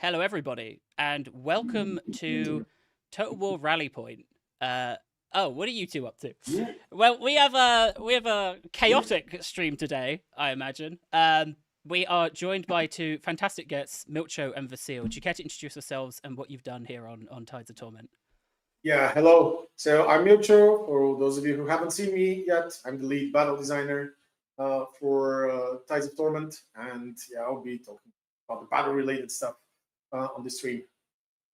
Hello, everybody, and welcome to Total War Rally Point. What are you two up to? Well, we have a chaotic stream today, I imagine. We are joined by two fantastic guests, Milcho and Vasil. Do you care to introduce yourselves and what you've done here on Tides of Torment? Yeah, hello. So I'm Milcho. For those of you who haven't seen me yet, I'm the lead battle designer for Tides of Torment, and yeah, I'll be talking about the battle-related stuff on the stream.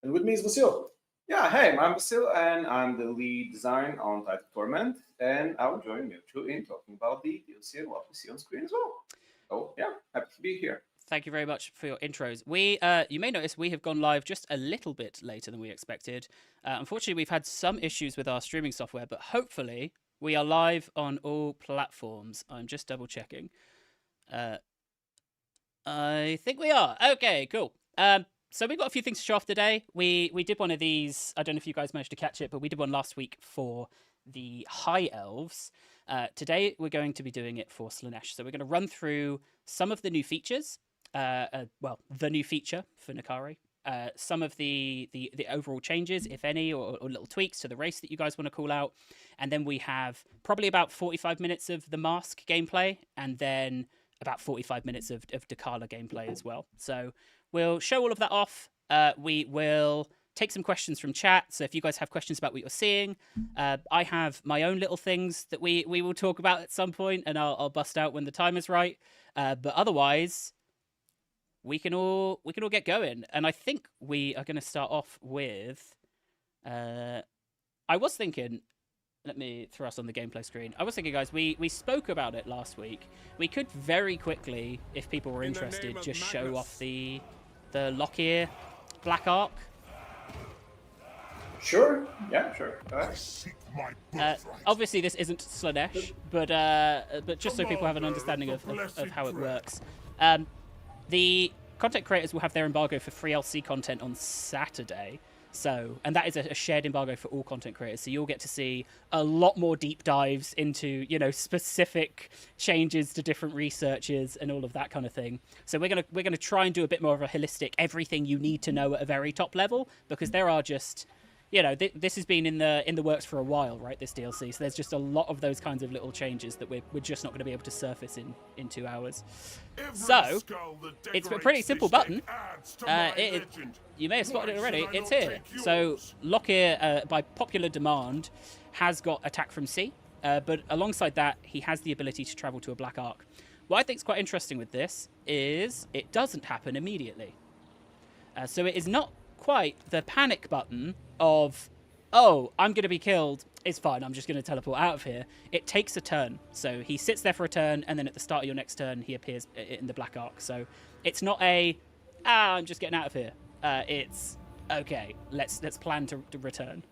And with me is Vasil. Yeah, hey, I'm Basil, and I'm the lead design on Tides of Torment, and I'll join Mewtwo in talking about the DLC and what we see on screen as well. Oh, yeah, happy to be here. Thank you very much for your intros. You may notice we have gone live just a little bit later than we expected. Unfortunately, we've had some issues with our streaming software, but hopefully we are live on all platforms. I'm just double checking. I think we are. Okay, cool. So we've got a few things to show off today. We did one of these. I don't know if you guys managed to catch it, but we did one last week for the High Elves. Today we're going to be doing it for Slaanesh. So we're going to run through some of the new features. The new feature for Nakari. Some of the overall changes, if any, or little tweaks to the race that you guys want to call out. And then we have probably about 45 minutes of the Masque gameplay, and then about 45 minutes of Dechala gameplay as well. So we'll show all of that off. We will take some questions from chat. So if you guys have questions about what you're seeing, I have my own little things that we will talk about at some point, and I'll bust out when the time is right. But otherwise, we can all get going. And I think we are going to start off with. I was thinking. Let me throw us on the gameplay screen. I was thinking, guys, we spoke about it last week. We could very quickly, if people were interested, just show off the Lokhir Black Arc. Sure. Yeah, sure. Obviously, this isn't Slaanesh, but just so people have an understanding of how it works. The content creators will have their embargo for free LC content on Saturday. So, and that is a shared embargo for all content creators. So you'll get to see a lot more deep dives into, specific changes to different researchers and all of that kind of thing. So we're gonna try and do a bit more of a holistic everything you need to know at a very top level, because there are just, this has been in the works for a while, right? This DLC. So there's just a lot of those kinds of little changes that we're just not going to be able to surface in 2 hours. So it's a pretty simple button. You may have spotted it already. It's here. So Lokhir, by popular demand, has got attack from sea, but alongside that, he has the ability to travel to a black arc. What I think is quite interesting with this is it doesn't happen immediately. So it is not quite the panic button of, oh, I'm going to be killed. It's fine. I'm just going to teleport out of here. It takes a turn. So he sits there for a turn, and then at the start of your next turn, he appears in the black arc. So it's not I'm just getting out of here. It's okay. Let's plan to return.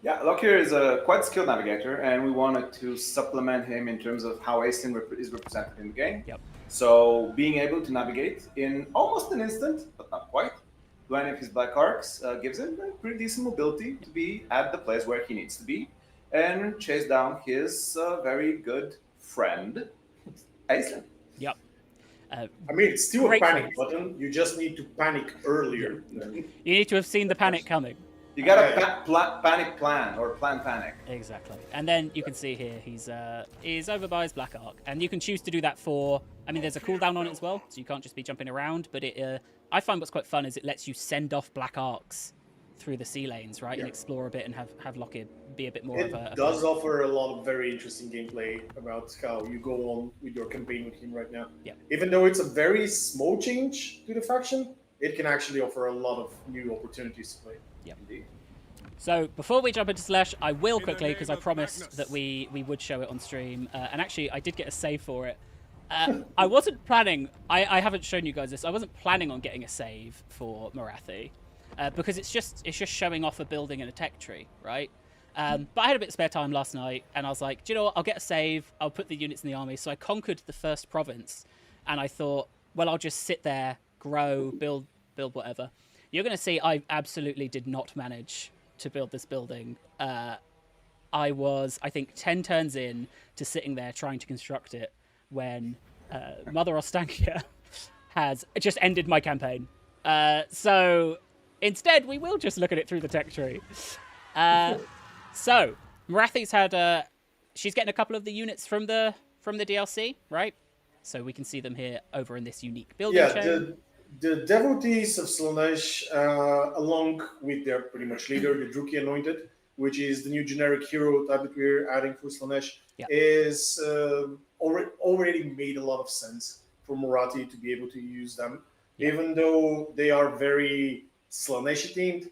Yeah, Lokhir is a quite skilled navigator, and we wanted to supplement him in terms of how Aeson is represented in the game. Yep. So being able to navigate in almost an instant, but not quite, to any of his black arcs gives him a pretty decent mobility to be at the place where he needs to be and chase down his very good friend, Aeson. Yep. It's still a panic button. You just need to panic earlier. You need to have seen the panic coming. You got a panic plan, or plan panic. Exactly. And then you can see here he's over by his black arc, and you can choose to do that for. There's a cooldown on it as well, so you can't just be jumping around. But I find what's quite fun is it lets you send off black arcs through the sea lanes, right, and explore a bit and have Lokhir be a bit more of a. It does offer a lot of very interesting gameplay about how you go on with your campaign with him right now. Yeah. Even though it's a very small change to the faction, it can actually offer a lot of new opportunities to play. Yeah. Indeed. So before we jump into Slash, I will quickly, because I promised that we would show it on stream, and actually I did get a save for it. I wasn't planning. I haven't shown you guys this. I wasn't planning on getting a save for Morathi, because it's just showing off a building and a tech tree, right? But I had a bit of spare time last night, and I was like, do you know what? I'll get a save. I'll put the units in the army. So I conquered the first province, and I thought, well, I'll just sit there, grow, build whatever. You're going to see I absolutely did not manage to build this building. I was, I think, 10 turns in to sitting there trying to construct it when Mother Ostankia has just ended my campaign. So instead, we will just look at it through the tech tree. So Morathi's had she's getting a couple of the units from the DLC, right? So we can see them here over in this unique building chain. The devotees of Slaanesh, along with their pretty much leader, the Druki Anointed, which is the new generic hero type that we're adding for Slaanesh, is already made a lot of sense for Morathi to be able to use them. Even though they are very Slaanesh themed,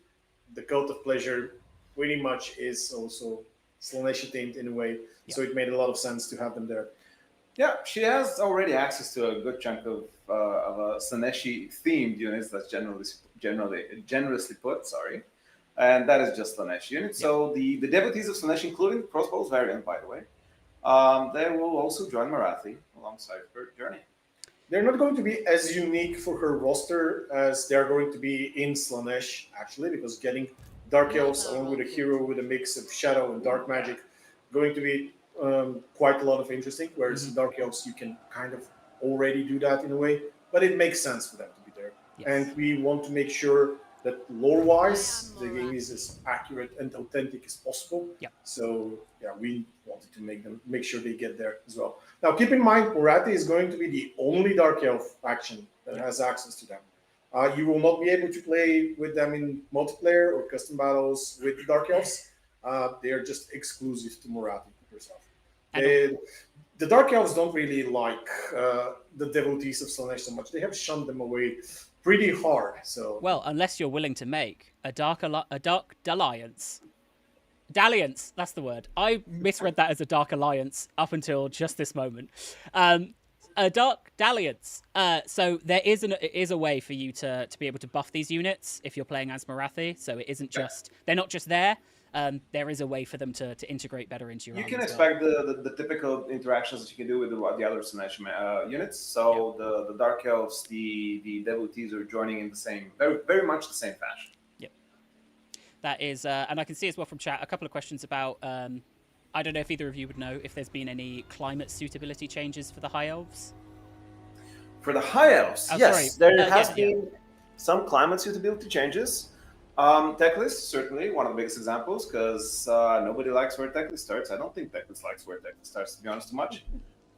the Cult of Pleasure pretty much is also Slaanesh themed in a way. So it made a lot of sense to have them there. Yeah, she has already access to a good chunk of Slaaneshi themed units. That's generously put. Sorry, and that is just Slaanesh units. So the devotees of Slaanesh, including the crossbows variant, by the way, they will also join Morathi alongside her journey. They're not going to be as unique for her roster as they're going to be in Slaanesh, actually, because getting Dark Elves along with a hero with a mix of Shadow and Dark Magic going to be quite a lot of interesting, whereas Dark Elves, you can kind of already do that in a way, but it makes sense for them to be there. And we want to make sure that lore-wise, the game is as accurate and authentic as possible. So yeah, we wanted to make sure they get there as well. Now, keep in mind, Morathi is going to be the only Dark Elf faction that has access to them. You will not be able to play with them in multiplayer or custom battles with Dark Elves. They are just exclusive to Morathi herself. The Dark Elves don't really like the devotees of Slaanesh so much. They have shunned them away pretty hard. So well, unless you're willing to make a dark dalliance. Dalliance, that's the word. I misread that as a dark alliance up until just this moment. A dark dalliance. So there is a way for you to be able to buff these units if you're playing as Morathi. So it isn't just they're not just there. There is a way for them to integrate better into your. You can expect the typical interactions that you can do with the other Slaanesh units. So the Dark Elves, the devotees are joining in the same, very much the same fashion. Yep. That is, and I can see as well from chat a couple of questions about. I don't know if either of you would know if there's been any climate suitability changes for the High Elves. For the High Elves, yes, there has been some climate suitability changes. Techlist, certainly one of the biggest examples, because nobody likes where Techlist starts. I don't think Techlist likes where Techlist starts, to be honest, too much.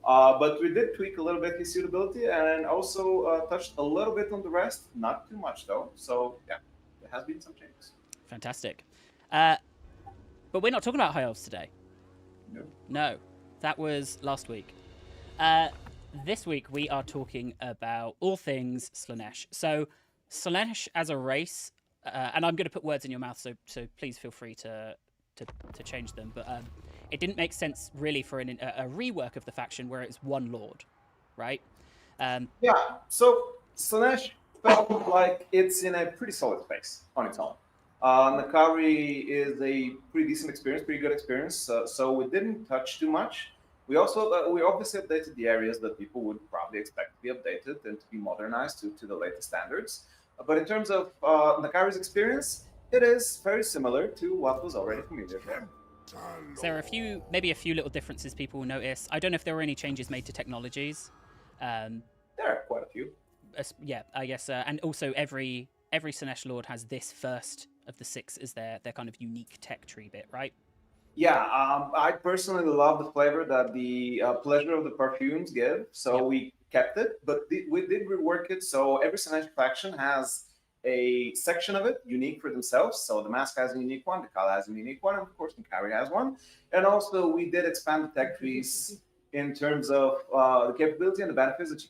But we did tweak a little bit his suitability and also touched a little bit on the rest. Not too much, though. So, yeah, there has been some changes. Fantastic. But we're not talking about High Elves today. No, that was last week. This week, we are talking about all things Slaanesh. So, Slaanesh as a race... and I'm going to put words in your mouth, so please feel free to change them. But it didn't make sense really for a rework of the faction where it's one lord, right? Yeah. So Slaanesh felt like it's in a pretty solid space on its own. Nakari is a pretty decent experience, pretty good experience. So we didn't touch too much. We also we obviously updated the areas that people would probably expect to be updated and to be modernized to the latest standards. But in terms of Nakari's experience, it is very similar to what was already familiar there. So there are maybe a few little differences people will notice. I don't know if there were any changes made to technologies. There are quite a few. Yeah, I guess. And also every Slaanesh Lord has this first of the 6 as their kind of unique tech tree bit, right? Yeah, I personally love the flavor that the pleasure of the perfumes give. So we kept it, but we did rework it. So every Slaanesh faction has a section of it unique for themselves. So the Masque has a unique one, Dechala has a unique one, and of course Nakari has one. And also we did expand the tech trees in terms of the capability and the benefits that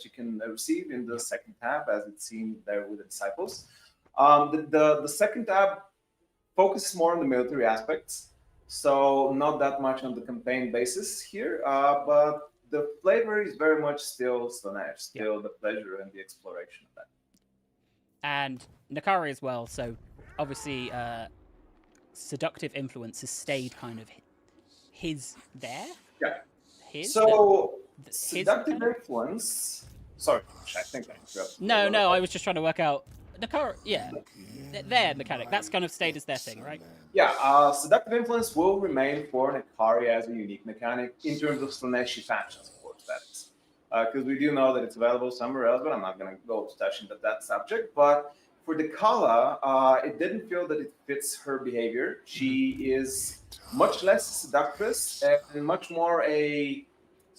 you can receive in the second tab, as it's seen there with the disciples. The second tab focuses more on the military aspects, so not that much on the campaign basis here, but the flavor is very much still Slaanesh, still the pleasure and the exploration of that. And Nakari as well, so obviously seductive influence has stayed kind of his there. Yeah. His? So seductive influence... Sorry, I think I interrupted. No, I was just trying to work out... Nakari, yeah. Their mechanic, that's kind of stayed as their thing, right? Yeah, seductive influence will remain for Nakari as a unique mechanic in terms of Slaaneshi factions, of course, that is. because we do know that it's available somewhere else, but I'm not going to go touching that subject. But for Dechala, it didn't feel that it fits her behavior. She is much less seductress and much more a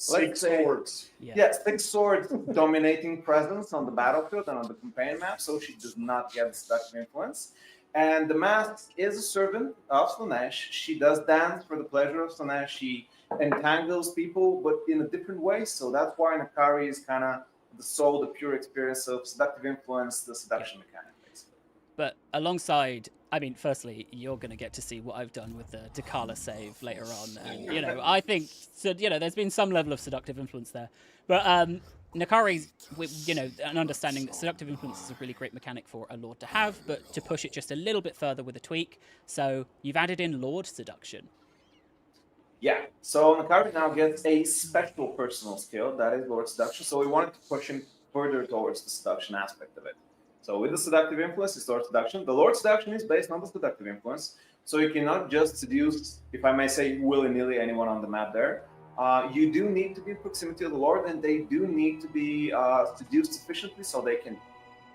Six swords. yeah, six sword dominating presence on the battlefield and on the campaign map, so she does not get the seductive influence. And the Masque is a servant of Slaanesh. She does dance for the pleasure of Slaanesh. She entangles people, but in a different way. So that's why Nakari is kind of the soul, the pure experience of seductive influence, the seduction mechanic, basically. But alongside, I mean, firstly, you're going to get to see what I've done with the Dechala save later on. And, you know, I think, so, you know, there's been some level of seductive influence there. But Nakari's, you know, an understanding that seductive influence is a really great mechanic for a Lord to have, but to push it just a little bit further with a tweak. So you've added in Lord Seduction. Yeah, so Nakari now gets a special personal skill, that is Lord Seduction. So we wanted to push him further towards the seduction aspect of it. So with the seductive influence, it's Lord Seduction. The Lord Seduction is based on the seductive influence. So you cannot just seduce, if I may say, willy-nilly anyone on the map there. You do need to be in proximity of the Lord, and they do need to be seduced sufficiently so they can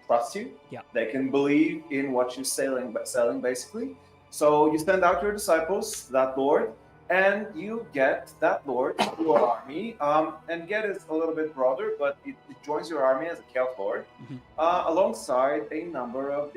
trust you. Yeah. They can believe in what you're selling, basically. So you send out your disciples, that Lord, and you get that Lord to your army. And get is a little bit broader, but it joins your army as a Chaos Lord, alongside a number of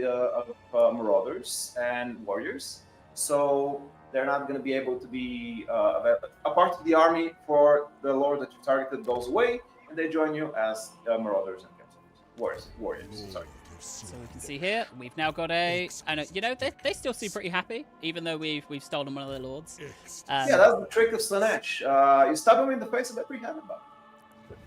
Marauders and Warriors. So they're not going to be able to be a part of the army for the Lord that you targeted goes away, and they join you as Marauders and Chaos Warriors. Sorry. So we can see here, we've now got a, and you know, they still seem pretty happy, even though we've stolen one of their lords. Yeah, that's the trick of Slaanesh. You stab them in the face, and they're pretty happy about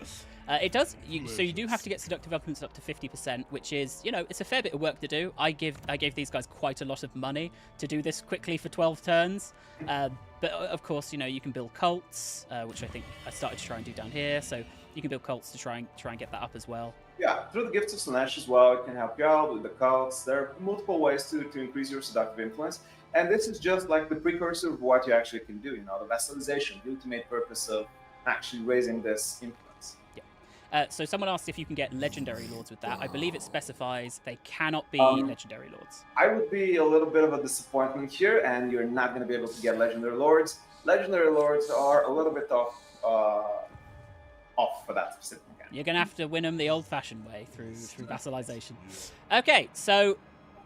it. It does. So you do have to get seductive influence up to 50%, which is, you know, it's a fair bit of work to do. I gave these guys quite a lot of money to do this quickly for 12 turns. But of course, you know, you can build cults, which I think I started to try and do down here. So you can build cults to try and get that up as well. Yeah, through the gifts of Slaanesh as well, it can help you out with the cults. There are multiple ways to increase your seductive influence. And this is just like the precursor of what you actually can do, you know, the vassalization, the ultimate purpose of actually raising this influence. Yeah. So someone asked if you can get legendary lords with that. I believe it specifies they cannot be legendary lords. I would be a little bit of a disappointment here, and you're not going to be able to get legendary lords. Legendary lords are a little bit off for that specific mechanic. You're going to have to win them the old-fashioned way through vassalization. Okay, so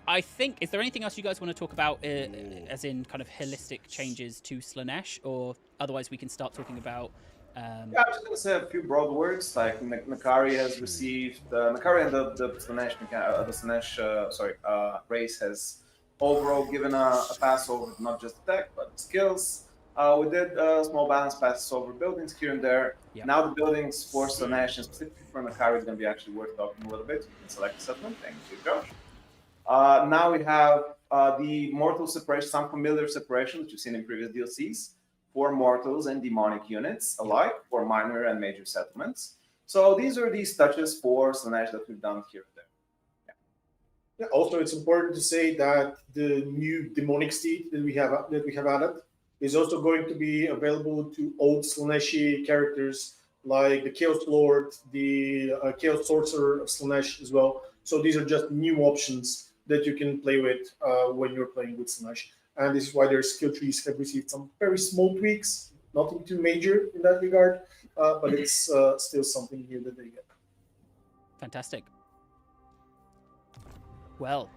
I think, is there anything else you guys want to talk about, as in kind of holistic changes to Slaanesh, or otherwise we can start talking about... Yeah, I was just going to say a few broad words, like Nakari has received, Nakari and the Slaanesh, race has overall given a pass over not just attack, but skills. We did small balance passes over buildings here and there. Yep. Now the buildings for Slaanesh and specifically for Nakari is going to be actually worth talking a little bit. You can select a settlement. Thank you, Josh. Now we have the mortal separation, some familiar separation that you've seen in previous DLCs for mortals and demonic units alike, for minor and major settlements. So these are these touches for Slaanesh that we've done here and there. Yeah. Also, it's important to say that the new demonic steed that we have added is also going to be available to old Slaaneshi characters like the Chaos Lord, the Chaos Sorcerer of Slaanesh as well. So these are just new options that you can play with when you're playing with Slaanesh. And this is why their skill trees have received some very small tweaks, nothing too major in that regard, but it's still something new that they get. Fantastic. Well,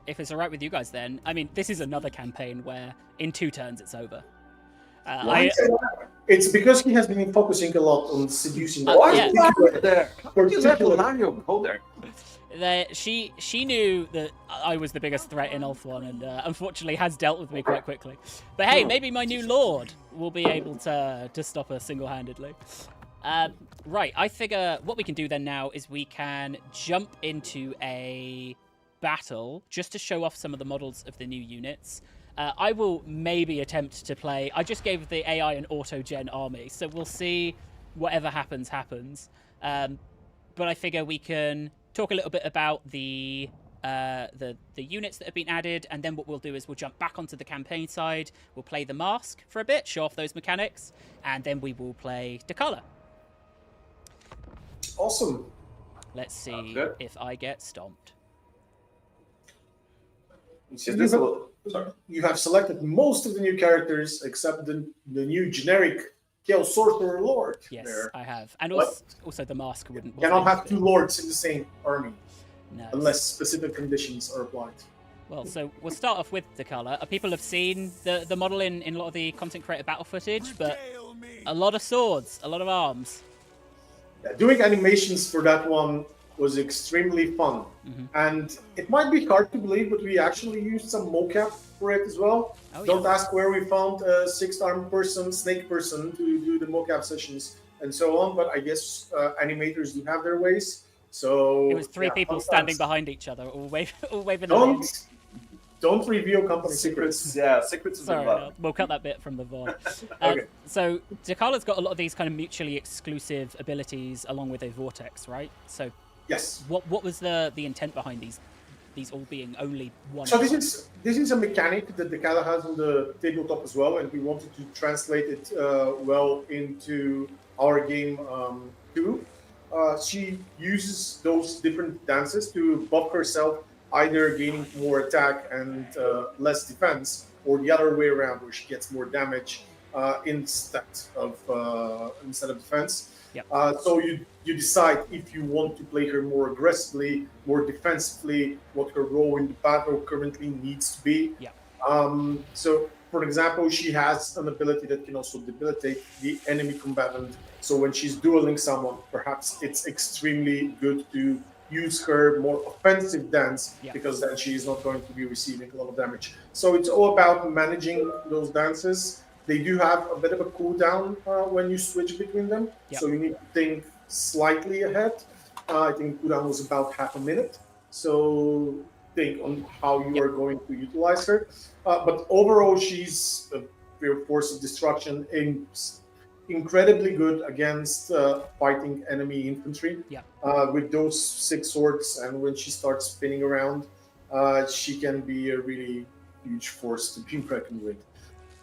if it's all right with you guys then, I mean, this is another campaign where in 2 turns it's over. It's because he has been focusing a lot on seducing. Yeah. She knew that I was the biggest threat in Ulthuan, and unfortunately has dealt with me quite quickly. But hey, maybe my new lord will be able to stop her single-handedly. Right, I figure what we can do then now is we can jump into a battle just to show off some of the models of the new units. I will maybe attempt to play... I just gave the AI an auto-gen army, so we'll see whatever happens. But I figure we can talk a little bit about the units that have been added, and then what we'll do is we'll jump back onto the campaign side, we'll play the Masque for a bit, show off those mechanics, and then we will play Dechala. Awesome. Let's see good. if I get stomped. Sorry. You have selected most of the new characters except the new generic Chaos Sorcerer Lord. Yes, there. I have. And What? also the Masque wouldn't... Cannot have two lords in the same army No. unless specific conditions are applied. Well, so we'll start off with Dechala. People have seen the model in a lot of the content creator battle footage, but a lot of swords, a lot of arms. Yeah, doing animations for that one was extremely fun. And it might be hard to believe, but we actually used some mocap for it as well. Oh, Don't yeah. ask where we found a six-armed person, snake person, to do the mocap sessions and so on, but I guess animators do have their ways. So It was three people standing behind each other, all waving their arms. Don't reveal company secrets. Secrets of the Sorry, club. we'll cut that bit from the VOD. Okay. So Decala's got a lot of these kind of mutually exclusive abilities along with a vortex, right? So Yes. what was the intent behind these all being only one? So this is a mechanic that Dechala has on the tabletop as well, and we wanted to translate it well into our game too. She uses those different dances to buff herself, either gaining more attack and less defense, or the other way around, where she gets more damage instead of defense. Yep. So you decide if you want to play her more aggressively, more defensively, what her role in the battle currently needs to be. Yeah. So, for example, she has an ability that can also debilitate the enemy combatant. So when she's dueling someone, perhaps it's extremely good to use her more offensive dance, because then she is not going to be receiving a lot of damage. So it's all about managing those dances. They do have a bit of a cooldown when you switch between them, so you need to think slightly ahead. I think cooldown was about half a minute, so think on how you are going to utilize her. But overall, she's a pure force of destruction, incredibly good against fighting enemy infantry. With those 6 swords, and when she starts spinning around, she can be a really huge force to be reckoned with.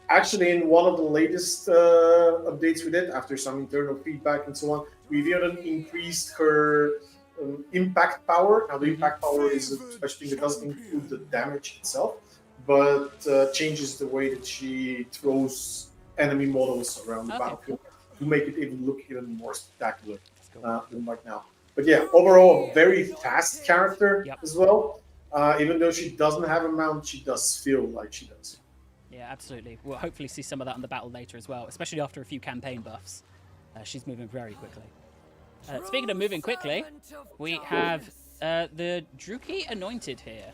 Actually, in one of the latest updates we did, after some internal feedback and so on, we've even increased her impact power. Now, the impact power is a special thing that doesn't include the damage itself, but changes the way that she throws enemy models around the battlefield to make it even look even more spectacular than right now. But yeah, overall, a very fast character as well. Even though she doesn't have a mount, she does feel like she does. Yeah, absolutely. We'll hopefully see some of that in the battle later as well, especially after a few campaign buffs. She's moving very quickly. Speaking of moving quickly, we have the Druki Anointed here.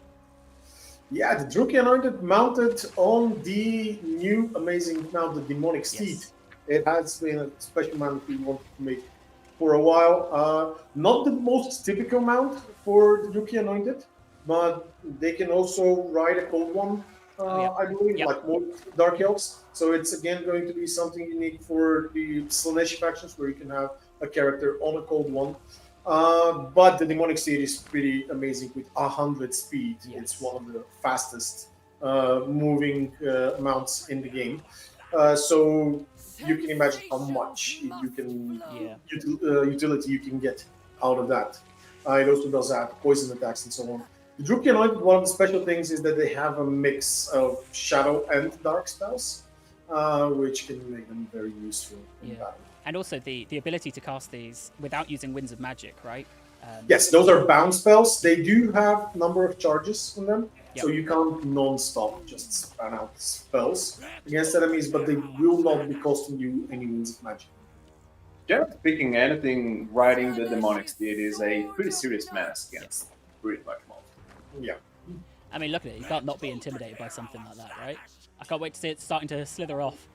Yeah, the Druki Anointed mounted on the new amazing mount, the Demonic Steed. It has been a special mount we wanted to make for a while. Not the most typical mount for the Druki Anointed, but they can also ride a cold one. I believe, like most Dark Elves. So it's again going to be something unique for the Slaanesh Factions, where you can have a character on a cold one. But the Demonic Steed is pretty amazing with 100 speed. It's one of the fastest moving mounts in the game. So you can imagine how much you can utility you can get out of that. It also does have poison attacks and so on. The Druki Anointed, one of the special things is that they have a mix of shadow and dark spells, which can make them very useful in battle. And also the ability to cast these without using Winds of Magic, right? Yes, those are bound spells. They do have a number of charges on them, so you can't non-stop just spam out spells against enemies, but they will not be costing you any Winds of Magic. Generally speaking, anything riding the Demonic Steed is a pretty serious menace against pretty much most. Yeah. I mean, look at it. You can't not be intimidated by something like that, right? I can't wait to see it starting to slither off.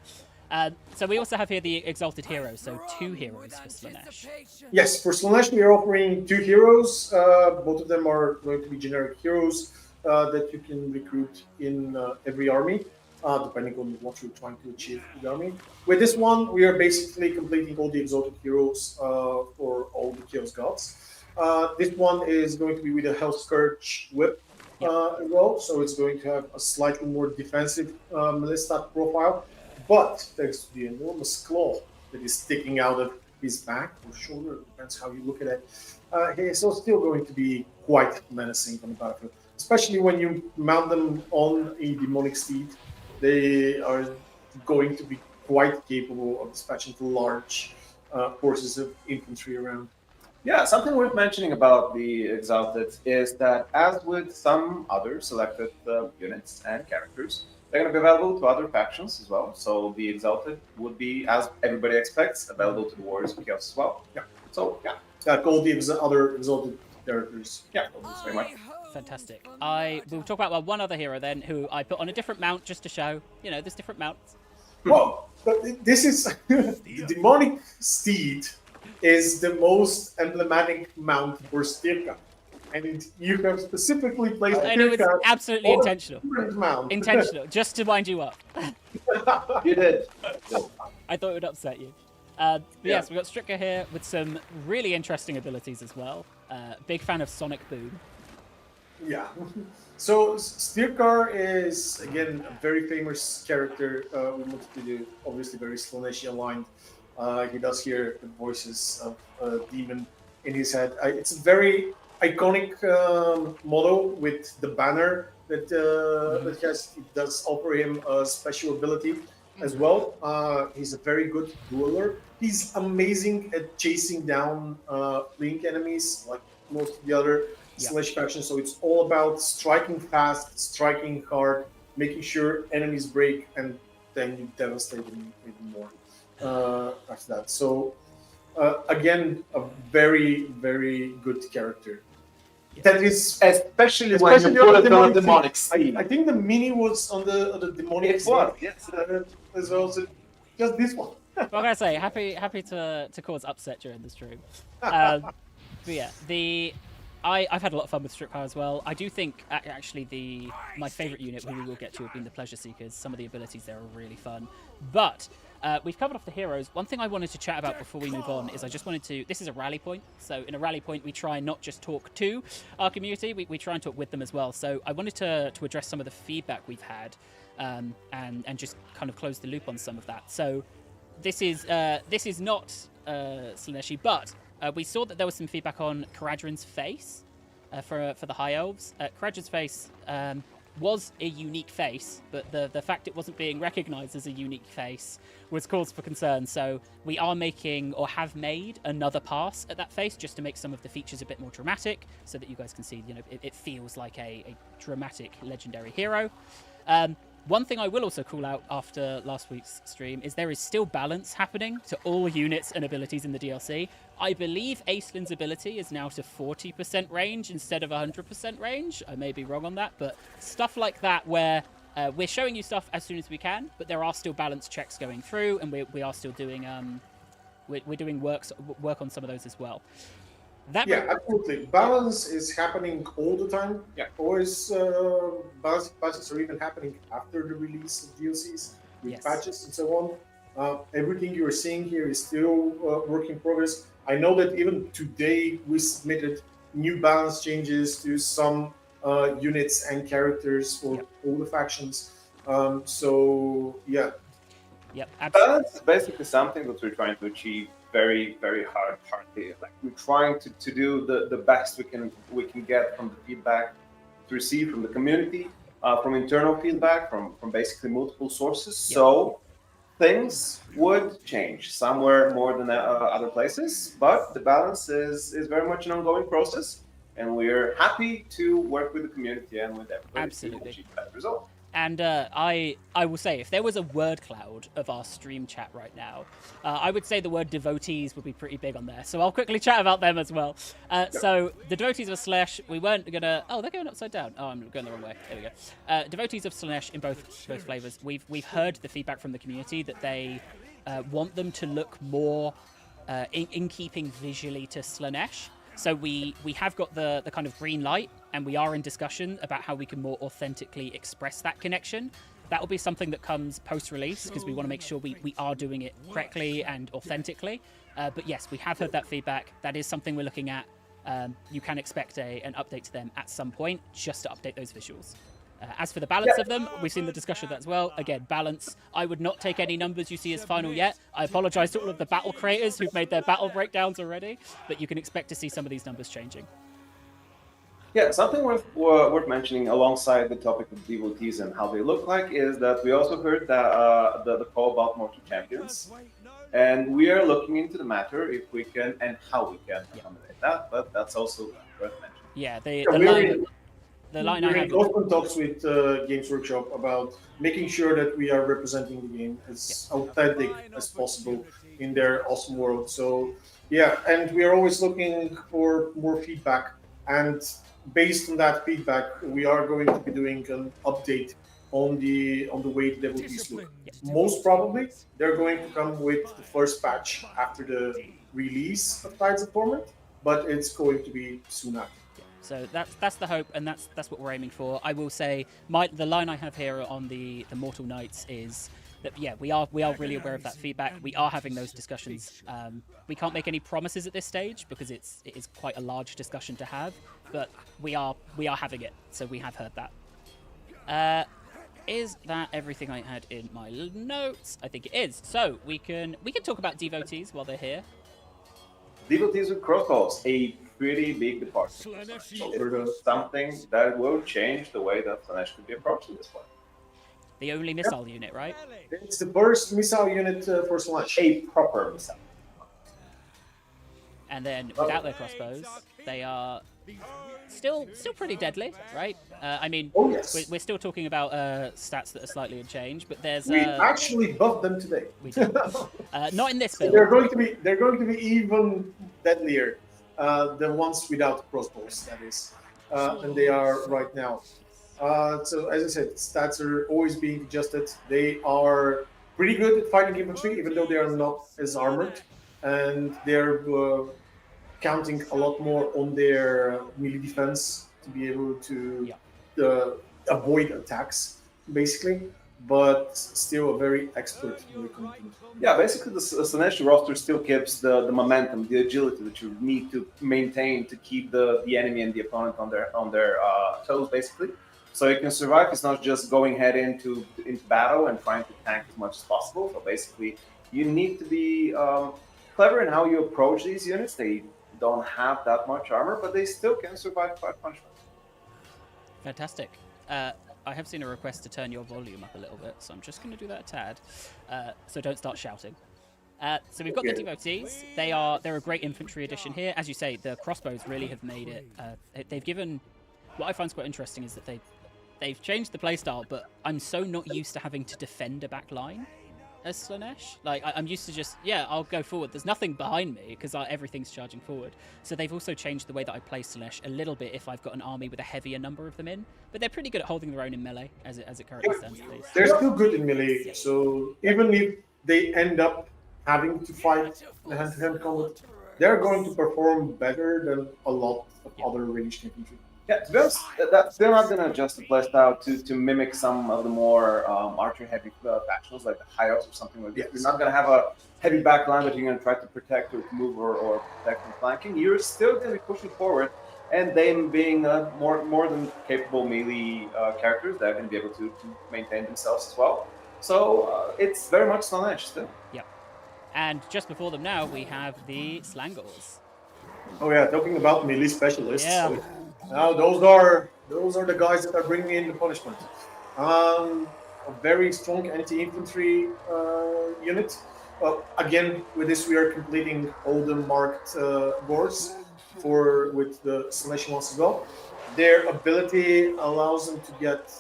So we also have here the Exalted Heroes, so 2 heroes for Slaanesh. Yes, for Slaanesh we are offering 2 heroes. Both of them are going to be generic heroes that you can recruit in every army, depending on what you're trying to achieve in the army. With this one, we are basically completing all the Exalted Heroes for all the Chaos Gods. This one is going to be with a Hell Scourge whip as well, so it's going to have a slightly more defensive melee stat profile. But thanks to the enormous claw that is sticking out of his back or shoulder, depends how you look at it, he is still going to be quite menacing on the battlefield. Especially when you mount them on a demonic steed, they are going to be quite capable of dispatching large forces of infantry around. Yeah, something worth mentioning about the Exalted is that, as with some other selected units and characters, they're going to be available to other factions as well. So the Exalted would be, as everybody expects, available to the Warriors of Chaos as well. Yeah. So, yeah. Like all the other exalted characters. Yeah, very much. Fantastic. We'll talk about one other hero then, who I put on a different mount just to show, there's different mounts. Well, but this is the demonic steed is the most emblematic mount for Stirka. And you have specifically placed I know it's absolutely on intentional. Mount. Intentional, just to wind you up. You did. I thought it would upset you. Yes, we've got Stricker here with some really interesting abilities as well. Big fan of Sonic Boom. Yeah. So Stirkar is, again, a very famous character. We wanted to do, obviously, very Slaaneshi aligned. He does hear the voices of a demon in his head. It's a very iconic model with the banner that that has. It does offer him a special ability as well. He's a very good dueler. He's amazing at chasing down fleeing enemies, like most of the other Slaanesh factions. So it's all about striking fast, striking hard, making sure enemies break, and then you devastate them even more after that. So again, a very, very good character. That is especially when you put it on a demonic steed. I think the mini was on the demonic steed. Yes. As well, so just this one. What can I say? Happy to cause upset during the stream. But yeah, I've had a lot of fun with Strip Power as well. I do think actually my favourite unit, who we will get to, have been the Pleasure Seekers. Some of the abilities there are really fun. But we've covered off the heroes. One thing I wanted to chat about before we move on is I just wanted to... This is a rally point. So in a rally point, we try and not just talk to our community, we try and talk with them as well. So I wanted to address some of the feedback we've had and just kind of close the loop on some of that. So this is not Slaaneshi, but we saw that there was some feedback on Karadrin's face for the High Elves. Karadrin's face was a unique face, but the fact it wasn't being recognised as a unique face was cause for concern. So we are making, or have made, another pass at that face just to make some of the features a bit more dramatic, so that you guys can see, it feels like a dramatic legendary hero. One thing I will also call out after last week's stream is there is still balance happening to all units and abilities in the DLC. I believe Aislin's ability is now to 40% range instead of 100% range. I may be wrong on that, but stuff like that where we're showing you stuff as soon as we can, but there are still balance checks going through, and we are still doing we're doing work on some of those as well. Absolutely. Balance is happening all the time. Yeah. Always patches are even happening after the release of DLCs with patches and so on. Everything you're seeing here is still work in progress. I know that even today we submitted new balance changes to some units and characters for all the factions. So yeah. Yep. Absolutely. Balance is basically something that we're trying to achieve very, very hardly. Like, we're trying to do the best we can get from the feedback to receive from the community, from internal feedback, from basically multiple sources. Yep. So things would change somewhere more than other places, but the balance is very much an ongoing process, and we're happy to work with the community and with everybody to achieve that result. And I will say, if there was a word cloud of our stream chat right now, I would say the word devotees would be pretty big on there. So I'll quickly chat about them as well. So the devotees of Slaanesh, we weren't going to... Oh, they're going upside down. Oh, I'm going the wrong way. There we go. Devotees of Slaanesh in both flavours. We've heard the feedback from the community that they want them to look more in keeping visually to Slaanesh. So we have got the kind of green light, and we are in discussion about how we can more authentically express that connection. That will be something that comes post-release, because we want to make sure we are doing it correctly and authentically. But yes, we have heard that feedback. That is something we're looking at. You can expect an update to them at some point, just to update those visuals. As for the balance of them, we've seen the discussion of that as well. Again, balance. I would not take any numbers you see as final yet. I apologize to all of the battle creators who've made their battle breakdowns already, but you can expect to see some of these numbers changing. Yeah, something worth mentioning alongside the topic of devotees and how they look like is that we also heard that the call about mortal champions, and we are looking into the matter if we can and how we can accommodate that. But that's also worth mentioning. Yeah, the line we're I in have. constant talks with Games Workshop about making sure that we are representing the game as authentic as possible in their awesome world. So yeah, and we are always looking for more feedback, and based on that feedback, we are going to be doing an update on the way the devotees look. Most probably, they're going to come with the first patch after the release of Tides of Torment, but it's going to be soon after. So that's the hope, and that's what we're aiming for. I will say, the line I have here on the Mortal Knights is that we are really aware of that feedback. We are having those discussions. We can't make any promises at this stage because it is quite a large discussion to have, but we are having it. So we have heard that. Is that everything I had in my notes? I think it is. So we can talk about devotees while they're here. Devotees with crossbows, a pretty big departure. Something that will change the way that Slaanesh could be approached in this one. The only missile unit, right? It's the first missile unit for Slaanesh. A proper missile. And then without their crossbows, they are still pretty deadly, right? I mean, we're still talking about stats that are slightly unchanged, but there's we actually buffed them today. We did. Not in this build. They're going to be even deadlier, the ones without crossbows, that is, than they are right now. So as I said, stats are always being adjusted. They are pretty good at fighting infantry, even though they are not as armored, and they're counting a lot more on their melee defense to be able to avoid attacks, basically. But still a very expert melee combatant. Yeah, basically the Slaanesh roster still keeps the momentum, the agility that you need to maintain to keep the enemy and the opponent on their toes, basically. So you can survive. It's not just going head into battle and trying to tank as much as possible. So basically, you need to be clever in how you approach these units. They don't have that much armor, but they still can survive 5 punishments. Fantastic. I have seen a request to turn your volume up a little bit, so I'm just going to do that a tad. So don't start shouting. So we've got the devotees. They're a great infantry addition here. As you say, the crossbows really have made it. They've given. What I find quite interesting is that they've changed the playstyle, but I'm so not used to having to defend a back line as Slaanesh. Like, I'm used to just, I'll go forward. There's nothing behind me because everything's charging forward. So they've also changed the way that I play Slaanesh a little bit if I've got an army with a heavier number of them in. But they're pretty good at holding their own in melee as it currently stands, at least. They're still good in melee, so even if they end up having to fight the hand-to-hand combat, they're going to perform better than a lot of other ranged infantry. Yeah, to be honest, they're not going to adjust the playstyle to mimic some of the more archer-heavy factions like the Hyos or something like that. You're not going to have a heavy backline that you're going to try to protect or to move or protect from flanking. You're still going to be pushing forward, and them being more than capable melee characters, they're going to be able to maintain themselves as well. So it's very much Slaanesh still. Yep. And just before them now, we have the Slangles. Oh yeah, talking about melee specialists. Yeah. Now those are the guys that are bringing in the punishment. A very strong anti-infantry unit. Again, with this we are completing all the marked boards with the Slaanesh ones as well. Their ability allows them to get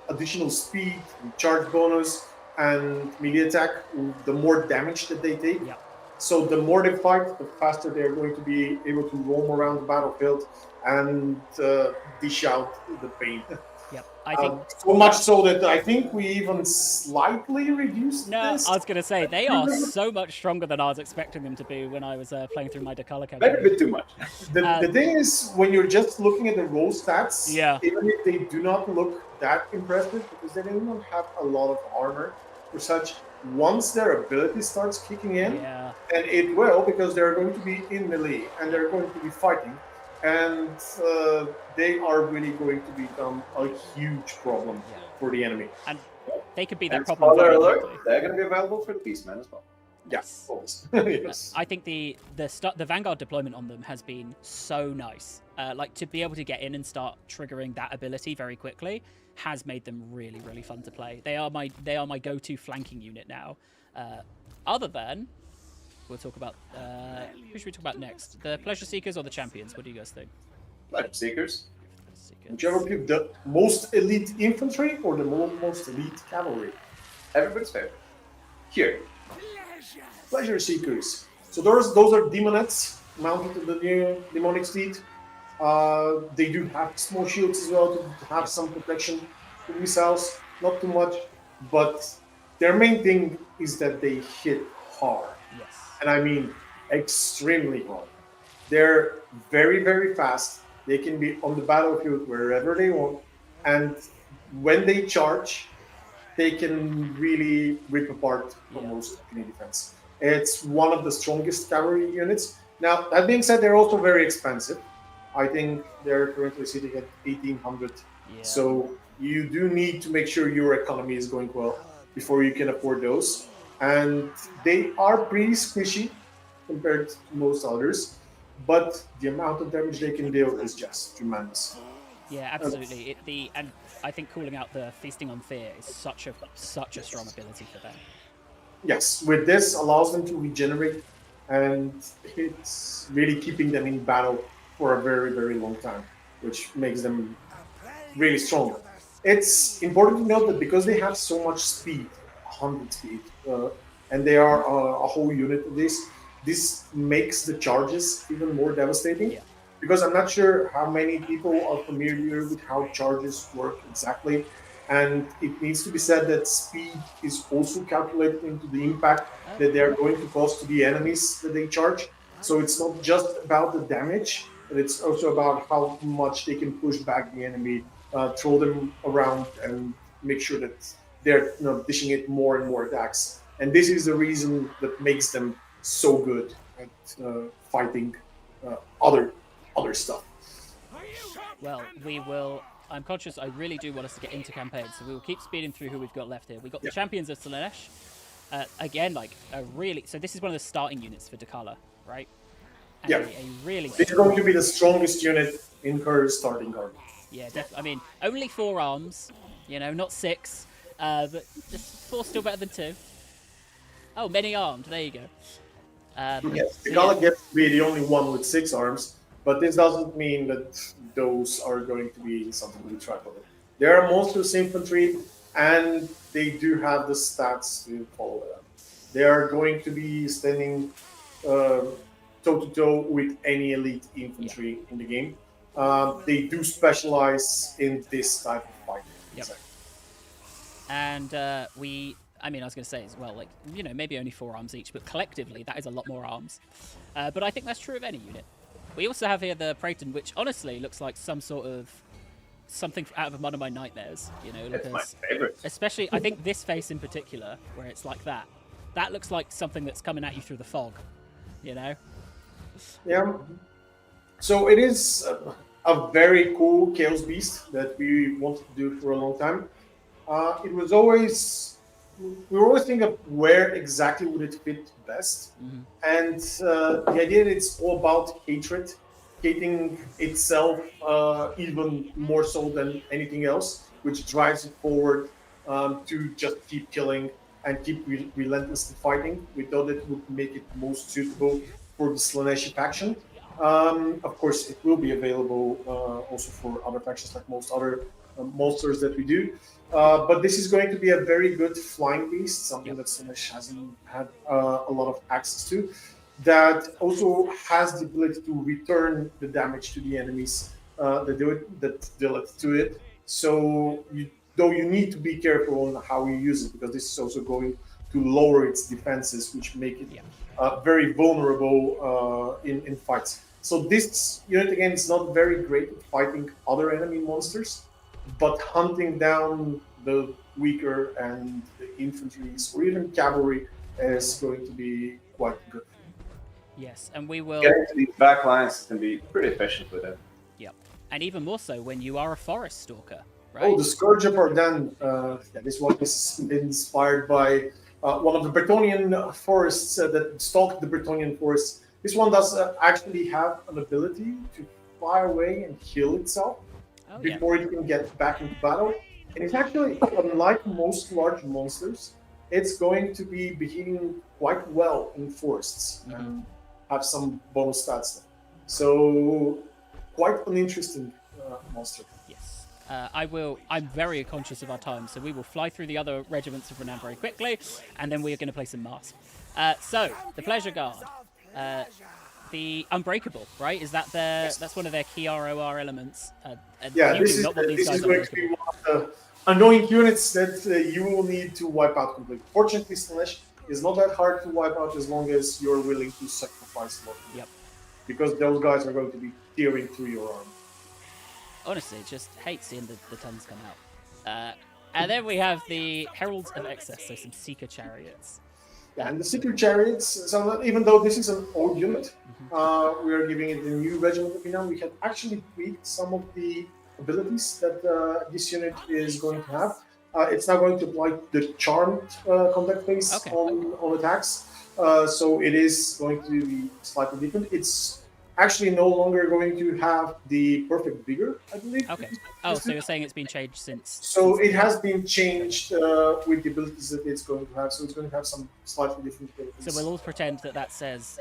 additional speed, charge bonus, and melee attack. The more damage that they take. Yeah. So the more they fight, the faster they're going to be able to roam around the battlefield and dish out the pain. Yep, I think so much so that I think we even slightly reduced this. I was going to say, they are so much stronger than I was expecting them to be when I was playing through my Dechala campaign. Maybe a bit too much. The thing is, when you're just looking at the raw stats, even if they do not look that impressive, because they do not have a lot of armor or such, once their ability starts kicking in, and it will, because they're going to be in melee and they're going to be fighting, and they are really going to become a huge problem for the enemy. And they could be that And problem spoiler very alert, quickly. they're going to be available for the Beastman as well. Yes, always. Yes. I think the Vanguard deployment on them has been so nice. Like to be able to get in and start triggering that ability very quickly has made them really, really fun to play. They are my go-to flanking unit now. Other than, we'll talk about who should we talk about next? The Pleasure Seekers or the Champions? What do you guys think? Pleasure Seekers. Would you ever pick the most elite infantry or the most elite cavalry? Everybody's favorite. Here. Pleasure Seekers. So those are demonettes mounted to the new demonic steed. They do have small shields as well to have some protection from missiles. Not too much, but their main thing is that they hit hard. Yes. And I mean extremely hard. They're very, very fast. They can be on the battlefield wherever they want. And when they charge, they can really rip apart almost any defense. It's one of the strongest cavalry units. Now, that being said, they're also very expensive. I think they're currently sitting at 1,800. Yeah. So you do need to make sure your economy is going well before you can afford those. And they are pretty squishy compared to most others, but the amount of damage they can deal is just tremendous. Yeah, absolutely. And I think calling out the Feasting on Fear is such a strong ability for them. Yes, with this allows them to regenerate, and it's really keeping them in battle for a very, very long time, which makes them really strong. It's important to note that because they have so much speed, 100 speed, and they are a whole unit of this makes the charges even more devastating. Yeah. Because I'm not sure how many people are familiar with how charges work exactly. And it needs to be said that speed is also calculated into the impact that they're going to cause to the enemies that they charge. So it's not just about the damage, but it's also about how much they can push back the enemy, throw them around, and make sure that they're dishing it more and more attacks. And this is the reason that makes them so good at fighting other stuff. Well, we will. I'm conscious. I really do want us to get into campaigns, so we will keep speeding through who we've got left here. We've got the Champions of Slaanesh. Again, like a really. So this is one of the starting units for Dechala, right? And Yeah. A really. This is going to be the strongest unit in her starting card. Yeah, definitely. I mean, only 4 arms, not 6, but just 4 still better than 2. Oh, many armed. There you go. Yes, Dechala gets to be the only one with 6 arms, but this doesn't mean that those are going to be something to track of it. They are monstrous infantry, and they do have the stats to follow them. They are going to be standing toe-to-toe with any elite infantry in the game. They do specialize in this type of fighting. Yep. And I was going to say as well, like, maybe only 4 arms each, but collectively that is a lot more arms. But I think that's true of any unit. We also have here the Praeton, which honestly looks like something out of one of my nightmares. It's my favorite. Especially, I think this face in particular, where it's like that. That looks like something that's coming at you through the fog. Yeah. So it is a very cool Chaos Beast that we wanted to do for a long time. It was always, we were always thinking of where exactly would it fit best. Mm-hmm. And the idea that it's all about hatred, hating itself even more so than anything else, which drives it forward to just keep killing and keep relentlessly fighting. We thought it would make it most suitable for the Slaanesh faction. Of course, it will be available also for other factions, like most other monsters that we do. But this is going to be a very good flying beast, something that Slaanesh hasn't had a lot of access to, that also has the ability to return the damage to the enemies that deal it to it. So though you need to be careful on how you use it, because this is also going to lower its defenses, which make it very vulnerable in fights. So this unit, again, is not very great at fighting other enemy monsters, but hunting down the weaker and the infantries or even cavalry is going to be quite good. Yes, and we will. Getting to these back lines can be pretty efficient with it. Yep, and even more so when you are a forest stalker, right? Oh, the Scourge of Ardennes. Yeah, this one is inspired by one of the Bretonnian forests that stalked the Bretonnian forests. This one does actually have an ability to fly away and heal itself before it can get back into battle. And it's actually, unlike most large monsters, it's going to be behaving quite well in forests and have some bonus stats there. So, quite an interesting monster. Yes. I'm very conscious of our time, so we will fly through the other regiments of renown very quickly, and then we are going to play some Masque. So, the Pleasure Guard. The Unbreakable, right? Is that that's one of their key ROR elements? Yeah, this is going to be one of the annoying units that you will need to wipe out completely. Fortunately, Slaanesh is not that hard to wipe out as long as you're willing to sacrifice a lot. Yep. Because those guys are going to be tearing through your arm. Honestly, just hate seeing the tons come out. And then we have the Heralds of Excess, so some Seeker Chariots. Yeah, and the Seeker Chariots, so even though this is an old unit, we are giving it the new regiment of renown. We have actually tweaked some of the abilities that this unit is going to have. It's now going to apply the charmed contact phase on attacks. So it is going to be slightly different. It's actually no longer going to have the perfect vigor, I believe. Okay. Oh, so you're saying it's been changed since? So it has been changed with the abilities that it's going to have. So it's going to have some slightly different abilities. So we'll all pretend that says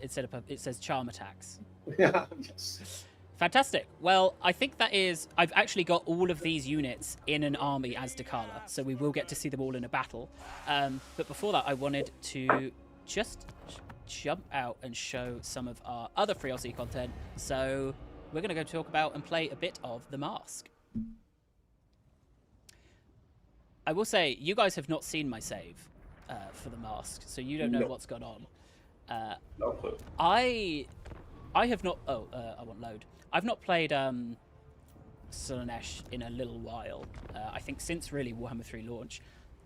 instead of it says charm attacks. Yeah. Yes. Fantastic. Well, I think that is... I've actually got all of these units in an army as Dechala, so we will get to see them all in a battle. But before that, I wanted to just jump out and show some of our other free LC content. So we're going to go talk about and play a bit of the Masque. I will say, you guys have not seen my save for the Masque, so you don't know what's gone on. No clue. I have not... Oh, I want load. I've not played Slaanesh in a little while. I think since really Warhammer 3 launch.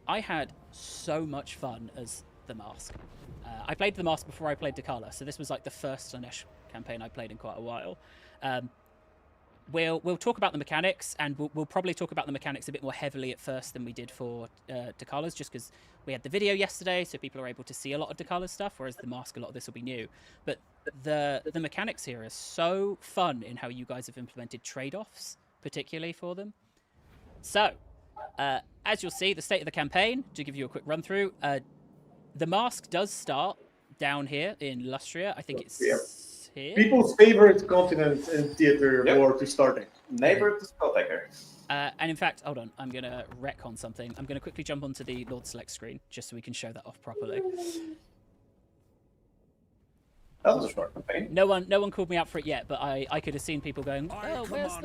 I had so much fun as the Masque. I played the Masque before I played Dechala, so this was like the first Slaanesh campaign I played in quite a while. We'll talk about the mechanics, and we'll probably talk about the mechanics a bit more heavily at first than we did for Decala's, just because we had the video yesterday, so people are able to see a lot of Decala's stuff, whereas the Masque, a lot of this will be new. But the mechanics here are so fun in how you guys have implemented trade-offs, particularly for them. So, as you'll see, the state of the campaign, to give you a quick run-through, the Masque does start down here in Lustria. I think it's here. People's favorite continent in theater war to start in. Neighbor to Spelltaker. And in fact, hold on, I'm going to retcon something. I'm going to quickly jump onto the Lord Select screen, just so we can show that off properly. That was a short campaign. No one called me out for it yet, but I could have seen people going, oh, where's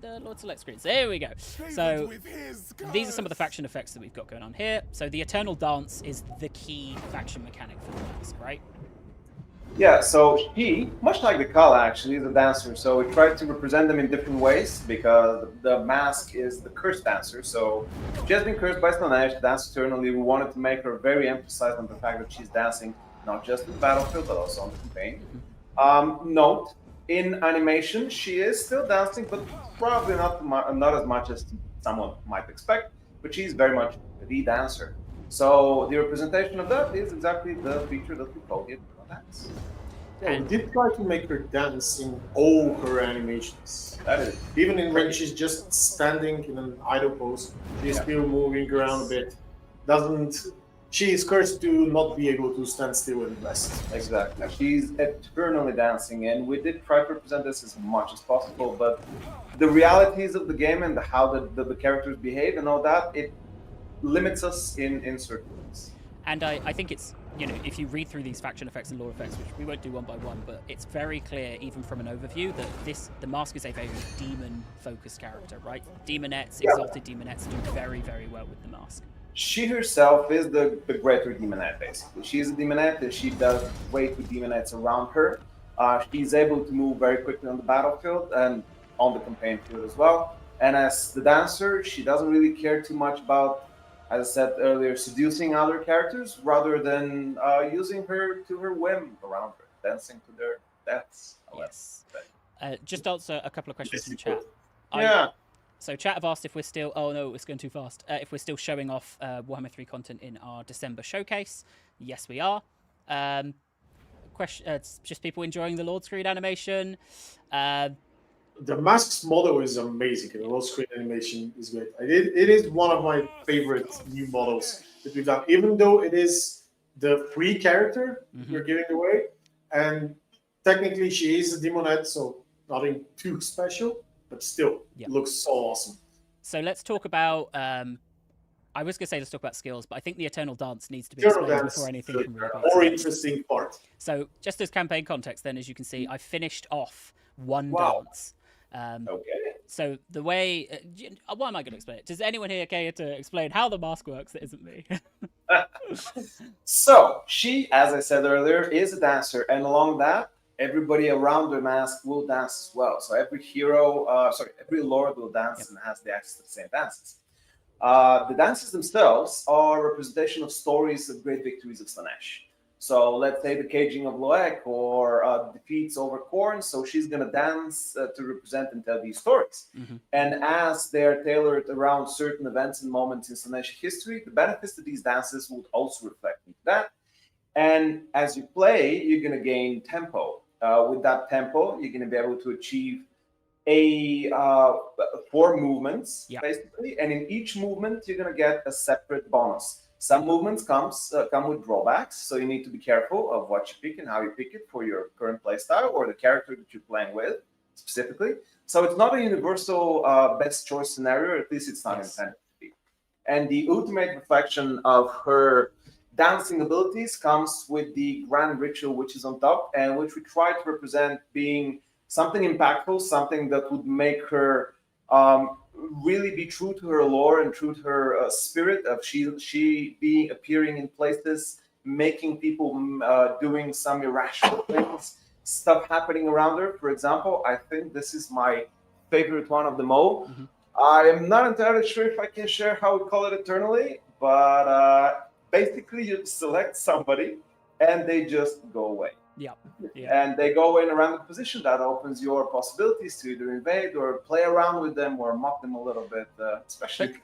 the Lord Select screen? So here we go. So these are some of the faction effects that we've got going on here. So the Eternal Dance is the key faction mechanic for the Masque, right? Yeah, so he, much like the Dechala actually, is a dancer. So we tried to represent them in different ways because the Masque is the cursed dancer. So she has been cursed by Slaanesh, dance eternally. We wanted to make her very emphasized on the fact that she's dancing not just in the battlefield, but also on the campaign. Note, in animation, she is still dancing, but probably not as much as someone might expect, but she's very much the dancer. So the representation of that is exactly the feature that we call it dance. Yeah, we did try to make her dance in all her animations. That is even in when she's just standing in an idle pose, she's still moving around a bit. She is cursed to not be able to stand still and rest. Exactly. She's eternally dancing, and we did try to represent this as much as possible, but the realities of the game and how the characters behave and all that, it limits us in certain ways. And I think it's, if you read through these faction effects and lore effects, which we won't do one by one, but it's very clear, even from an overview, that the Masque is a very demon-focused character, right? Demonettes, exalted demonettes do very, very well with the Masque. She herself is the greater demonette, basically. She's a demonette, and she does wait with demonettes around her. She's able to move very quickly on the battlefield and on the campaign field as well. And as the dancer, she doesn't really care too much about, as I said earlier, seducing other characters, rather than using her to her whim around her. dancing to their deaths. Yes. Just answer a couple of questions from chat. Yeah. So chat have asked if we're still... Oh, no, it's going too fast. If we're still showing off Warhammer 3 content in our December showcase. Yes, we are. It's just people enjoying the Lord Screen animation. The Masque's model is amazing, and the Lord Screen animation is great. It is one of my favorite new models that we've done, even though it is the free character we're giving away. And technically, she is a demonette, so nothing too special, but still, it looks so awesome. So let's talk about... I was going to say let's talk about skills, but I think the Eternal Dance needs to be explained before anything can really be more interesting part. So just as campaign context, then, as you can see, I finished off one dance. Okay. So the way... why am I going to explain it? Does anyone here care to explain how the mask works that isn't me? So, she, as I said earlier, is a dancer, and along that, everybody around the mask will dance as well. So every hero, every lord will dance and has the access to the same dances. The dances themselves are a representation of stories of great victories of Slaanesh. So let's say the caging of Lokhir or defeats over Khorne. So she's going to dance to represent and tell these stories. And as they're tailored around certain events and moments in Slaanesh history, the benefits of these dances would also reflect into that. And as you play, you're going to gain tempo. With that tempo, you're going to be able to achieve 4 movements, basically. And in each movement, you're going to get a separate bonus. Some movements come with drawbacks, so you need to be careful of what you pick and how you pick it for your current playstyle or the character that you're playing with specifically. So it's not a universal best choice scenario, or at least it's not intended to be. And the ultimate reflection of her dancing abilities comes with the grand ritual, which is on top, and which we try to represent being something impactful, something that would make her really be true to her lore and true to her spirit of she being appearing in places, making people doing some irrational things, stuff happening around her. For example, I think this is my favorite one of them all. I am not entirely sure if I can share how we call it eternally, but basically you select somebody and they just go away. And they go in a random position that opens your possibilities to either invade or play around with them or mock them a little bit, especially to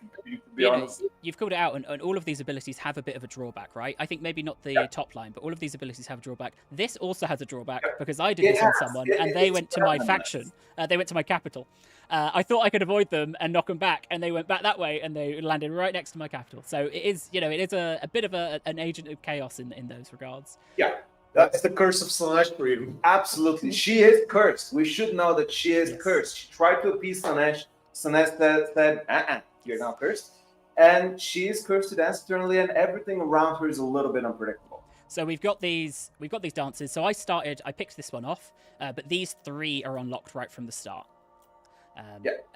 be honest. You've called it out, and all of these abilities have a bit of a drawback, right? I think maybe not the top line, but all of these abilities have a drawback. This also has a drawback because I did this on someone and they went to my faction. They went to my capital. I thought I could avoid them and knock them back, and they went back that way and they landed right next to my capital. So it is, it is a bit of an agent of chaos in those regards. Yeah. That's the curse of Slaanesh for you. Absolutely. She is cursed. We should know that she is cursed. She tried to appease Slaanesh. Slaanesh said, you're not cursed. And she is cursed to dance eternally, and everything around her is a little bit unpredictable. So we've got these dances. So I picked this one off, but these 3 are unlocked right from the start.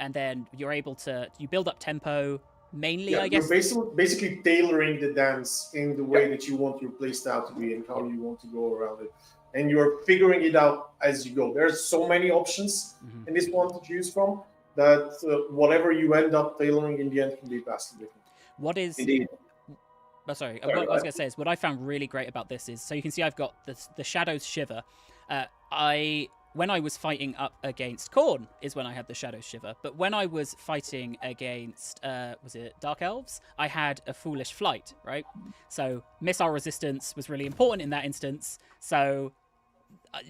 And then you're able to, you build up tempo, mainly, I guess. You're basically tailoring the dance in the way that you want your playstyle to be and how you want to go around it. And you're figuring it out as you go. There's so many options in this one to choose from that whatever you end up tailoring in the end can be vastly different. What is... Indeed. What I was going to say is what I found really great about this is, so you can see I've got the Shadows Shiver. When I was fighting up against Khorne is when I had the Shadows Shiver. But when I was fighting against, was it Dark Elves? I had a Foolish Flight, right? So missile resistance was really important in that instance. So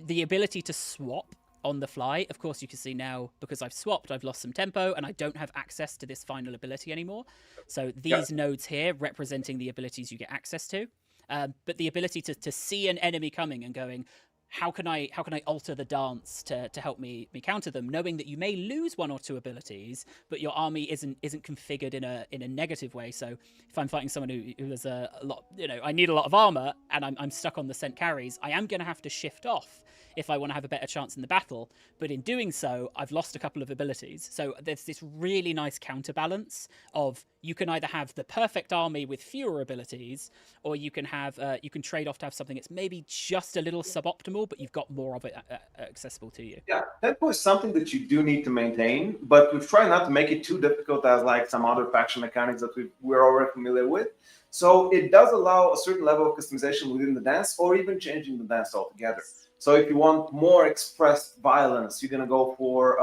the ability to swap on the fly, of course you can see now, because I've swapped, I've lost some tempo and I don't have access to this final ability anymore. So these nodes here representing the abilities you get access to. But the ability to see an enemy coming and going, how can I alter the dance to help me counter them, knowing that you may lose 1 or 2 abilities, but your army isn't configured in a negative way. So if I'm fighting someone who has a lot, I need a lot of armor and I'm stuck on the sent carries, I am going to have to shift off if I want to have a better chance in the battle. But in doing so, I've lost a couple of abilities. So there's this really nice counterbalance of you can either have the perfect army with fewer abilities, or you can have you can trade off to have something that's maybe just a little suboptimal accessible, but you've got more of it accessible to you. Yeah, tempo is something that you do need to maintain, but we've tried not to make it too difficult as like some other faction mechanics that we're already familiar with. So it does allow a certain level of customization within the dance, or even changing the dance altogether. So if you want more expressed violence, you're gonna go for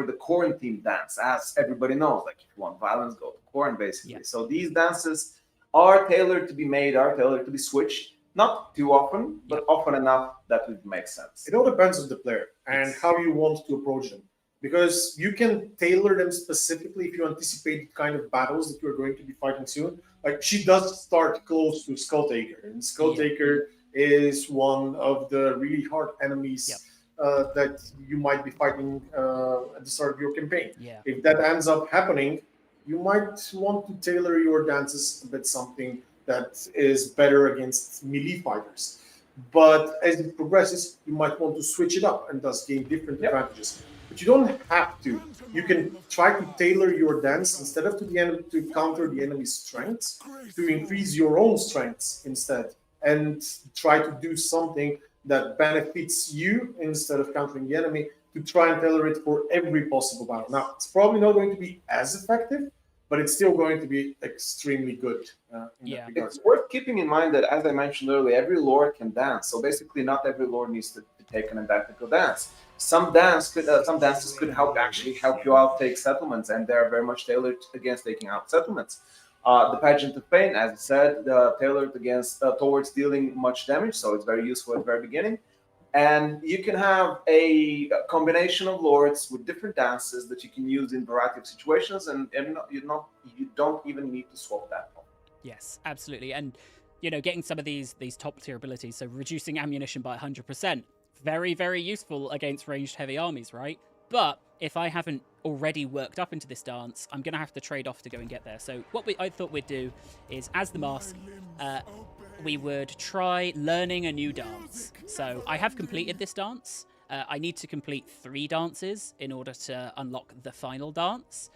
the corn themed dance, as everybody knows. Like if you want violence, go to corn, basically. Yeah. So these dances are tailored to be made, are tailored to be switched. Not too often, but often enough that it makes sense. It all depends on the player and how you want to approach them. Because you can tailor them specifically if you anticipate the kind of battles that you're going to be fighting soon. Like she does start close to Skulltaker, and Skulltaker is one of the really hard enemies that you might be fighting at the start of your campaign. Yeah. If that ends up happening, you might want to tailor your dances a bit something that is better against melee fighters. But as it progresses, you might want to switch it up and thus gain different advantages. But you don't have to. You can try to tailor your dance instead of to counter the enemy's strengths, to increase your own strengths instead, and try to do something that benefits you instead of countering the enemy, to try and tailor it for every possible battle. Now, it's probably not going to be as effective, but it's still going to be extremely good. It's worth keeping in mind that, as I mentioned earlier, every lord can dance. So basically, not every lord needs to take an identical dance. Some dances could actually help you out take settlements, and they're very much tailored against taking out settlements. The Pageant of Pain, as I said, tailored against towards dealing much damage, so it's very useful at the very beginning. And you can have a combination of lords with different dances that you can use in a variety of situations, and you don't even need to swap that one. Yes, absolutely. And getting some of these top tier abilities, so reducing ammunition by 100%, very, very useful against ranged heavy armies, right? But if I haven't already worked up into this dance, I'm going to have to trade off to go and get there. So what I thought we'd do is, as the Masque, we would try learning a new dance. So I have completed this dance. I need to complete 3 dances in order to unlock the final dance.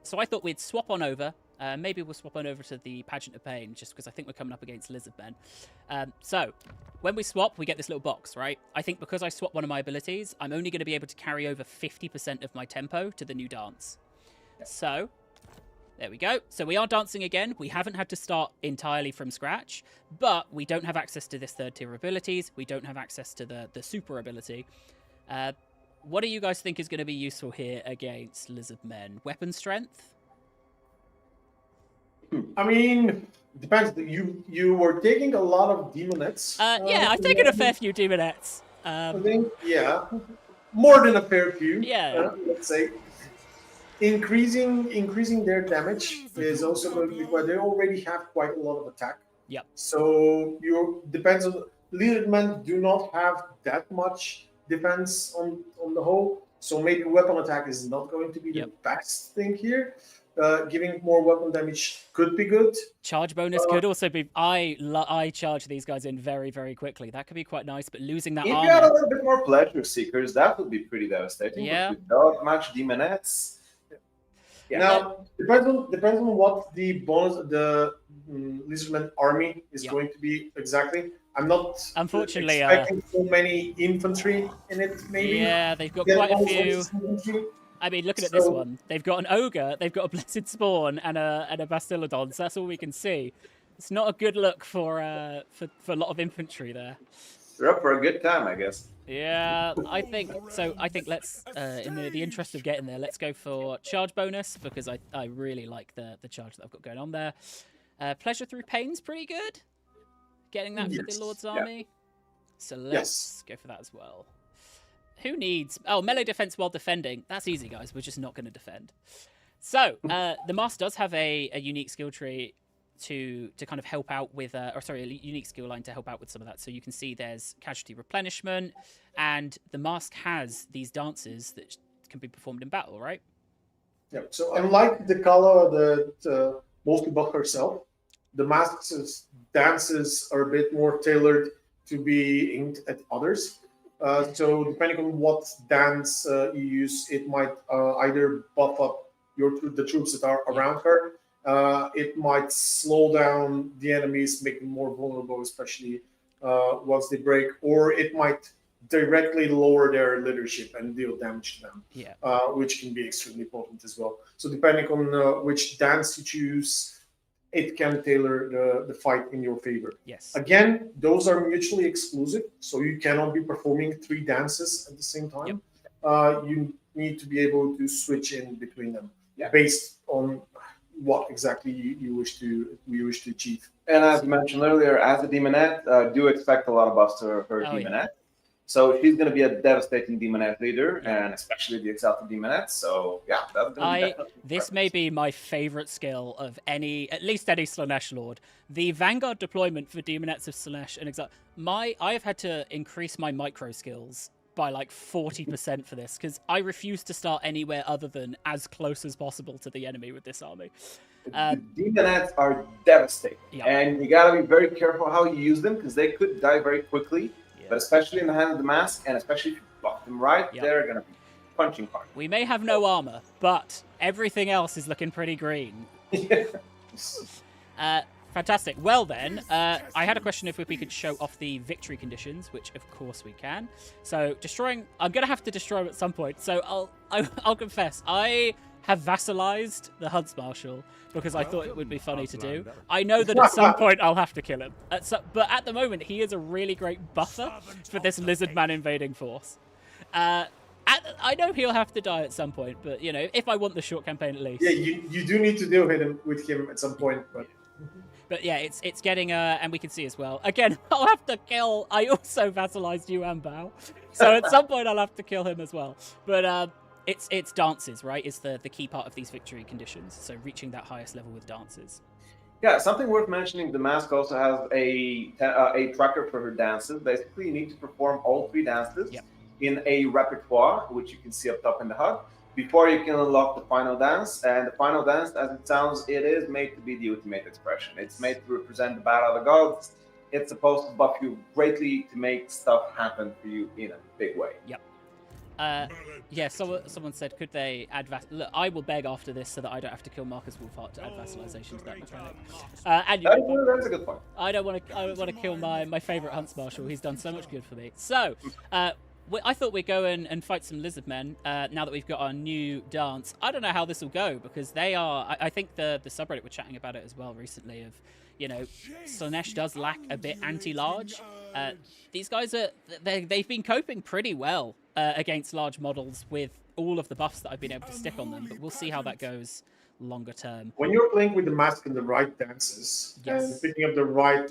So I thought we'd swap on over. Maybe we'll swap on over to the Pageant of Pain, just because I think we're coming up against Lizard Men. So when we swap, we get this little box, right? I think because I swap one of my abilities, I'm only going to be able to carry over 50% of my tempo to the new dance. So there we go. So we are dancing again. We haven't had to start entirely from scratch, but we don't have access to this 3rd tier abilities. We don't have access to the super ability. What do you guys think is going to be useful here against Lizard Men? Weapon strength? I mean, depends. You were taking a lot of demonettes. Yeah, I've taken a fair few demonettes. I think, more than a fair few. Yeah. Let's say. Increasing their damage is also going to be quite. They already have quite a lot of attack. Yeah. So depends on lizard men do not have that much defense on the whole. So maybe weapon attack is not going to be the best thing here. Giving more weapon damage could be good. Charge bonus could also be. I charge these guys in very, very quickly. That could be quite nice, but losing that armor. If you had a little bit more pleasure seekers, that would be pretty devastating. Yeah. But without much demonettes. Yeah. Now depends on what the bonus the Lizardman army is going to be exactly. I'm not unfortunately expecting so many infantry in it. Maybe. Yeah, they've got quite a few. I mean, looking at this one, they've got an ogre, they've got a blessed spawn, and a bastillodon. So that's all we can see. It's not a good look for a lot of infantry there. They're up for a good time, I guess. Yeah, I think so. I think let's, in the interest of getting there, let's go for charge bonus, because I really like the charge that I've got going on there. Pleasure through pain's pretty good. Getting that for the Lord's army. So let's go for that as well. Who needs... Oh, melee defense while defending. That's easy, guys. We're just not going to defend. So, the Masque does have a unique skill tree to kind of help out with... a unique skill line to help out with some of that. So you can see there's casualty replenishment, and the Masque has these dances that can be performed in battle, right? Yeah, so unlike Dechala that mostly buff herself, the Masque's dances are a bit more tailored to be aimed at others. So depending on what dance you use, it might either buff up the troops that are around her. It might slow down the enemies, make them more vulnerable, especially once they break, or it might directly lower their leadership and deal damage to them, Yeah. Which can be extremely potent as well. So depending on which dance you choose, it can tailor the fight in your favor. Yes. Again, those are mutually exclusive, so you cannot be performing 3 dances at the same time. You need to be able to switch in between them based on what exactly you wish to achieve. And as mentioned earlier, as a demonette, do expect a lot of buffs to her demonette. So she's going to be a devastating demonette leader, and especially the exalted demonette. So yeah, that's going to be this may be my favorite skill of at least any Slaanesh Lord. The Vanguard deployment for demonettes of Slaanesh and exalt. I have had to increase my micro skills by like 40% for this, because I refuse to start anywhere other than as close as possible to the enemy with this army. The demonettes are devastating, and you got to be very careful how you use them, because they could die very quickly. But especially in the hand of the Masque, and especially if you block them right, they're going to be punching hard. We may have no armor, but everything else is looking pretty green. Fantastic. Well then, I had a question if we could show off the victory conditions, which of course we can. So destroying, I'm going to have to destroy him at some point. So I'll confess, I have vassalized the Huntsmarshal because I thought it would be funny to do. I know that at some point I'll have to kill him. But at the moment, he is a really great buffer for this lizard man invading force. I know he'll have to die at some point, but, you know, if I want the short campaign at least. Yeah, you do need to deal with him at some point, But yeah, it's getting, and we can see as well. Again, I'll have to kill, I also vassalized Yuan Bao. So at some point I'll have to kill him as well. But it's dances, right? Is the key part of these victory conditions. So reaching that highest level with dances. Yeah, something worth mentioning, the Masque also has a tracker for her dances. Basically, you need to perform all 3 dances in a repertoire, which you can see up top in the HUD, before you can unlock the final dance. And the final dance, as it sounds, it is made to be the ultimate expression. It's made to represent the battle of the gods. It's supposed to buff you greatly to make stuff happen for you in a big way. Yep. Yeah, someone said, could they add Look, I will beg after this so that I don't have to kill Marcus Wolfhart to add vassalization to that mechanic. And that's a good point. I don't want to kill my favourite Huntsmarshal. He's done so much good for me. So, I thought we'd go and fight some lizard men now that we've got our new dance. I don't know how this will go, because they are... I think the subreddit were chatting about it as well recently of, you know, Slaanesh does lack a bit anti-large. These guys they've been coping pretty well against large models with all of the buffs that I've been able to stick on them, but we'll see how that goes longer term. When you're playing with the Masque and the right dances, and picking up the right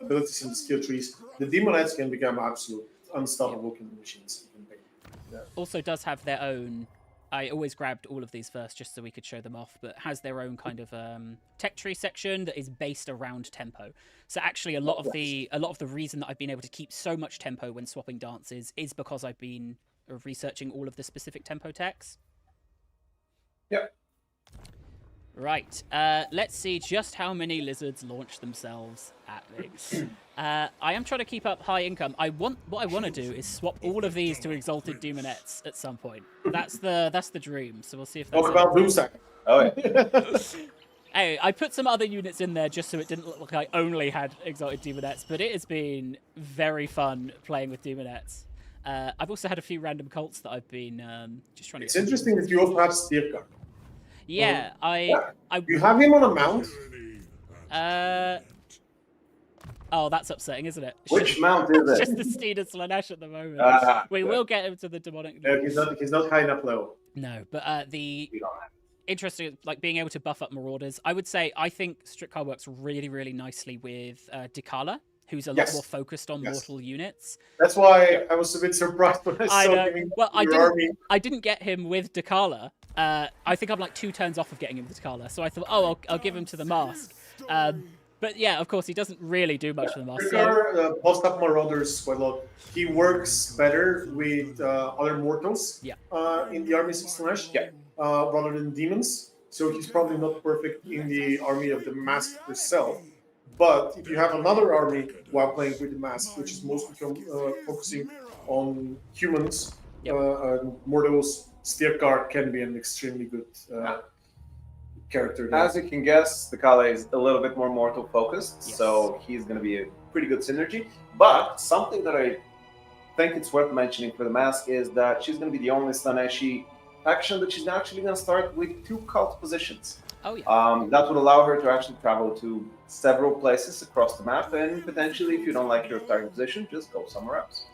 abilities in the skill trees, the demonettes can become absolute unstoppable killing machines. Also does have their own... I always grabbed all of these first just so we could show them off, but has their own kind of tech tree section that is based around tempo. So actually a lot of the reason that I've been able to keep so much tempo when swapping dances is because I've been researching all of the specific tempo techs. Yep. Right, let's see just how many lizards launch themselves at me. I am trying to keep up high income. What I want to do is swap all of these to exalted demonettes at some point. That's the dream. So we'll see if that's... Talk about Doomsack. Oh yeah. Hey, I put some other units in there just so it didn't look like I only had exalted demonettes, but it has been very fun playing with demonettes. I've also had a few random cults that I've been just trying to... It's interesting that you also have Steercard. Yeah, You have him on a mount? Oh, that's upsetting, isn't it? Which mount is it? Just the Steed of Slaanesh at the moment. We will get him to the demonic... No, he's not high enough level. No, but the... Interesting, like being able to buff up Marauders. I would say I think Strict works really, really nicely with Dechala, who's a lot more focused on mortal units. That's why I was a bit surprised when I saw him. Well, I didn't get him with Dechala. I think I'm like 2 turns off of getting him with Dechala, so I thought, oh, I'll give him to the Masque. But yeah, of course, he doesn't really do much for the Masque. Post-up Marauders quite a lot. He works better with other mortals in the armies of Slaanesh rather than demons. So he's probably not perfect in the army of the Masque herself. But if you have another army while playing with the Masque, which is mostly focusing on humans, mortals, Steercard can be an extremely good character. As you can guess, the Kale is a little bit more mortal focused, so he's going to be a pretty good synergy. But something that I think it's worth mentioning for the Masque is that she's going to be the only Slaanesh faction that she's actually going to start with 2 cult positions. Oh yeah. That would allow her to actually travel to several places across the map, and potentially, if you don't like your starting position, just go somewhere else.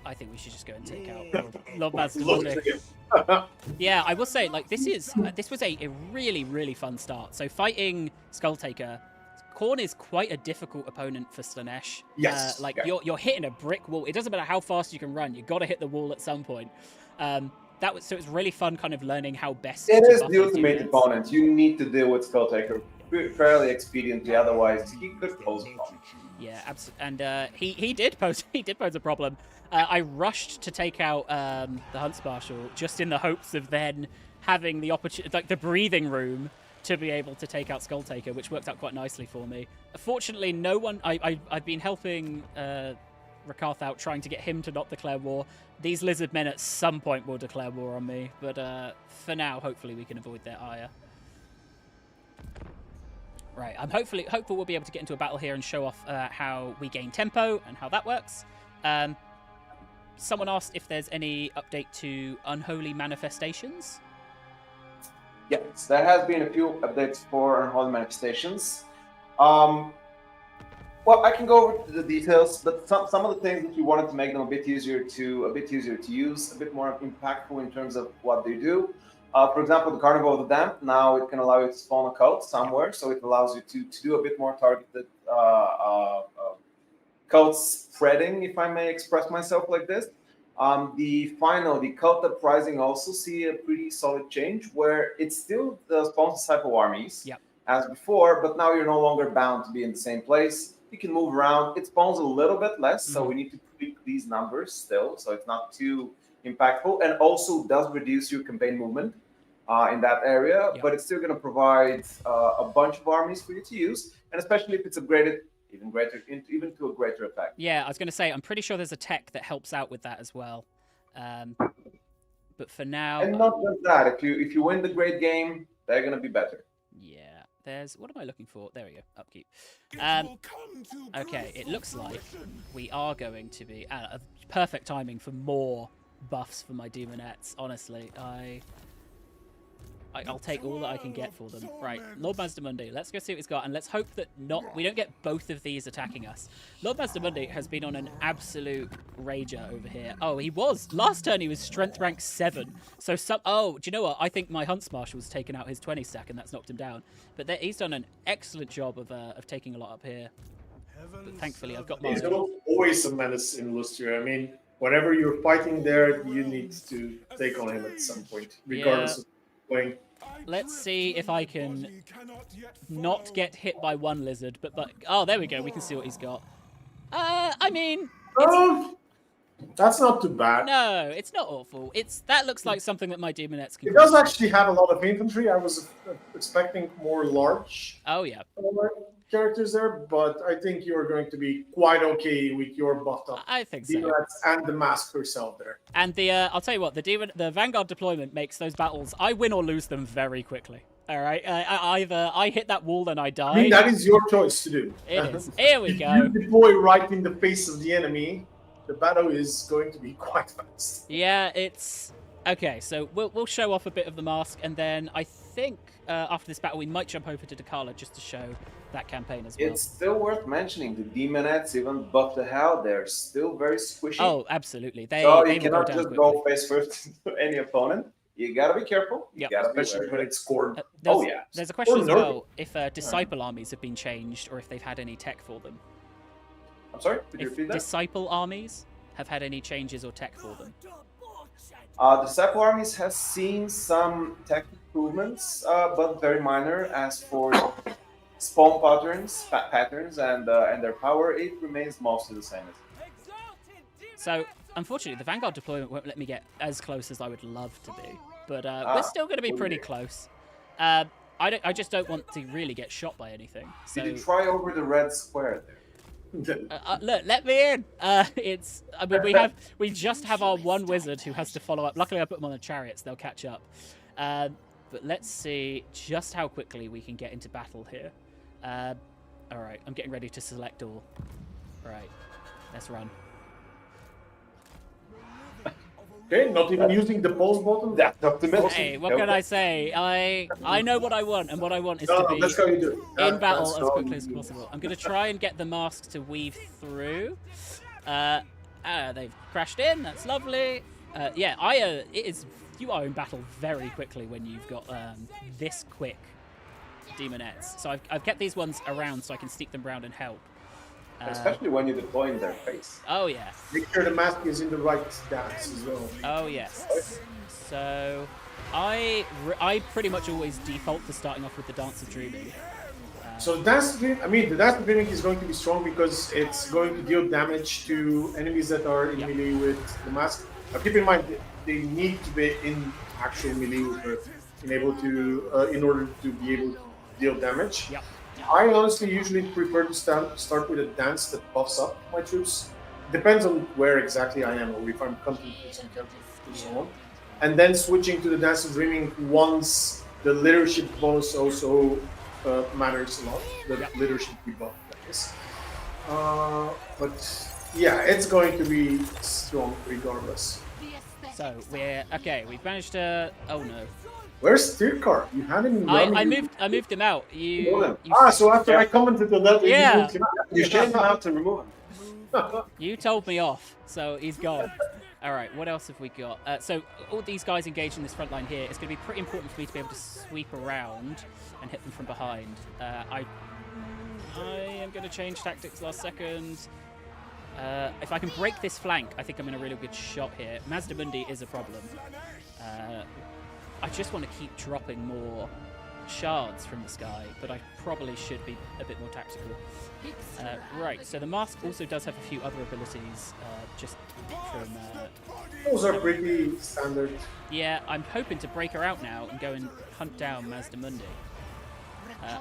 I think we should just go and take out Lord Master Look Monday. at him. Yeah, I will say, like, this was a really, really fun start. So fighting Skulltaker, Khorne is quite a difficult opponent for Slaanesh. Yes. Like, Yeah. you're hitting a brick wall. It doesn't matter how fast you can run. You've got to hit the wall at some point. So it's really fun kind of learning how best It to is buff the those ultimate units. opponent. You need to deal with Skulltaker fairly expediently, otherwise he could pose a problem. Yeah, absolutely. And he did pose a problem. I rushed to take out the Hunts Marshal just in the hopes of then having the opportunity, like the breathing room, to be able to take out Skulltaker, which worked out quite nicely for me. Fortunately, no one. I've been helping Rakarth out, trying to get him to not declare war. These lizard men at some point will declare war on me, but for now, hopefully we can avoid their ire. Right, I'm hopeful we'll be able to get into a battle here and show off how we gain tempo and how that works. Someone asked if there's any update to Unholy Manifestations. Yes, there has been a few updates for Unholy Manifestations. Well, I can go over the details, but some of the things that you wanted to make them a bit easier to use, a bit more impactful in terms of what they do. For example, the Carnival of the Damned, now it can allow you to spawn a cult somewhere, so it allows you to do a bit more targeted cult spreading, if I may express myself like this. The Cult Uprising also see a pretty solid change, where it's still the spawn disciple armies as before, but now you're no longer bound to be in the same place. You can move around. It spawns a little bit less, so we need to tweak these numbers still, so it's not too impactful, and also does reduce your campaign movement in that area, but it's still going to provide a bunch of armies for you to use, and especially if it's upgraded even to a greater effect. Yeah, I was going to say, I'm pretty sure there's a tech that helps out with that as well. But for now, and not just that, if you win the great game, they're going to be better. Yeah, there's, what am I looking for? There we go, upkeep. Okay, it looks like we are going to be perfect timing for more buffs for my demonettes. Honestly, I'll take all that I can get for them. Right, Lord Mazdamundi, let's go see what he's got, and let's hope that we don't get both of these attacking us. Lord Mazdamundi has been on an absolute rager over here. Oh, he was. Last turn he was strength rank 7. So do you know what? I think my Hunts Marshal's taken out his 20 stack, and that's knocked him down. But he's done an excellent job of taking a lot up here. But thankfully, I've got my... He's always a menace in Lokhir. I mean, whenever you're fighting there, you need to take on him at some point, regardless of playing. Let's see if I can not get hit by one lizard, but oh, there we go. We can see what he's got. I mean, that's not too bad. No, it's not awful. That looks like something that my demonettes can. It does actually have a lot of infantry. I was expecting more large. Oh yeah. Characters there, but I think you're going to be quite okay with your buffed up. I think so. And the Masque herself there. And I'll tell you what, the Vanguard deployment makes those battles, I win or lose them very quickly. All right, either I hit that wall and I die. I mean, that is your choice to do. It is. Here we go. If you deploy right in the face of the enemy, the battle is going to be quite fast. Yeah, it's okay. So we'll show off a bit of the Masque, and then I think after this battle we might jump over to Dechala just to show that campaign as well. It's still worth mentioning the demonettes, even buff to hell, they're still very squishy. Oh, absolutely. You cannot just go face first to any opponent. You gotta be careful. You gotta be especially when it's scored. There's a question as well if disciple armies have been changed or if they've had any tech for them. I'm sorry, could you repeat that? Disciple armies have had any changes or tech for them. Disciple armies has seen some tech improvements, but very minor. As for spawn patterns and their power, it remains mostly the same. So, unfortunately, the Vanguard deployment won't let me get as close as I would love to be, but we're still going to be pretty close. I just don't want to really get shot by anything. So, did you try over the red square there? Look, let me in. We just have our one wizard who has to follow up. Luckily, I put them on the chariots; they'll catch up. But let's see just how quickly we can get into battle here. All right, I'm getting ready to select all. Right. Let's run. Okay, not even using the pause button. That's optimistic. Hey, what can I say? I know what I want, and what I want is No, to no, be that's how you do it. in battle That's as how quickly you as do it. possible. I'm going to try and get the mask to weave through. They've crashed in. That's lovely. Yeah, it is. You are in battle very quickly when you've got this quick demonettes. So I've kept these ones around so I can sneak them around and help. Especially when you deploy in their face. Oh yeah. Make sure the mask is in the right dance as well. Oh yes. So I pretty much always default to starting off with the Dance of Dreaming. So the dance of dreaming is going to be strong because it's going to deal damage to enemies that are in melee with the mask. Now keep in mind they need to be in actual melee with her in order to be able to deal damage. Yep. I honestly usually prefer to start with a dance that buffs up my troops. Depends on where exactly I am or if I'm coming with some characters and so on. And then switching to the Dance of Dreaming once the leadership bonus also matters a lot. The leadership debuff, that is. But yeah, it's going to be strong regardless. So we've managed to. Oh no. Where's Tirkar? You had him running. I moved him out. So after I commented on that, Yeah. you moved him out. You should have to remove him. You told me off, so he's gone. All right, what else have we got? So all these guys engaged in this front line here, it's going to be pretty important for me to be able to sweep around and hit them from behind. I am going to change tactics last second. If I can break this flank, I think I'm in a really good shot here. Mazdamundi is a problem. I just want to keep dropping more shards from the sky, but I probably should be a bit more tactical. Right, so the mask also does have a few other abilities, just from... Those are pretty standard. Yeah, I'm hoping to break her out now and go and hunt down Mazdamundi.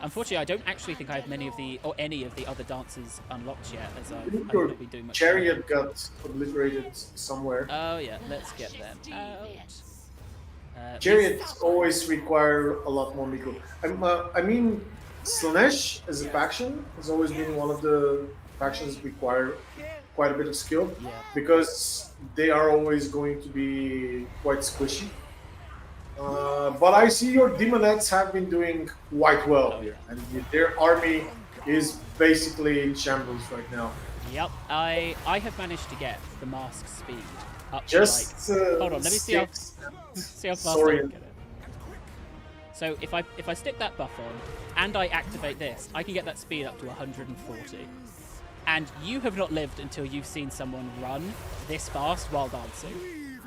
Unfortunately, I don't actually think I have any of the other dancers unlocked yet, as I've not been doing much. Chariot got obliterated somewhere. Oh yeah, let's get them out. Chariots always require a lot more micro. I mean, Slaanesh as a faction has always been one of the factions that require quite a bit of skill because they are always going to be quite squishy. But I see your demonettes have been doing quite well here, and their army is basically in shambles right now. Yep, I have managed to get the mask speed up Just to like... Hold on, let me see how fast I can get it. So if I stick that buff on and I activate this, I can get that speed up to 140. And you have not lived until you've seen someone run this fast while dancing.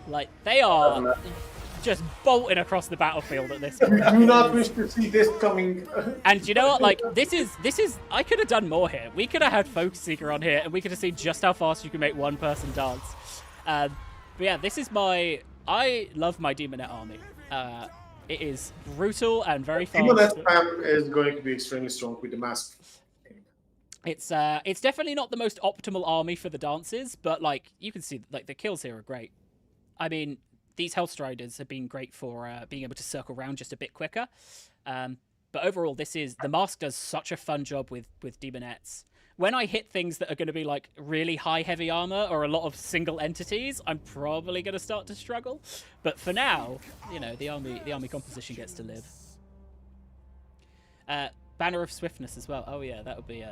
Like, they are just bolting across the battlefield at this point. You do not wish to see this coming. And you know what? Like, this is. I could have done more here. We could have had Focus Seeker on here, and we could have seen just how fast you can make one person dance. But yeah, this is my. I love my Demonette army. It is brutal and very fast. Demonette spam is going to be extremely strong with the mask. It's definitely not the most optimal army for the dances, but like you can see, like the kills here are great. I mean, these Hellstriders have been great for being able to circle around just a bit quicker. But overall, the mask does such a fun job with demonettes. When I hit things that are going to be like really high heavy armor or a lot of single entities, I'm probably going to start to struggle. But for now, you know, the army composition gets to live. Banner of Swiftness as well. Oh yeah, that would be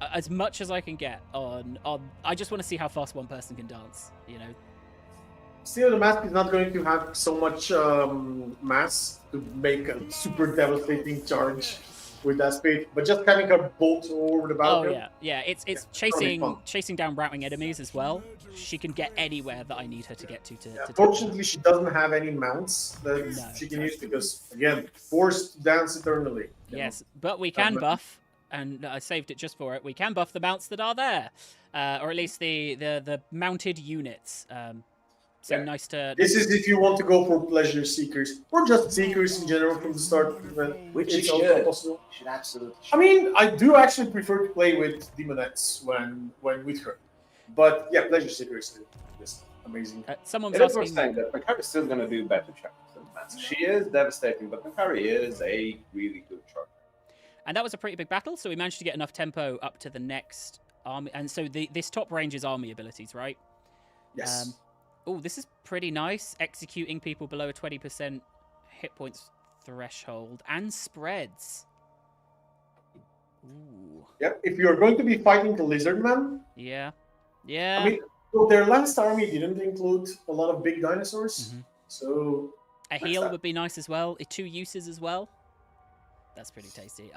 as much as I can get on. I just want to see how fast one person can dance. You know. Still, the mask is not going to have so much mass to make a super devastating charge with that speed, but just having her bolt over the battlefield. Oh yeah, it's chasing down routing enemies as well. She can get anywhere that I need her to get to. Fortunately, she doesn't have any mounts that she can use because, again, forced to dance eternally. Yes, but we can buff, and I saved it just for it. We can buff the mounts that are there, or at least the mounted units. So nice to... This is if you want to go for pleasure seekers, or just seekers in general from the start. Which it's is also possible. Should absolutely. I mean, I do actually prefer to play with demonettes when with her. But yeah, pleasure seekers is just amazing. Someone's it is asking... worth saying that Makari is still going to do better charges than Masque. She is devastating, but Makari is a really good charger. And that was a pretty big battle, so we managed to get enough tempo up to the next army. And so this top range is army abilities, right? Yes. Oh, this is pretty nice. Executing people below a 20% hit points threshold and spreads. Ooh. Yep. If you're going to be fighting the Lizardmen, Yeah. Yeah. I mean, so their last army didn't include a lot of big dinosaurs, so a heal would be nice as well. 2 uses as well. That's pretty tasty.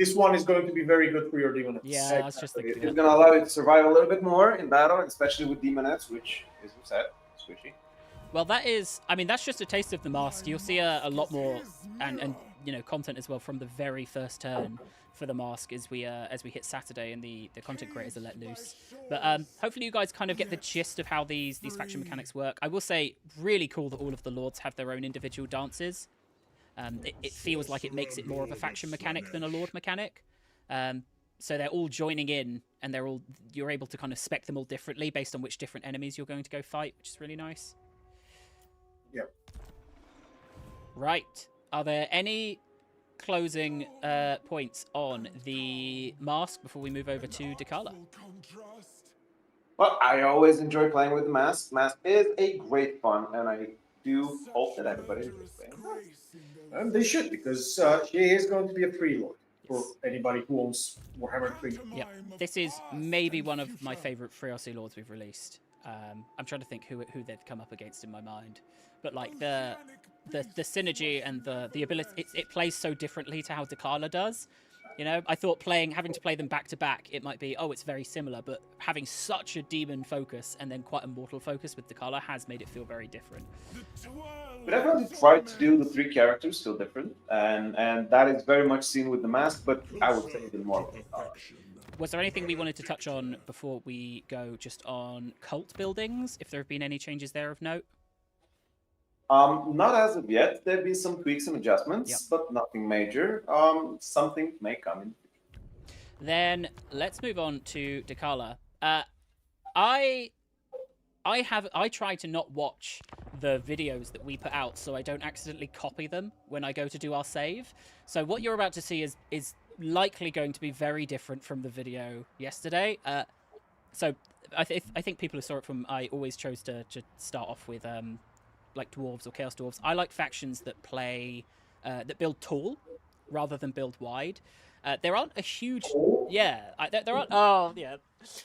this one is going to be very good for your demonettes. Yeah, I was just thinking. It's going to allow you to survive a little bit more in battle, especially with demonettes, which is upset, squishy. Well, that is, I mean, that's just a taste of the Masque. You'll see a lot more and you know, content as well from the very first turn for the Masque as we hit Saturday and the content creators are let loose. But hopefully you guys kind of get the gist of how these faction mechanics work. I will say, really cool that all of the lords have their own individual dances. It feels like it makes it more of a faction mechanic than a lord mechanic. So they're all joining in, and you're able to kind of spec them all differently based on which different enemies you're going to go fight, which is really nice. Yep. Right. Are there any closing points on the Masque before we move over to Dechala? Well, I always enjoy playing with the Masque. Masque is a great fun, and I do hope that everybody is playing. And they should, because she is going to be a free lord for anybody who owns Warhammer 3. Yeah, this is maybe one of my favorite free RC lords we've released. I'm trying to think who they've come up against in my mind, but like the synergy and the ability, it plays so differently to how Dechala does. You know, I thought having to play them back to back, it might be, oh, it's very similar, but having such a demon focus and then quite a mortal focus with Dechala has made it feel very different. But everyone tried to do the 3 characters still different, and that is very much seen with the Masque, but I would say even more with Dechala. Was there anything we wanted to touch on before we go just on cult buildings, if there have been any changes there of note? Not as of yet. There'll be some tweaks and adjustments, but nothing major. Something may come in. Then let's move on to Dechala. I try to not watch the videos that we put out so I don't accidentally copy them when I go to do our save. So what you're about to see is likely going to be very different from the video yesterday. So I think people who saw it from, I always chose to start off with like dwarves or chaos dwarves. I like factions that play that build tall rather than build wide. There aren't a huge there aren't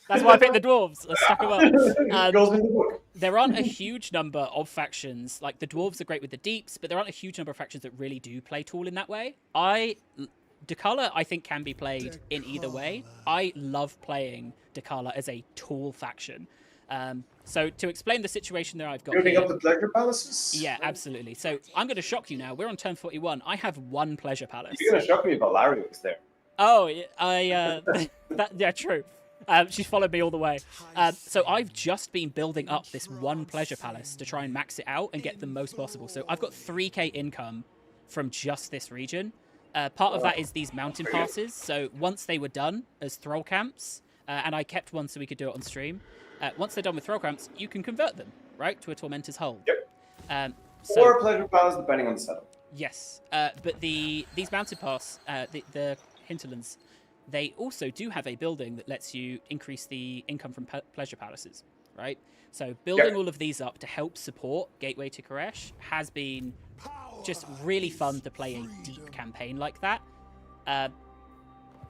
that's why I picked the dwarves. Let's stack them up. There aren't a huge number of factions. Like the dwarves are great with the deeps, but there aren't a huge number of factions that really do play tall in that way. Dechala, I think, can be played in either way. I love playing Dechala as a tall faction. So to explain the situation there I've got Building here, up the pleasure palaces? yeah, absolutely. So I'm going to shock you now. We're on turn 41. I have 1 pleasure palace. You're going to shock me if Valeria was there. Oh, yeah, true. She's followed me all the way. So I've just been building up this 1 pleasure palace to try and max it out and get the most possible. So I've got 3k income from just this region. Part of that is these mountain passes. So once they were done as thrall camps, and I kept one so we could do it on stream. Once they're done with thrall camps, you can convert them, right, to a Tormentor's Hold. Yep. Or Pleasure Palace, depending on the setup. Yes, but these mountain pass, the hinterlands, they also do have a building that lets you increase the income from pleasure palaces, right? So building all of these up to help support Gateway to Koresh has been just really fun to play a deep campaign like that.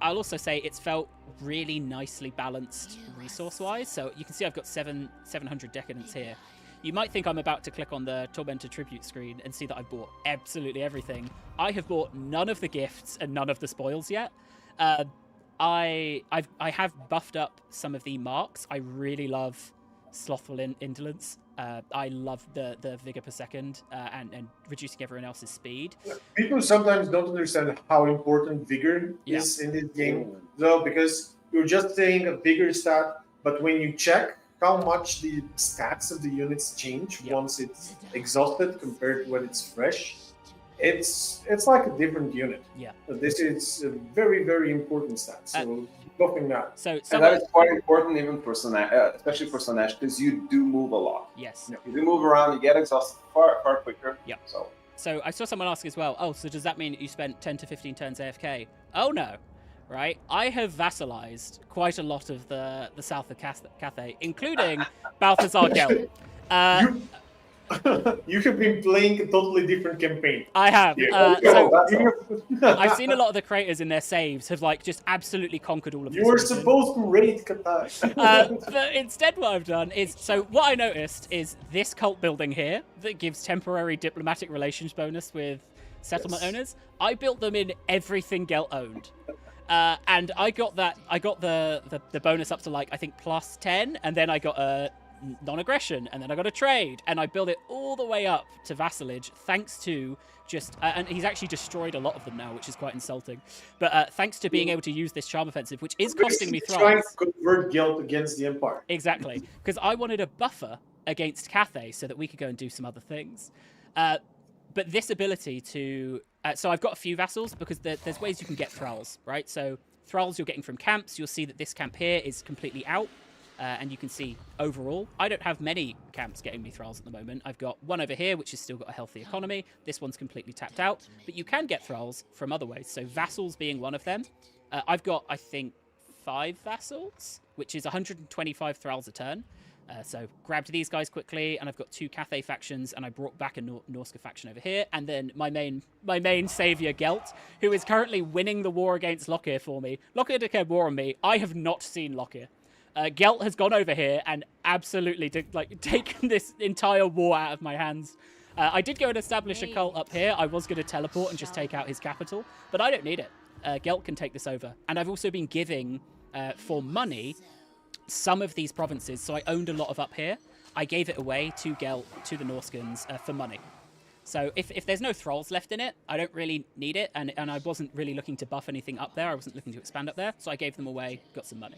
I'll also say it's felt really nicely balanced resource-wise. So you can see I've got 700 Decadence here. You might think I'm about to click on the Tormentor Tribute screen and see that I've bought absolutely everything. I have bought none of the gifts and none of the spoils yet. I have buffed up some of the marks. I really love Slothful Indolence. I love the vigor per second and reducing everyone else's speed. People sometimes don't understand how important vigor is in this game, though, because you're just saying a vigor stat, but when you check how much the stats of the units change once it's exhausted compared to when it's fresh, it's like a different unit. Yeah. But this is a very, very important stat. So buffing that. And that is quite important even for Slaanesh, especially for Slaanesh, because you do move a lot. Yes. You do move around, you get exhausted far quicker. Yeah. So I saw someone ask as well, oh, so does that mean that you spent 10 to 15 turns AFK? oh no, right? I have vassalized quite a lot of the south of Cathay, including Balthazar Gelt. You have been playing a totally different campaign. I have. Yeah. I've seen a lot of the creators in their saves have like just absolutely conquered all of this. You were region. supposed to raid Qatar. But instead what I've done is, so what I noticed is this cult building here that gives temporary diplomatic relations bonus with settlement owners. I built them in everything Gelt owned. And I got the bonus up to like, I think plus 10, and then I got a non-aggression, and then I got a trade, and I built it all the way up to vassalage thanks to just and he's actually destroyed a lot of them now, which is quite insulting, but thanks to being able to use this charm offensive, which is costing me thralls. Trying to convert Gelt against the Empire. Exactly, because I wanted a buffer against Cathay so that we could go and do some other things, but this ability to so I've got a few vassals because there's ways you can get thralls, right? So thralls you're getting from camps. You'll see that this camp here is completely out. And you can see overall, I don't have many camps getting me thralls at the moment. I've got one over here, which has still got a healthy economy. This one's completely tapped out. But you can get thralls from other ways. So vassals being one of them. I've got, I think, 5 vassals, which is 125 thralls a turn. So grabbed these guys quickly, and I've got 2 Cathay factions, and I brought back a Norska faction over here. And then my main savior, Gelt, who is currently winning the war against Lokhir for me. Lokhir declared war on me. I have not seen Lokhir. Gelt has gone over here and absolutely taken this entire war out of my hands. I did go and establish a cult up here. I was going to teleport and just take out his capital, but I don't need it. Gelt can take this over. And I've also been giving, for money, some of these provinces. So I owned a lot of up here. I gave it away to Gelt, to the Norskans, for money. So if there's no thralls left in it, I don't really need it. And I wasn't really looking to buff anything up there. I wasn't looking to expand up there. So I gave them away, got some money.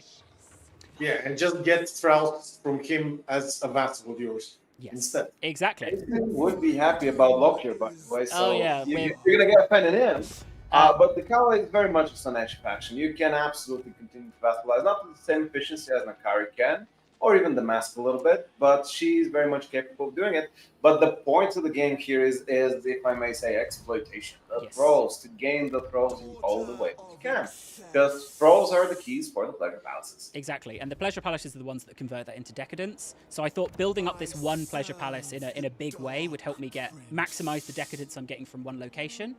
Yeah, and just get thralls from him as a vassal of yours instead. Exactly. I would be happy about Lokhir, by the way. So yeah, you're going to get offended in. But the Dechala is very much a Slaanesh faction. You can absolutely continue to vassalize, not with the same efficiency as Nakari can, or even the Masque a little bit, but she's very much capable of doing it. But the point of the game here is if I may say, exploitation. The thralls, to gain the thralls in all the way you can. Because thralls are the keys for the pleasure palaces. Exactly, and the pleasure palaces are the ones that convert that into decadence. So I thought building up this one pleasure palace in a big way would help me maximize the decadence I'm getting from one location.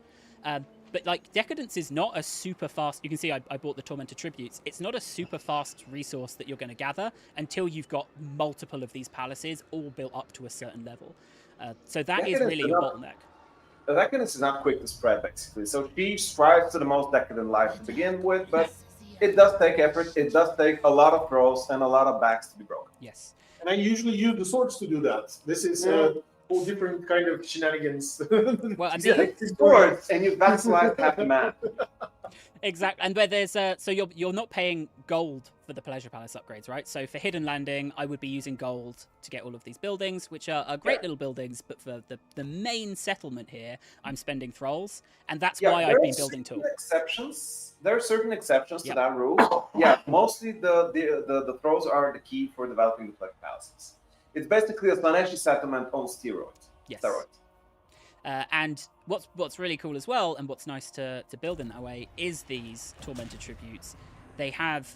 But like decadence is not a super fast. You can see I bought the tormented tributes. It's not a super fast resource that you're going to gather until you've got multiple of these palaces all built up to a certain level. So that is really a bottleneck. The decadence is not quick to spread, basically. So she strives to the most decadent life to begin with, but it does take effort. It does take a lot of throws and a lot of backs to be broken. Yes. And I usually use the swords to do that. This is all different kind of shenanigans. Well, and swords, and you vassalize half the map. Exactly, and where there's so you're not paying gold for the pleasure palace upgrades, right? So for hidden landing, I would be using gold to get all of these buildings, which are great little buildings. But for the main settlement here, I'm spending thralls, and that's why I've been building tools. There are certain exceptions to that rule. Yeah, mostly the thralls are the key for developing the pleasure palaces. It's basically a Slaanesh settlement on steroids. Yes. Steroids. And what's really cool as well, and what's nice to build in that way, is these tormented tributes. They have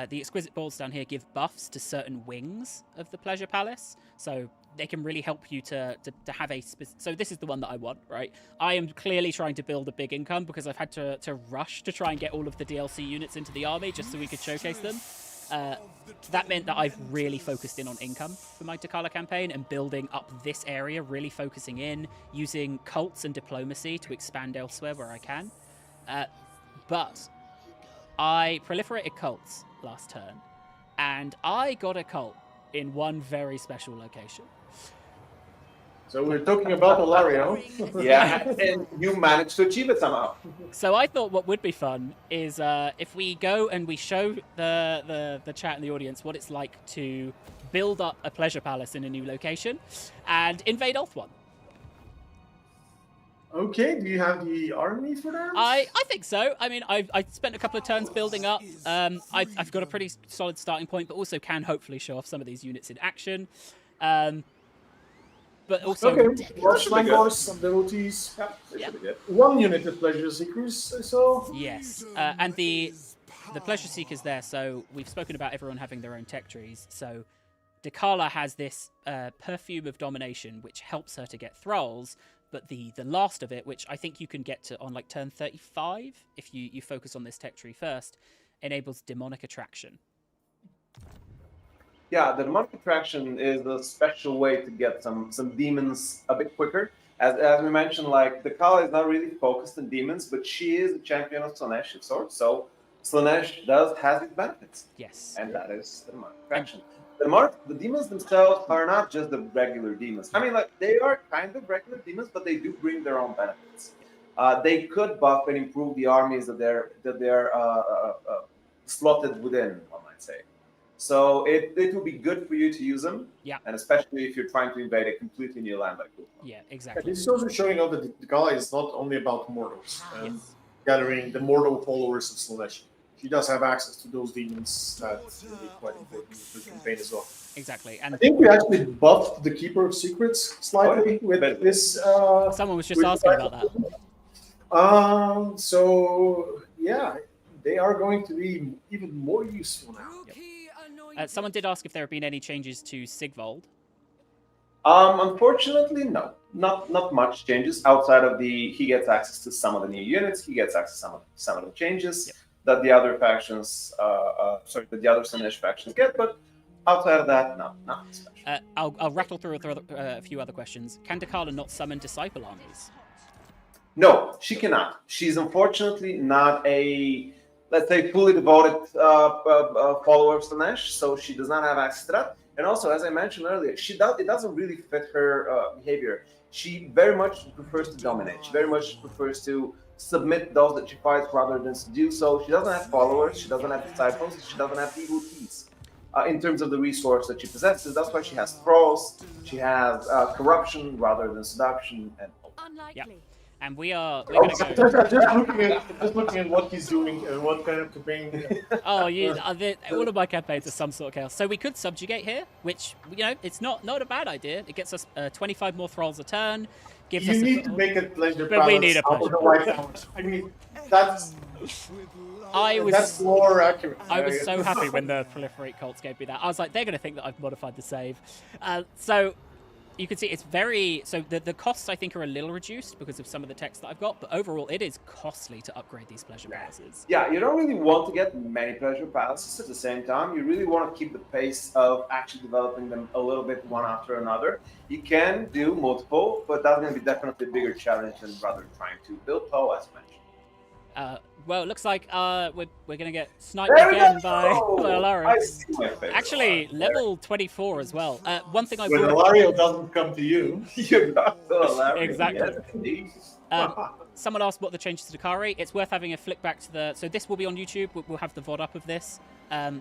the exquisite balls down here give buffs to certain wings of the pleasure palace, so they can really help you to have a so this is the one that I want, right? I am clearly trying to build a big income because I've had to rush to try and get all of the DLC units into the army just so we could showcase them. That meant that I've really focused in on income for my Dechala campaign and building up this area, really focusing in, using cults and diplomacy to expand elsewhere where I can. But I proliferated cults last turn, and I got a cult in one very special location. So we're talking about Olario. Yeah, and you managed to achieve it somehow. So I thought what would be fun is if we go and we show the chat and the audience what it's like to build up a pleasure palace in a new location and invade Ulthuan. Okay, do you have the army for that? I think so. I mean, I spent a couple of turns building up. I've got a pretty solid starting point, but also can hopefully show off some of these units in action. but also Okay, well, That should be slang good. horse, some devotees. Yeah, that should be good. One unit of pleasure seekers, I saw. yes, and the pleasure seekers there. So we've spoken about everyone having their own tech trees. So Dechala has this perfume of domination, which helps her to get thralls. But the last of it, which I think you can get to on like turn 35 if you focus on this tech tree first, enables demonic attraction. Yeah, the demonic attraction is a special way to get some demons a bit quicker. As we mentioned, like Dechala is not really focused on demons, but she is a champion of Slaanesh of sorts. So Slaanesh has its benefits. Yes. And that is the demonic attraction. The demons themselves are not just the regular demons. I mean, like they are kind of regular demons, but they do bring their own benefits. They could buff and improve the armies that they're slotted within, one might say. So it will be good for you to use them. Yeah. And especially if you're trying to invade a completely new land like Ultron. Yeah, exactly. This is also showing out that the Dechala is not only about mortals and Yes. gathering the mortal followers of Slaanesh. She does have access to those demons that will be quite important for the campaign as well. Exactly. I And think we actually buffed the Keeper of Secrets slightly with this. someone was just with asking the- about that. So yeah, they are going to be even more useful now. Someone did ask if there have been any changes to Sigvald. Unfortunately, no. Not much changes outside of he gets access to some of the new units. He gets access to some of the changes that the other factions, that the other Slaanesh factions get. But outside of that, no, nothing special. I'll rattle through a few other questions. Can Dechala not summon disciple armies? No, she cannot. She's unfortunately not a, let's say, fully devoted follower of Slaanesh, so she does not have access to that. And also, as I mentioned earlier, it doesn't really fit her behavior. She very much prefers to dominate. She very much prefers to submit those that she fights rather than to do so. She doesn't have followers. She doesn't have disciples. She doesn't have devotees. In terms of the resource that she possesses, that's why she has thralls. She has corruption rather than seduction, and Unlikely. And we're gonna go. just looking at what he's doing and what kind of campaign. Oh, all of my campaigns are some sort of chaos. So we could subjugate here, which it's not a bad idea. It gets us 25 more thralls a turn. Gives You us need to make a pleasure But we palace need a out of pleasure the White House. I mean, that's more accurate. I was so happy when the proliferate cults gave me that. I was like, they're going to think that I've modified the save. So you can see it's very... So the costs, I think, are a little reduced because of some of the text that I've got. But overall, it is costly to upgrade these pleasure palaces. Yeah, you don't really want to get many pleasure palaces at the same time. You really want to keep the pace of actually developing them a little bit one after another. You can do multiple, but that's going to be definitely a bigger challenge than rather trying to build Poe, as mentioned. Well, it looks like we're going to get sniped There we again go! by I Alario. see my face. Actually, level 24 as well. One thing I When would... Alario doesn't come to you. You're not so hilarious. Exactly. Yes, indeed. Someone asked what the changes to Dakari. It's worth having a flick back to the... So this will be on YouTube. We'll have the VOD up of this.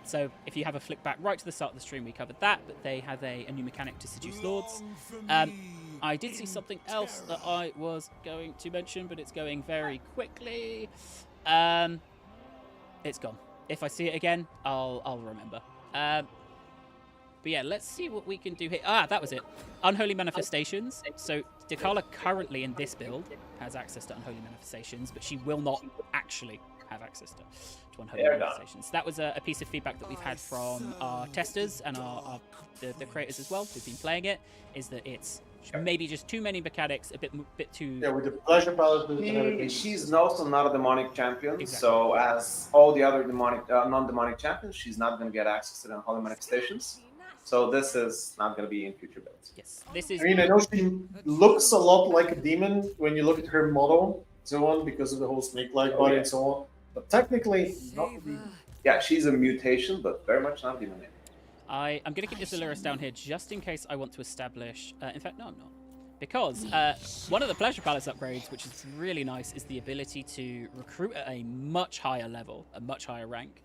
So if you have a flick back right to the start of the stream, we covered that. But they have a new mechanic to seduce lords. I did see something else that I was going to mention, but it's going very quickly. It's gone. If I see it again, I'll remember. But yeah, let's see what we can do here. That was it. Unholy Manifestations. So Dechala currently in this build has access to Unholy Manifestations, but she will not actually have access to Unholy Manifestations. That was a piece of feedback that we've had from our testers and the creators as well who've been playing it, is that it's maybe just too many mechanics, a bit too... Yeah, with the pleasure palace. She's also not a demonic champion, Exactly. so as all the other non-demonic champions, she's not going to get access to the Unholy Manifestations. So this is not going to be in future builds. Yes, this is... I mean, I know she looks a lot like a demon when you look at her model, so on, because of the whole snake-like body and so on. But technically, not a demon. Yeah, she's a mutation, but very much not a demon. I'm going to keep this Illyris down here just in case I want to establish... in fact, no, I'm not. Because one of the Pleasure Palace upgrades, which is really nice, is the ability to recruit at a much higher level, a much higher rank.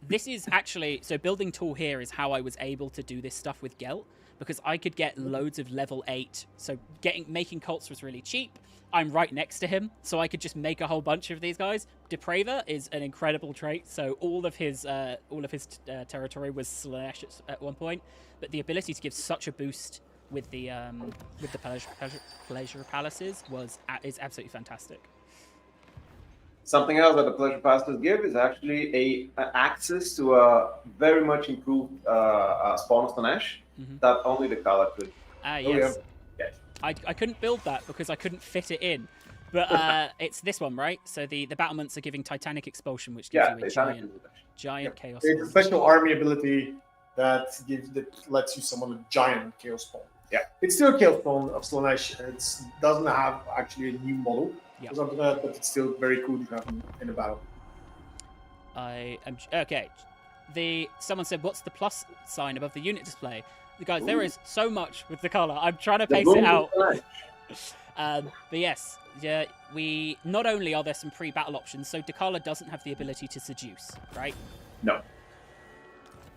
This is actually... So building tool here is how I was able to do this stuff with Gelt, because I could get loads of level 8. So making cults was really cheap. I'm right next to him, so I could just make a whole bunch of these guys. Depraver is an incredible trait, so all of his territory was Slaanesh at one point. But the ability to give such a boost with the pleasure palaces is absolutely fantastic. Something else that the pleasure pastors give is actually a access to a very much improved spawn of Slaanesh that only the Dechala could. Yes. Yes. I couldn't build that because I couldn't fit it in. But it's this one, right? So the battlements are giving Titanic Expulsion, which gives you a giant chaos. It's a special army ability that lets you summon a giant chaos spawn. Yeah. It's still a chaos spawn of Slaanesh. It doesn't have actually a new model or something like that, but it's still very cool to have in a battle. I am okay. Someone said, "What's the plus sign above the unit display?" Guys, there is so much with Dechala. I'm trying to pace it out. But yes, we not only are there some pre-battle options, so Dechala doesn't have the ability to seduce, right? No.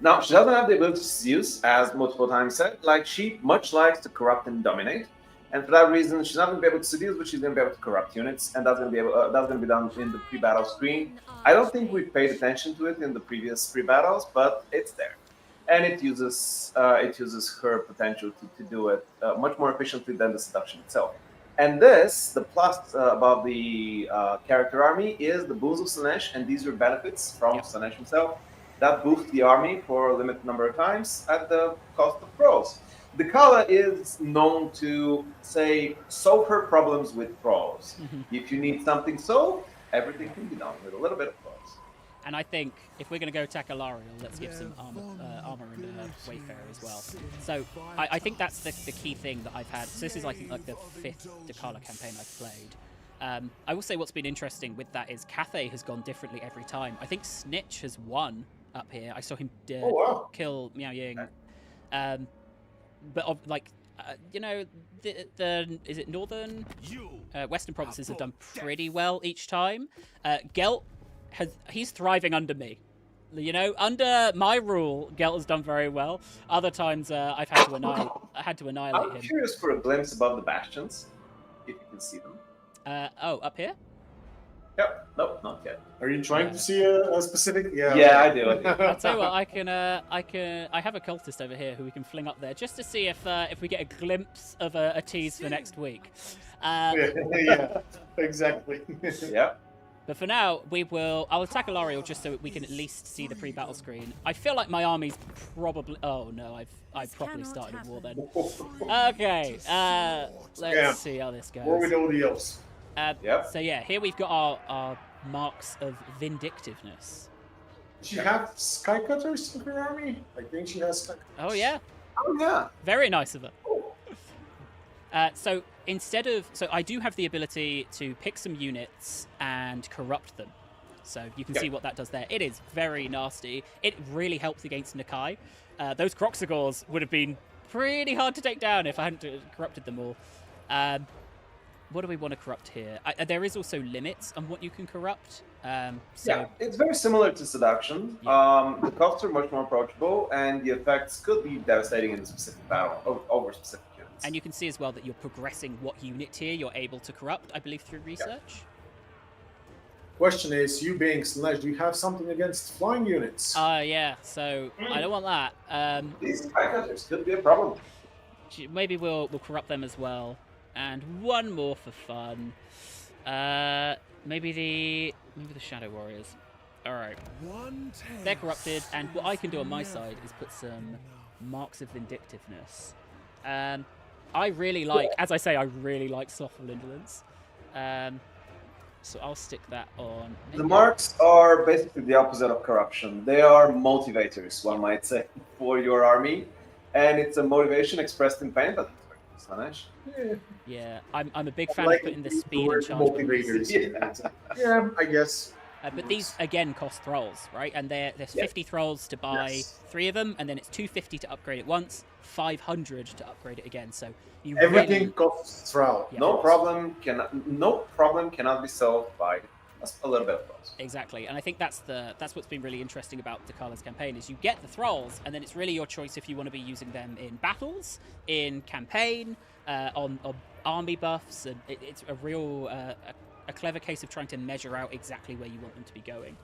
Now, she doesn't have the ability to seduce, as multiple times said. Like, she much likes to corrupt and dominate, and for that reason, she's not going to be able to seduce, but she's going to be able to corrupt units, and that's going to be done in the pre-battle screen. I don't think we paid attention to it in the previous pre-battles, but it's there. And it uses her potential to do it much more efficiently than the seduction itself. And the plus above the character army is the boost of Slaanesh, and these are benefits from Slaanesh himself that boost the army for a limited number of times at the cost of pros. Dechala is known to solve her problems with pros. If you need something solved, everything can be done with a little bit of pros. And I think if we're going to go attack Alariel, let's give some armor and Wayfarer as well. So I think that's the key thing that I've had. So this is, I think, like the 5th Dechala campaign I've played. I will say what's been interesting with that is Cathay has gone differently every time. I think Snitch has won up here. I saw him kill Miao Ying. But you know, is it northern? Western provinces have done pretty well each time. Gelt he's thriving under me. You know, under my rule, Gelt has done very well. Other times, I've had to annihilate him. I'm curious for a glimpse above the bastions, if you can see them. Up here? Yep. Nope, not yet. Are you trying to see a specific? Yeah, I do. I'll tell you what, I have a cultist over here who we can fling up there just to see if we get a glimpse of a tease for next week. Yeah, exactly. Yeah. But for now, I'll attack Alariel just so we can at least see the pre-battle screen. I feel like my army's probably... Oh, no, I've properly started a war then. Okay, let's see how this goes. War with all the elves. So yeah, here we've got our marks of vindictiveness. Does she have Skycutters in her army? I think she has Skycutters. Oh, yeah. Oh, yeah. Very nice of her. So I do have the ability to pick some units and corrupt them. So you can see what that does there. It is very nasty. It really helps against Nakai. Those Croxagors would have been pretty hard to take down if I hadn't corrupted them all. What do we want to corrupt here? There is also limits on what you can corrupt. Yeah, it's very similar to seduction. The costs are much more approachable, and the effects could be devastating in a specific battle over specific units. And you can see as well that you're progressing what unit tier you're able to corrupt, I believe, through research. Question is, you being Slaanesh, do you have something against flying units? Yeah, so I don't want that. These Skycutters could be a problem. Maybe we'll corrupt them as well. And one more for fun. Maybe the Shadow Warriors. All right. They're corrupted, and what I can do on my side is put some marks of vindictiveness. I really like, as I say, I really like Slothful Indolence. So I'll stick that on. The marks are basically the opposite of corruption. They are motivators, one might say, for your army, and it's a motivation expressed in pain, but Slaanesh. Yeah, I'm a big fan of putting the speed and charge bonus. Yeah, I guess. But these again cost thralls, right? And there's 50 thralls to buy 3 of them, and then it's 250 to upgrade it once, 500 to upgrade it again. So everything costs thrall. Yeah. No problem cannot be solved by a little bit of thralls. Exactly, and I think that's what's been really interesting about Decala's campaign is you get the thralls, and then it's really your choice if you want to be using them in battles, in campaign, on army buffs, and it's a real a clever case of trying to measure out exactly where you want them to be going.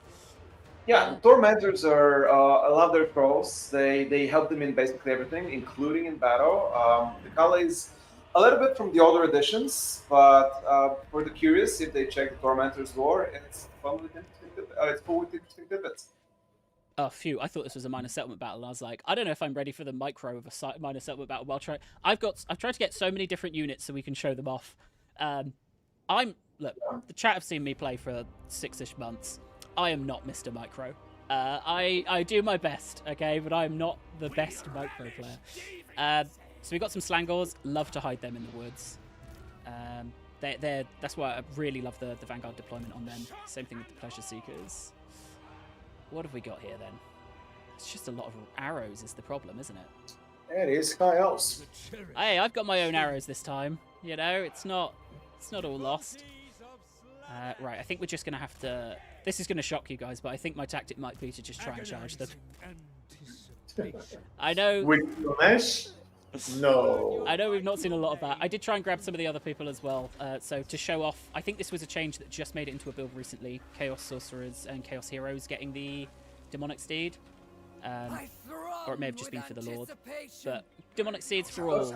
Yeah, the Tormentors are, I love their trolls. They help them in basically everything, including in battle. Dechala is a little bit from the older editions, but for the curious, if they check the Tormentors lore, it's fun with interesting it's full with interesting tidbits. Oh, phew! I thought this was a minor settlement battle. I was like, I don't know if I'm ready for the micro of a minor settlement battle. But I've tried to get so many different units so we can show them off. Look. The chat have seen me play for 6-ish months. I am not Mr. Micro. I do my best, okay, but I am not the best micro player. So we got some Slangors. Love to hide them in the woods. That's why I really love the Vanguard deployment on them. Same thing with the Pleasure Seekers. What have we got here then? It's just a lot of arrows is the problem, isn't it? It is High Elves. Hey, I've got my own arrows this time. You know, it's not all lost. Right, I think we're just going to have to... This is going to shock you guys, but I think my tactic might be to just try and charge them. I know... With Slaanesh? No. I know we've not seen a lot of that. I did try and grab some of the other people as well. So to show off, I think this was a change that just made it into a build recently. Chaos Sorcerers and Chaos Heroes getting the Demonic Steed. Or it may have just been for the Lord. But Demonic Steeds for all.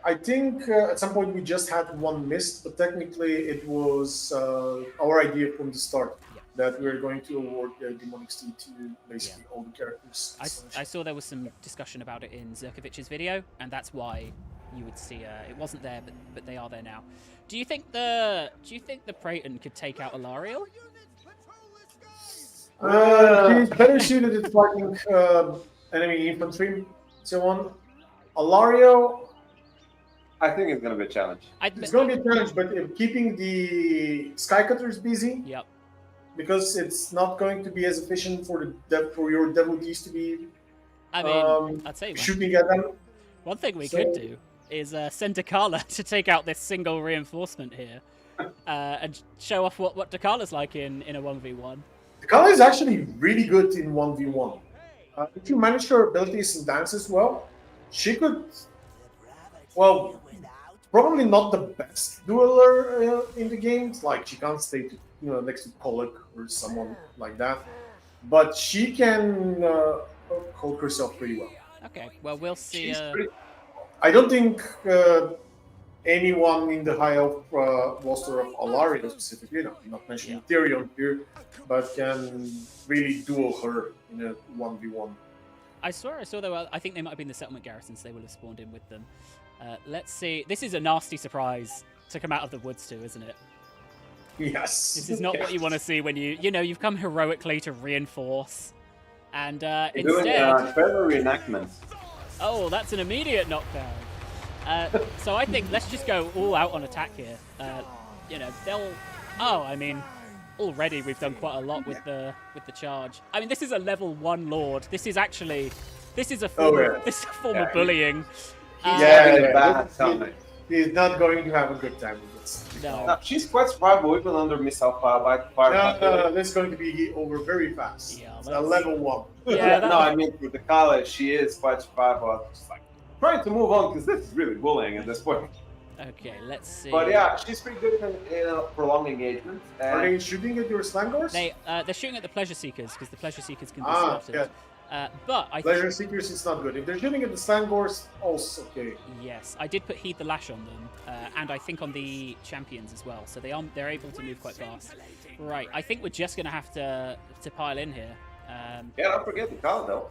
I think at some point we just had one missed, but technically it was our idea from the start that we're going to award the Demonic Steed to basically all the characters. I saw there was some discussion about it in Zerkovic's video, and that's why you would see it wasn't there, but they are there now. Do you think the Praeton could take out Alariel? He's better suited at fighting enemy infantry, so on. Alario, I think it's going to be a challenge. it's going to be a challenge, but keeping the Skycutters busy. Yep. Because it's not going to be as efficient for your devotees to be. I mean, I'd say shooting at them. One thing we could do is send Dechala to take out this single reinforcement here, and show off what Decala's like in a 1v1. Dechala is actually really good in 1v1. If you manage her abilities and dance as well, she could. Well, probably not the best dueler in the game. Like she can't stay next to Pollock or someone like that, but she can hold herself pretty well. Okay, well we'll see. I don't think anyone in the high elf roster of Alaria specifically, I'm not mentioning Tyrion here, but can really duel her in a 1v1. I swear I saw I think they might have been the settlement garrisons. They will have spawned in with them. Let's see. This is a nasty surprise to come out of the woods too, isn't it? Yes. This is not what you want to see when you've come heroically to reinforce, and instead. Doing further reenactment. Oh, that's an immediate knockdown. So I think let's just go all out on attack here. They'll. Oh, I mean, already we've done quite a lot with the charge. I mean, this is a level 1 Lord. This is a form of bullying. He's not going to have a good time with this. No, she's quite survivable even under missile fire. No, that's going to be over very fast. Yeah, it's a level 1. Yeah, no, I mean with the college, she is quite survivable. Just like trying to move on because this is really bullying at this point. Okay, let's see. But yeah, she's pretty good in a prolonged engagement. Are they shooting at your Slangors? They're shooting at the Pleasure Seekers because the Pleasure Seekers can be slaughtered. Yeah. But Pleasure Seekers is not good. If they're shooting at the Slangors, also okay. Yes, I did put Heed the Lash on them, and I think on the champions as well. So they're able to move quite fast. Right, I think we're just gonna have to pile in here. Don't forget the Dechala though.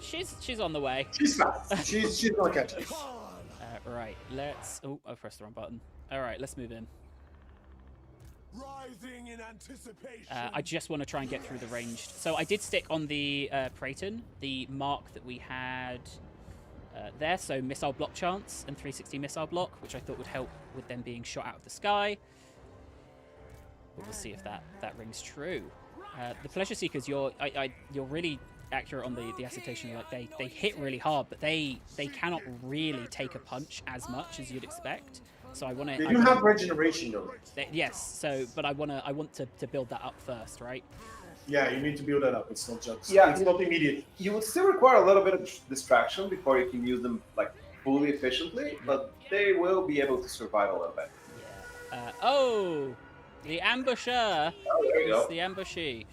She's on the way. She's fast. she's gonna catch us. Right, let's. Oh, I pressed the wrong button. All right, let's move in. Rising in anticipation. I just want to try and get through the ranged. So I did stick on the Praeton, the mark that we had there. So missile block chance and 360 missile block, which I thought would help with them being shot out of the sky. But we'll see if that rings true. The Pleasure Seekers, you're really accurate on the assertion. Like they hit really hard, but they cannot really take a punch as much as you'd expect. So I want to. They do have regeneration though. Yes. So, but I want to build that up first, right? Yeah, you need to build that up. It's not just. Yeah, it's not immediate. You would still require a little bit of distraction before you can use them like fully efficiently, but they will be able to survive a little bit. Yeah. Oh, The ambusher. Oh, there you It's go. the ambushee.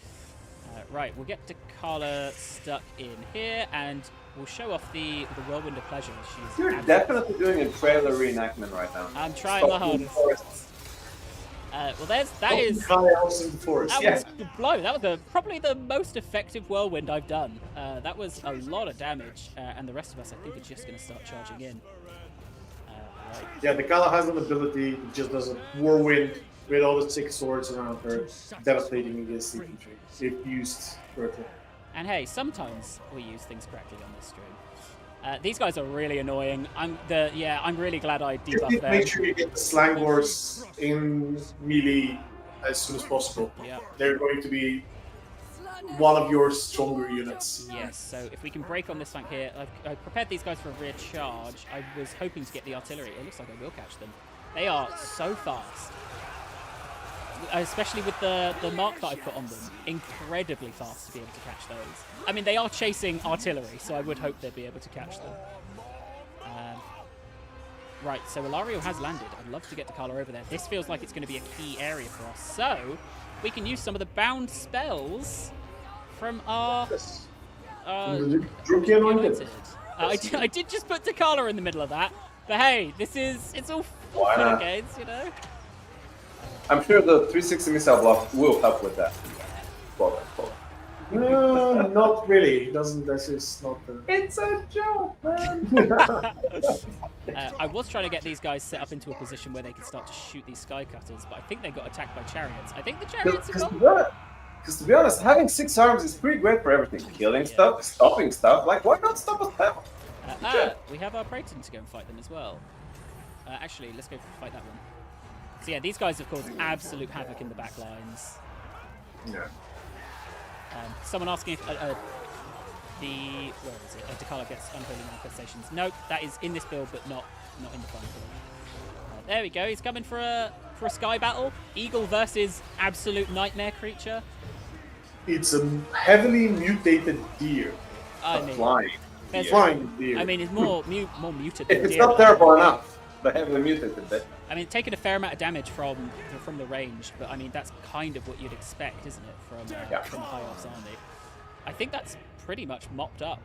Right, we'll get Dechala stuck in here, and we'll show off the whirlwind of pleasure. She's You're definitely doing a trailer reenactment right now. I'm trying my hardest. Well, that is Chaos in the forest. that was the blow. That was probably the most effective whirlwind I've done. That was a lot of damage, and the rest of us, I think, are just going to start charging in. Right. Yeah, the Dechala has an ability that just does a whirlwind with all the 6 swords around her, devastating against the infantry if used correctly. And hey, sometimes we use things correctly on this stream. These guys are really annoying. I'm really glad I Just debuffed need to them. make sure you get the slang wars in melee as soon as possible. Yeah. They're going to be one of your stronger units. Yes, so if we can break on this flank here, I've prepared these guys for a rear charge. I was hoping to get the artillery. It looks like I will catch them. They are so fast. Especially with the mark that I put on them. Incredibly fast to be able to catch those. I mean, they are chasing artillery, so I would hope they'd be able to catch them. Right, so Ilario has landed. I'd love to get Dechala over there. This feels like it's going to be a key area for us. So, we can use some of the bound spells from our... Druki anointed. I did just put Dechala in the middle of that. But hey, it's all fun and games, you know? I'm sure the 360 missile block will help with that. Quote, unquote. No, not really. It doesn't. This is not the. It's a joke, man. I was trying to get these guys set up into a position where they could start to shoot these sky cutters, but I think they got attacked by chariots. I think the chariots are gone. Because to be honest, having 6 arms is pretty great for everything. Killing stuff, stopping stuff. Like, why not stop us now? We have our Praeton to go and fight them as well. Actually, let's go fight that one. So yeah, these guys have caused absolute havoc in the back lines. Yeah. Someone asking if where is it? Dechala gets unholy manifestations. Nope, that is in this build, but not in the final build. There we go. He's coming for a sky battle. Eagle versus absolute nightmare creature. It's a heavily mutated deer. I mean, Flying. Flying deer. I mean, it's more muted. If Than it's deer. not terrible enough, the heavily mutated bit. I mean, taking a fair amount of damage from the range, but I mean that's kind of what you'd expect, isn't it, from a High Off's army? I think that's pretty much mopped up.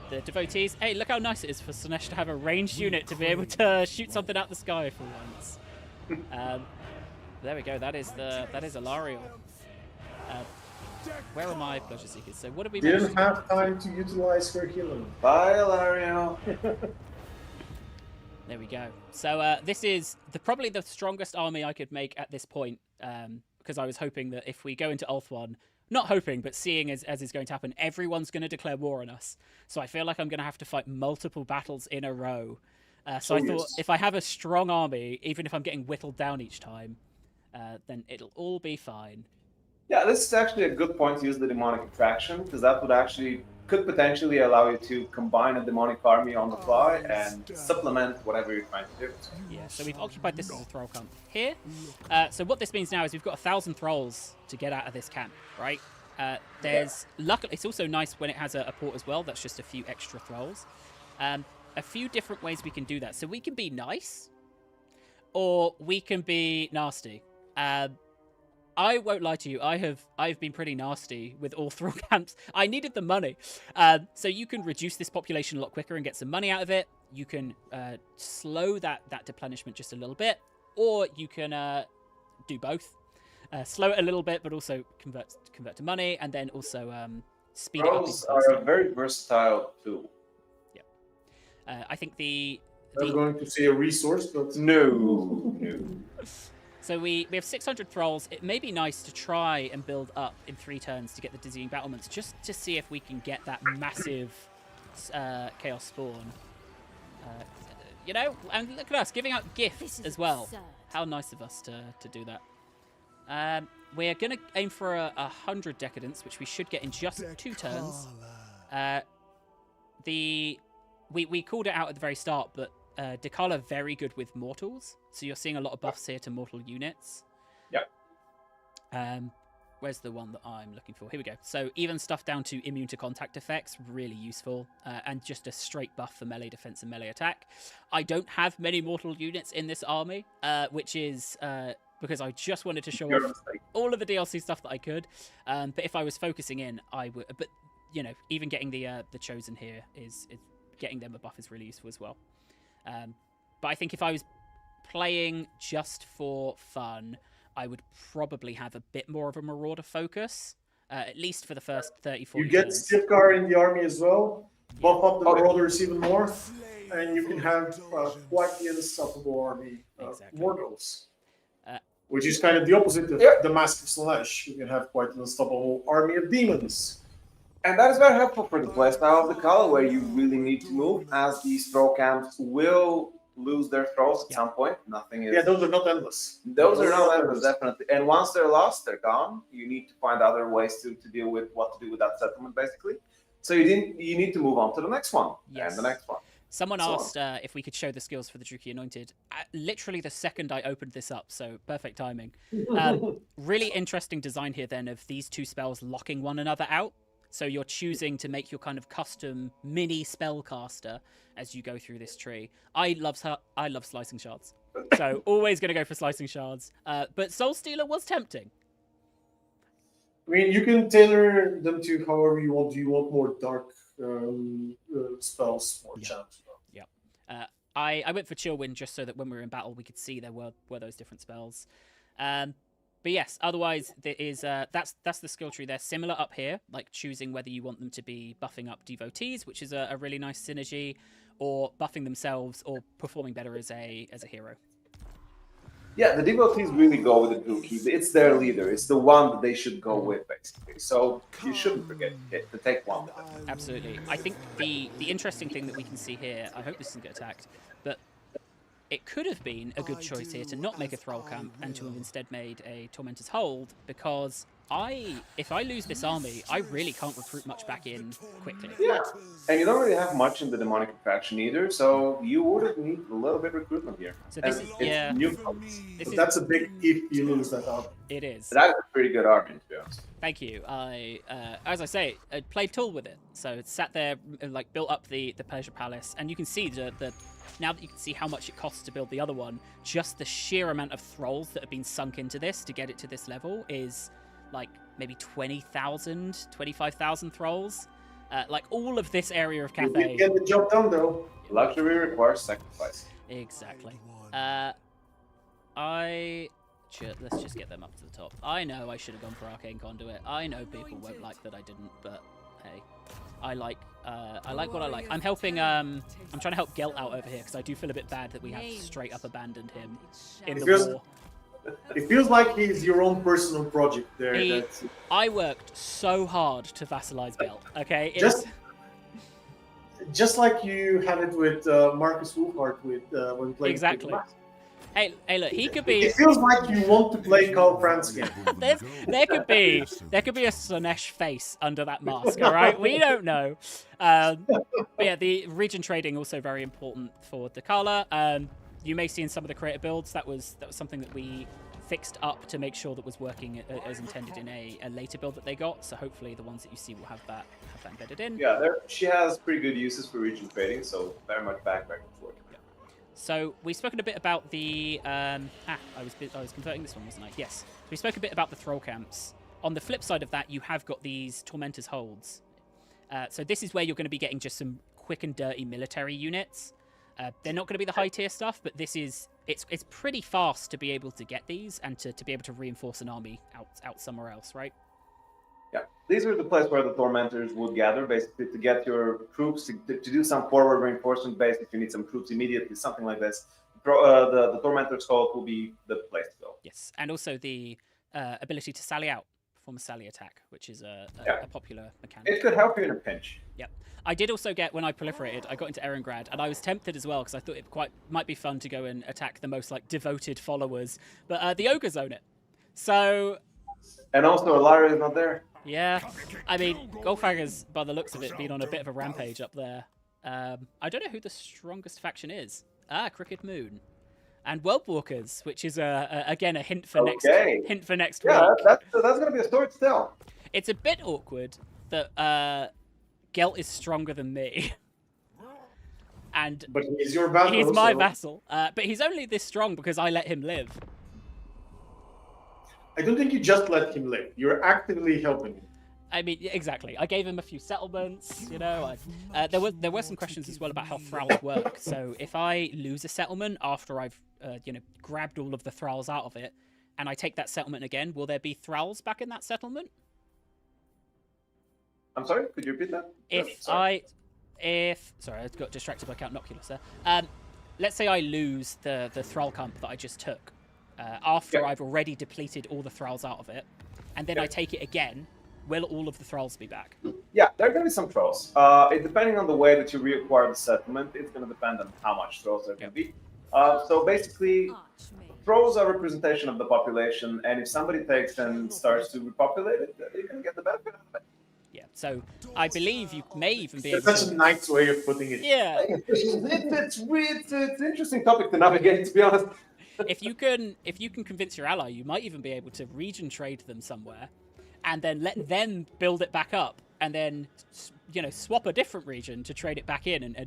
The devotees. Hey, look how nice it is for Slaanesh to have a ranged unit to be able to shoot something out the sky for once. There we go. That is Ilario. Where are my pleasure seekers? So what did we? Didn't have time to utilize her healing. Bye, Ilario. There we go. So this is probably the strongest army I could make at this point, because I was hoping that if we go into Ulthuan, not hoping, but seeing as is going to happen, everyone's going to declare war on us. So I feel like I'm going to have to fight multiple battles in a row. So I thought if I have a strong army, even if I'm getting whittled down each time, then it'll all be fine. Yeah, this is actually a good point to use the demonic attraction, because that could potentially allow you to combine a demonic army on the fly and supplement whatever you're trying to do. Yeah, so we've occupied this as a thrall camp here. So what this means now is we've got 1,000 thralls to get out of this camp, right? Luckily, it's also nice when it has a port as well. That's just a few extra thralls. A few different ways we can do that. So we can be nice, or we can be nasty. I won't lie to you. I've been pretty nasty with all thrall camps. I needed the money, so you can reduce this population a lot quicker and get some money out of it. You can slow that deplenishment just a little bit, or you can do both. Slow it a little bit, but also convert to money, and then also speed it up. Thralls are a very versatile tool. Yeah, I think I was going to say a resource, but No. So we have 600 thralls. It may be nice to try and build up in 3 turns to get the dizzying battlements, just to see if we can get that massive chaos spawn. You know, and look at us giving out gifts as well. Absurd. How nice of us to do that. We're going to aim for 100 decadence, which we should get in just 2 turns. We called it out at the very start, but Dechala very good with mortals, so you're seeing a lot of buffs here to mortal units. Yep. Where's the one that I'm looking for? Here we go. So even stuff down to immune to contact effects, really useful, and just a straight buff for melee defense and melee attack. I don't have many mortal units in this army, which is because I just wanted to show Your off mistake. all of the DLC stuff that I could. But if I was focusing in, I would. But you know, even getting the Chosen here is getting them a buff is really useful as well. But I think if I was playing just for fun, I would probably have a bit more of a Marauder focus, at least for the first 30, 40 You get turns. Sivkar in the army as well, buff up the Marauders even more, and you can have quite the unstoppable army. Exactly. Mortals. Uh, Which is kind of the opposite of the Masque of Slaanesh. You can have quite an unstoppable army of demons. And that is very helpful for the playstyle of Dechala, where you really need to move, as these throw camps will lose their throws at some point. Nothing is. Yeah, those are not endless. Those are not endless, definitely. And once they're lost, they're gone. You need to find other ways to deal with what to do with that settlement, basically. So you need to move on to the next one and the next one. Someone asked if we could show the skills for the Druki Anointed. Literally the second I opened this up, so perfect timing. Really interesting design here then of these two spells locking one another out. So you're choosing to make your kind of custom mini spellcaster as you go through this tree. I love Slicing Shards, so always going to go for Slicing Shards. But Soul Stealer was tempting. I mean, you can tailor them to however you want. Do you want more dark spells, more champs? Yeah. I went for Chill Wind just so that when we were in battle, we could see there were those different spells. But yes, otherwise there is that's the skill tree. They're similar up here, like choosing whether you want them to be buffing up devotees, which is a really nice synergy, or buffing themselves, or performing better as a hero. Yeah, the devotees really go with the Druki. It's their leader. It's the one that they should go with, basically. So you shouldn't forget to take one with them. Absolutely. I think the interesting thing that we can see here, I hope this doesn't get attacked, but it could have been a good choice here to not make a Thrall Camp and to have instead made a Tormentor's Hold, because if I lose this army, I really can't recruit much back in quickly. Yeah, and you don't really have much in the demonic faction either, so you would need a little bit of recruitment here. So this is, yeah. That's a big if you lose that army. It is. That is a pretty good army, to be honest. Thank you. As I say, I played Tool with it, so it sat there, like built up the Pleasure Palace, and you can see the now that you can see how much it costs to build the other one, just the sheer amount of thralls that have been sunk into this to get it to this level is like maybe 20,000, 25,000 thralls. Like all of this area of Cathay. You get the job done, though. Luxury requires sacrifice. Exactly. Let's just get them up to the top. I know I should have gone for Arcane Conduit. I know people won't like that I didn't, but hey, I like what I like. I'm helping. I'm trying to help Gelt out over here because I do feel a bit bad that we have straight up abandoned him in the war. It feels like he's your own personal project there. I worked so hard to vassalize Gelt. Okay, just like you had it with Marcus Wolfhard when playing. Exactly. Hey, look, he could be. It feels like you want to play Karl Franz again. there could be a Slaanesh face under that mask. All right, we don't know. But yeah, the region trading also very important for Dechala. You may see in some of the creator builds that was something that we fixed up to make sure that was working as intended in a later build that they got. So hopefully the ones that you see will have that embedded in. Yeah, she has pretty good uses for region trading, so very much back and forth. So we've spoken a bit about the I was converting this one, wasn't I? Yes. So we spoke a bit about the Thrall camps. On the flip side of that, you have got these Tormentor's Holds. So this is where you're going to be getting just some quick and dirty military units. They're not going to be the high tier stuff, but it's pretty fast to be able to get these and to be able to reinforce an army out somewhere else, right? Yeah, these are the place where the Tormentors would gather, basically, to get your troops to do some forward reinforcement base if you need some troops immediately, something like this. The Tormentor's Cult will be the place to go. Yes, and also the ability to sally out, perform a sally attack, which is a popular mechanic. It could help you in a pinch. Yep. I did also get, when I proliferated, I got into Erengrad, and I was tempted as well, because I thought it might be fun to go and attack the most like devoted followers, but the ogres own it. So... And also, Alara is not there. Yeah, I mean, Goldfagger's, by the looks of it, been on a bit of a rampage up there. I don't know who the strongest faction is. Crooked Moon. And Worldwalkers, which is, again, a hint for next week. Yeah, that's going to be a story to tell. It's a bit awkward that Gelt is stronger than me. But he's your vassal. He's my vassal. But he's only this strong because I let him live. I don't think you just let him live. You're actively helping him. I mean, exactly. I gave him a few settlements. You know, there were some questions as well about how thralls work. So if I lose a settlement after I've grabbed all of the thralls out of it, and I take that settlement again, will there be thralls back in that settlement? I'm sorry, could you repeat that? Sorry, I got distracted by Count Noculus there. Let's say I lose the thrall camp that I just took after I've already depleted all the thralls out of it, and then I take it again. Will all of the thralls be back? Yeah, there are going to be some thralls. Depending on the way that you reacquire the settlement, it's going to depend on how much thralls there can be. So basically, thralls are a representation of the population, and if somebody takes and starts to repopulate it, they can get the benefit of it. Yeah, so I believe you may even be able That's to... such a nice way of putting it. Yeah. It's an interesting topic to navigate, to be honest. If you can convince your ally, you might even be able to region trade them somewhere, and then let them build it back up, and then swap a different region to trade it back in. And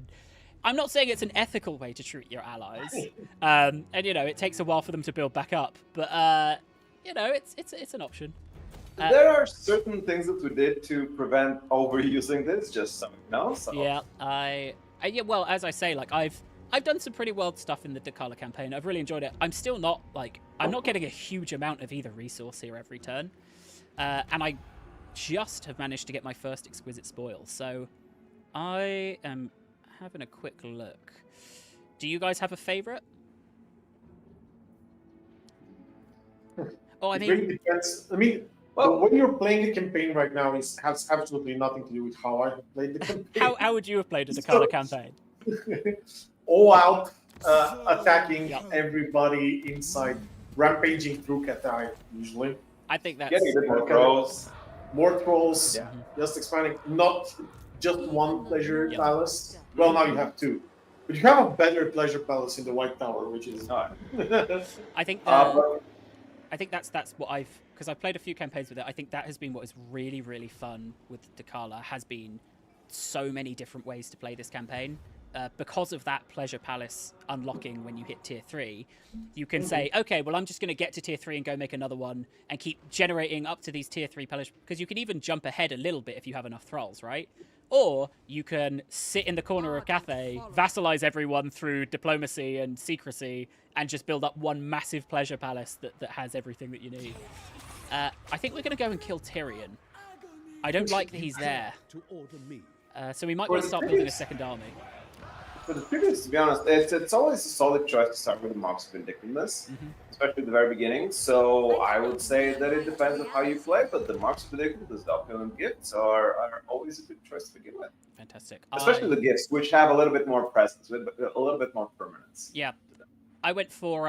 I'm not saying it's an ethical way to treat your allies, and it takes a while for them to build back up, but it's an option. There are certain things that we did to prevent overusing this, just so you know. So. Yeah, well, as I say, like I've done some pretty wild stuff in the Dechala campaign. I've really enjoyed it. I'm still not I'm not getting a huge amount of either resource here every turn, and I just have managed to get my first exquisite spoil. So I am having a quick look. Do you guys have a favorite? Oh, I mean, It really depends. I mean, when you're playing the campaign right now, it has absolutely nothing to do with how I have played the campaign. How would you have played a Dechala campaign? All out, attacking everybody inside, rampaging through Katai, usually. I think that's... Getting a bit more trolls. More trolls, just expanding, not just one pleasure palace. Well, now you have two. But you have a better pleasure palace in the White Tower, which is... I think that's what because I've played a few campaigns with it. I think that has been what is really, really fun with Dechala, has been so many different ways to play this campaign. Because of that pleasure palace unlocking when you hit tier 3, you can say, okay, well, I'm just going to get to tier 3 and go make another one and keep generating up to these tier 3 palace, because you can even jump ahead a little bit if you have enough thralls, right? Or you can sit in the corner of Cathay, vassalize everyone through diplomacy and secrecy, and just build up one massive pleasure palace that has everything that you need. I think we're going to go and kill Tyrion. I don't like that he's there. So we might want to start building a second army. For the previous, to be honest, it's always a solid choice to start with the Marks of Vindictiveness, especially at the very beginning. So I would say that it depends on how you play, but the Marks of Vindictiveness, the opulent gifts, are always a good choice to begin with. Fantastic. Especially the gifts, which have a little bit more presence, with a little bit more permanence. Yeah. I went for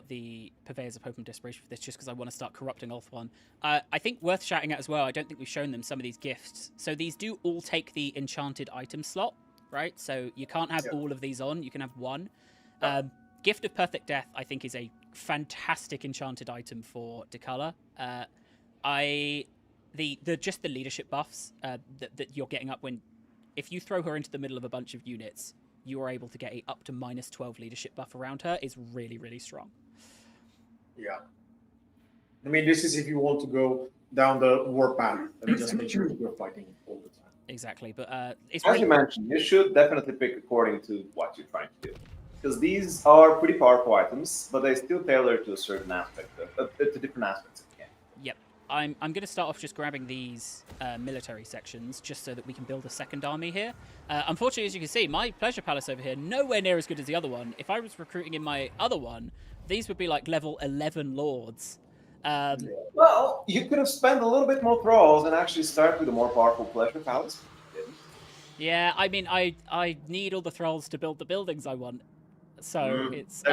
the Purveyors of Hope and Desperation for this, just because I want to start corrupting Ulthuan. I think worth shouting at as well, I don't think we've shown them some of these gifts. So these do all take the enchanted item slot, right? So you can't have all of these on, you can have one. Gift of Perfect Death, I think, is a fantastic enchanted item for Dechala. Just the leadership buffs that you're getting up if you throw her into the middle of a bunch of units, you are able to get a up to -12 leadership buff around her, is really, really strong. Yeah. I mean, this is if you want to go down the war path and just make sure you're fighting all the time. Exactly, but as you mentioned, you should definitely pick according to what you're trying to do, because these are pretty powerful items, but they still tailor to a certain aspect, to different aspects of the game. Yep, I'm going to start off just grabbing these military sections, just so that we can build a second army here. Unfortunately, as you can see, my pleasure palace over here nowhere near as good as the other one. If I was recruiting in my other one, these would be like level 11 lords. Well, you could have spent a little bit more thralls and actually start with a more powerful pleasure palace. Yeah, I mean, I need all the thralls to build the buildings I want, so it's.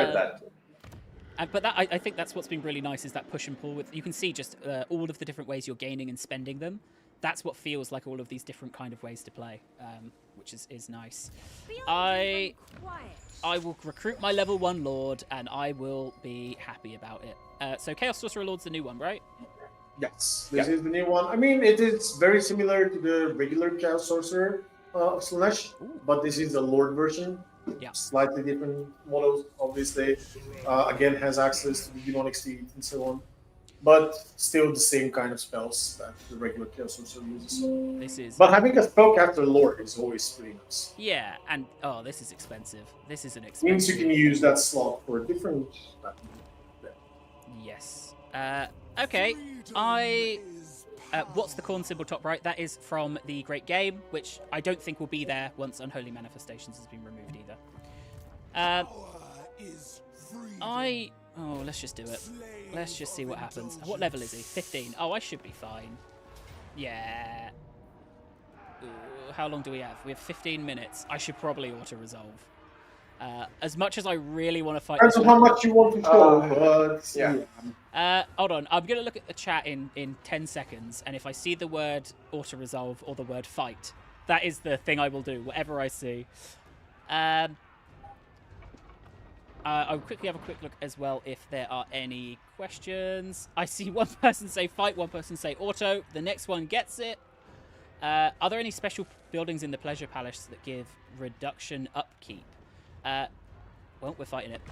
But I think that's what's been really nice, is that push and pull. You can see just all of the different ways you're gaining and spending them. That's what feels like all of these different kind of ways to play, which is nice. I will recruit my level 1 lord, and I will be happy about it. So Chaos Sorcerer Lord's the new one, right? Yes, this is the new one. I mean, it is very similar to the regular Chaos Sorcerer of Slaanesh, but this is the Lord version. Yeah. Slightly different models of obviously. Again, has access to the demonic steed and so on. But still the same kind of spells that the regular Chaos Sorcerer uses. This is... But having a spellcaster lord is always pretty nice. Yeah, and oh, this is expensive. This is an expensive... Means you can use that slot for different... Yes. Okay, what's the corn symbol top right? That is from the Great Game, which I don't think will be there once Unholy Manifestations has been removed either. Oh, let's just do it. Let's just see what happens. What level is he? 15. Oh, I should be fine. Yeah. Ooh, how long do we have? We have 15 minutes. I should probably auto-resolve. As much as I really want to fight... Depends on how much you want to go, but... Yeah. Hold on. I'm going to look at the chat in 10 seconds, and if I see the word auto-resolve or the word fight, that is the thing I will do, whatever I see. I'll quickly have a quick look as well if there are any questions. I see one person say fight, one person say auto. The next one gets it. Are there any special buildings in the Pleasure Palace that give reduction upkeep? Well, we're fighting it.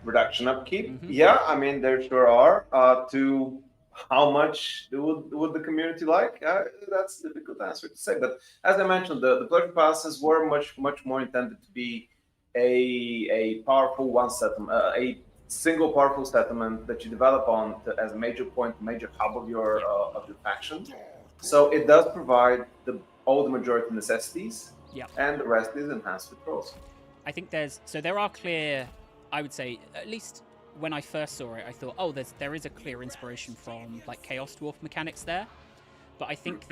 Reduction upkeep? Yeah, I mean, there sure are. To how much would the community like? That's a difficult answer to say. But as I mentioned, the Pleasure Palaces were much more intended to be a powerful a single powerful settlement that you develop on as a major point, major hub of your faction. So it does provide all the majority necessities, and the rest is enhanced with trolls. I think there are clear, I would say, at least when I first saw it, I thought, oh, there is a clear inspiration from like Chaos Dwarf mechanics there. But I think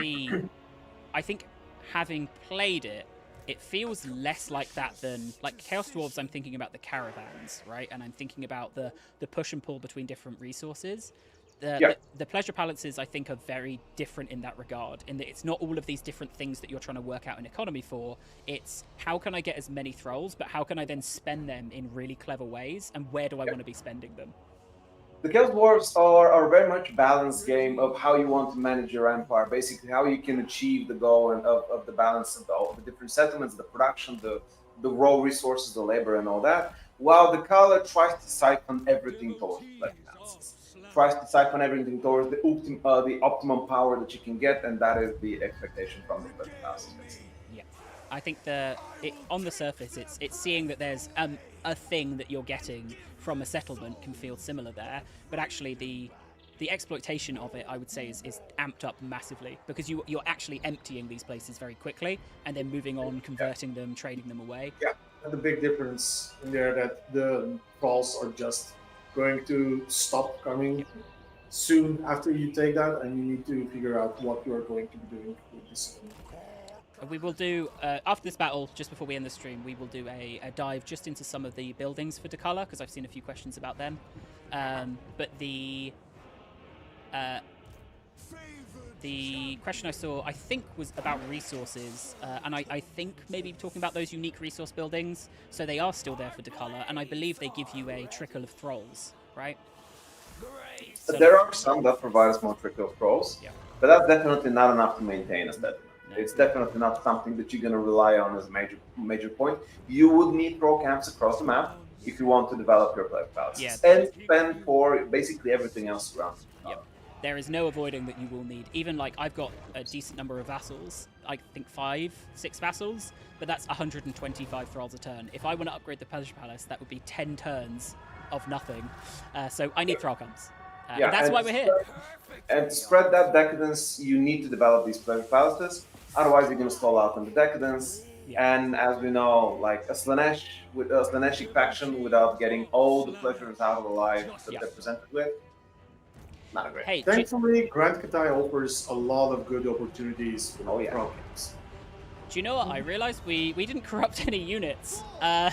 having played it, it feels less like that than like Chaos Dwarves. I'm thinking about the caravans, right? And I'm thinking about the push and pull between different resources. The Pleasure Palaces, I think, are very different in that regard, in that it's not all of these different things that you're trying to work out an economy for. It's how can I get as many thralls, but how can I then spend them in really clever ways, and where do I want to be spending them? The Chaos Dwarves are very much a balanced game of how you want to manage your empire, basically how you can achieve the goal of the balance of all the different settlements, the production, the raw resources, the labor, and all that, while the Dechala tries to siphon everything towards Pleasure Palaces. Tries to siphon everything towards the optimum power that you can get, and that is the expectation from the Pleasure Palaces. Yeah, I think on the surface, it's seeing that there's a thing that you're getting from a settlement can feel similar there, but actually the exploitation of it, I would say, is amped up massively, because you're actually emptying these places very quickly and then moving on, converting them, trading them away. Yeah, and the big difference in there that the thralls are just going to stop coming soon after you take that, and you need to figure out what you are going to be doing with this. We will do, after this battle, just before we end the stream, we will do a dive just into some of the buildings for Dechala, because I've seen a few questions about them. But the question I saw, I think, was about resources, and I think maybe talking about those unique resource buildings. So they are still there for Dechala, and I believe they give you a trickle of thralls, right? So, there are some that provide a small trickle of thralls, but that's definitely not enough to maintain a settlement. It's definitely not something that you're going to rely on as a major point. You would need pro camps across the map if you want to develop your Pleasure Palaces, and spend for basically everything else around. There is no avoiding that you will need. Even like I've got a decent number of vassals. I think 5, 6 vassals, but that's 125 thralls a turn. If I want to upgrade the Pleasure Palace, that would be 10 turns of nothing. So I need thrall camps. And that's why we're here. And to spread that decadence, you need to develop these Pleasure Palaces. Otherwise, you're going to stall out on the decadence. And as we know, like a Slaanesh faction without getting all the pleasures out of the life that they're presented with, not great. Hey, thankfully, Grand Katai offers a lot of good opportunities for pro camps. Do you know what? I realized we didn't corrupt any units.